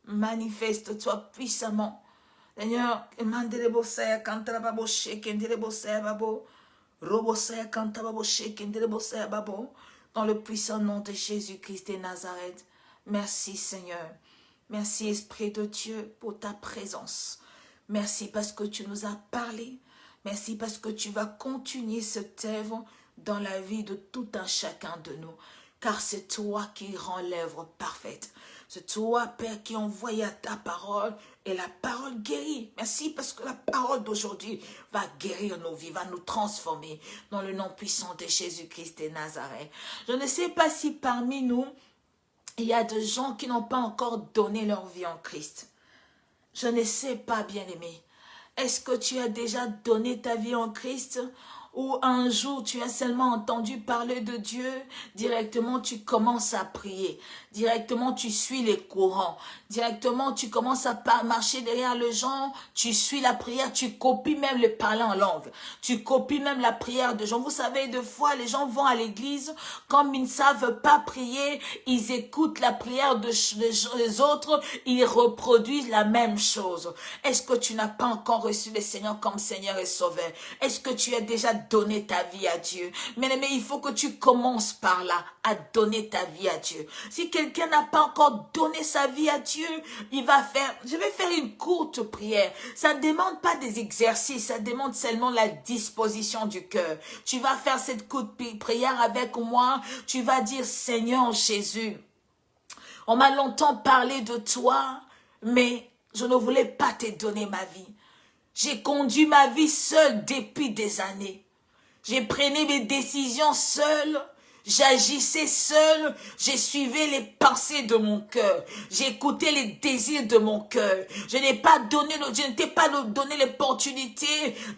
Manifeste-toi puissamment. Seigneur, dans le puissant nom de Jésus-Christ de Nazareth. Merci, Seigneur. Merci, Esprit de Dieu, pour ta présence. Merci parce que tu nous as parlé. Merci parce que tu vas continuer cette œuvre dans la vie de tout un chacun de nous. Car c'est toi qui rends l'œuvre parfaite. C'est toi, Père, qui envoie ta parole et la parole guérit. Merci parce que la parole d'aujourd'hui va guérir nos vies, va nous transformer dans le nom puissant de Jésus-Christ de Nazareth. Je ne sais pas si parmi nous, il y a des gens qui n'ont pas encore donné leur vie en Christ. Je ne sais pas, bien-aimé. Est-ce que tu as déjà donné ta vie en Christ? Ou un jour tu as seulement entendu parler de Dieu, directement tu commences à prier, directement tu suis les courants, directement tu commences à marcher derrière les gens, tu suis la prière, tu copies même le parler en langue, tu copies même la prière de gens. Vous savez, des fois les gens vont à l'église, comme ils ne savent pas prier, ils écoutent la prière des autres, ils reproduisent la même chose. Est-ce que tu n'as pas encore reçu le Seigneur comme Seigneur et Sauveur? Est-ce que tu as déjà donné ta vie à Dieu? Mais il faut que tu commences par là, à donner ta vie à Dieu. Si quelqu'un n'a pas encore donné sa vie à Dieu, je vais faire une courte prière. Ça ne demande pas des exercices, ça demande seulement la disposition du cœur. Tu vas faire cette courte prière avec moi, tu vas dire: Seigneur Jésus, On m'a longtemps parlé de toi, mais je ne voulais pas te donner ma vie. J'ai conduit ma vie seule depuis des années. J'ai pris mes décisions seule. J'agissais seul, j'ai suivi les pensées de mon cœur, j'ai écouté les désirs de mon cœur. Je n'ai pas donné, je ne t'ai pas donné l'opportunité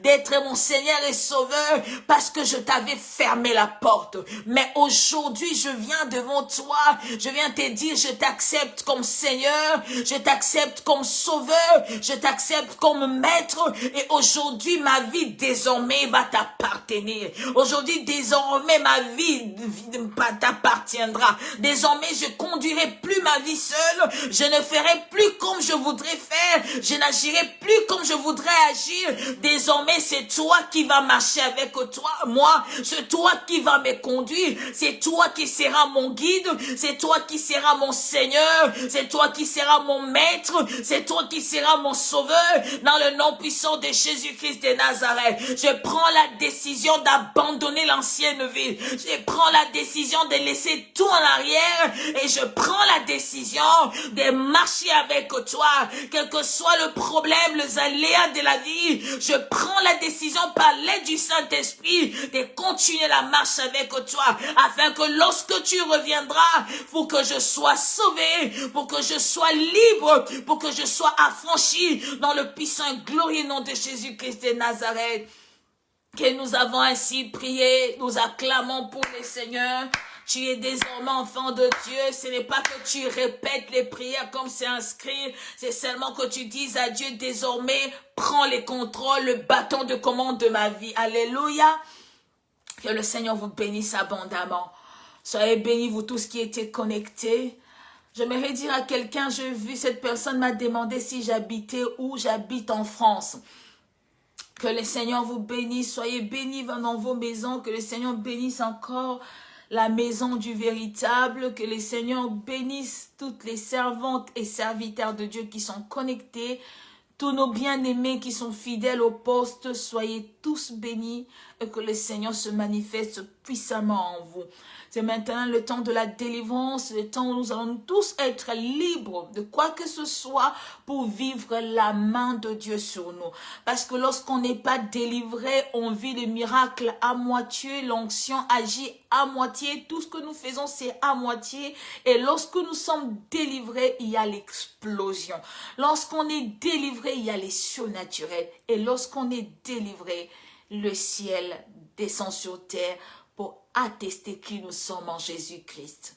d'être mon Seigneur et Sauveur parce que je t'avais fermé la porte. Mais aujourd'hui, je viens devant toi, je viens te dire, je t'accepte comme Seigneur, je t'accepte comme Sauveur, je t'accepte comme Maître. Et aujourd'hui, ma vie désormais va t'appartenir. Aujourd'hui, désormais, ma vie t'appartiendra. Désormais, je conduirai plus ma vie seule. Je ne ferai plus comme je voudrais faire. Je n'agirai plus comme je voudrais agir. Désormais, c'est toi qui vas marcher avec moi. C'est toi qui vas me conduire. C'est toi qui seras mon guide. C'est toi qui seras mon Seigneur. C'est toi qui seras mon Maître. C'est toi qui seras mon Sauveur. Dans le nom puissant de Jésus-Christ de Nazareth, je prends la décision d'abandonner l'ancienne vie. Je prends la décision de laisser tout en arrière et je prends la décision de marcher avec toi, quel que soit le problème, les aléas de la vie. Je prends la décision par l'aide du Saint-Esprit de continuer la marche avec toi, afin que lorsque tu reviendras, pour que je sois sauvé, pour que je sois libre, pour que je sois affranchi dans le puissant et glorieux nom de Jésus-Christ de Nazareth. Que nous avons ainsi prié, nous acclamons pour les Seigneurs. Tu es désormais enfant de Dieu. Ce n'est pas que tu répètes les prières comme c'est inscrit. C'est seulement que tu dises à Dieu désormais, prends les contrôles, le bâton de commande de ma vie. Alléluia. Que le Seigneur vous bénisse abondamment. Soyez bénis vous tous qui étaient connectés. J'aimerais dire à quelqu'un, j'ai vu cette personne m'a demandé si j'habitais où. J'habite en France. Que le Seigneur vous bénisse, soyez bénis dans vos maisons, que le Seigneur bénisse encore la maison du véritable, que le Seigneur bénisse toutes les servantes et serviteurs de Dieu qui sont connectés, tous nos bien-aimés qui sont fidèles au poste, soyez tous bénis et que le Seigneur se manifeste puissamment en vous. C'est maintenant le temps de la délivrance, le temps où nous allons tous être libres de quoi que ce soit pour vivre la main de Dieu sur nous. Parce que lorsqu'on n'est pas délivré, on vit le miracle à moitié, l'onction agit à moitié, tout ce que nous faisons c'est à moitié. Et lorsque nous sommes délivrés, il y a l'explosion. Lorsqu'on est délivré, il y a les surnaturels. Et lorsqu'on est délivré, le ciel descend sur terre pour attester qui nous sommes en Jésus-Christ.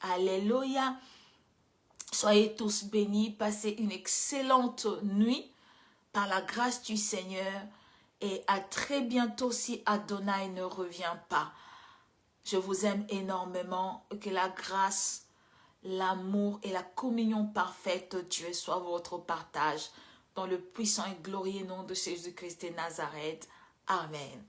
Alléluia. Soyez tous bénis, passez une excellente nuit par la grâce du Seigneur et à très bientôt si Adonai ne revient pas. Je vous aime énormément et que la grâce, l'amour et la communion parfaite de Dieu soient votre partage dans le puissant et glorieux nom de Jésus-Christ de Nazareth. Amen.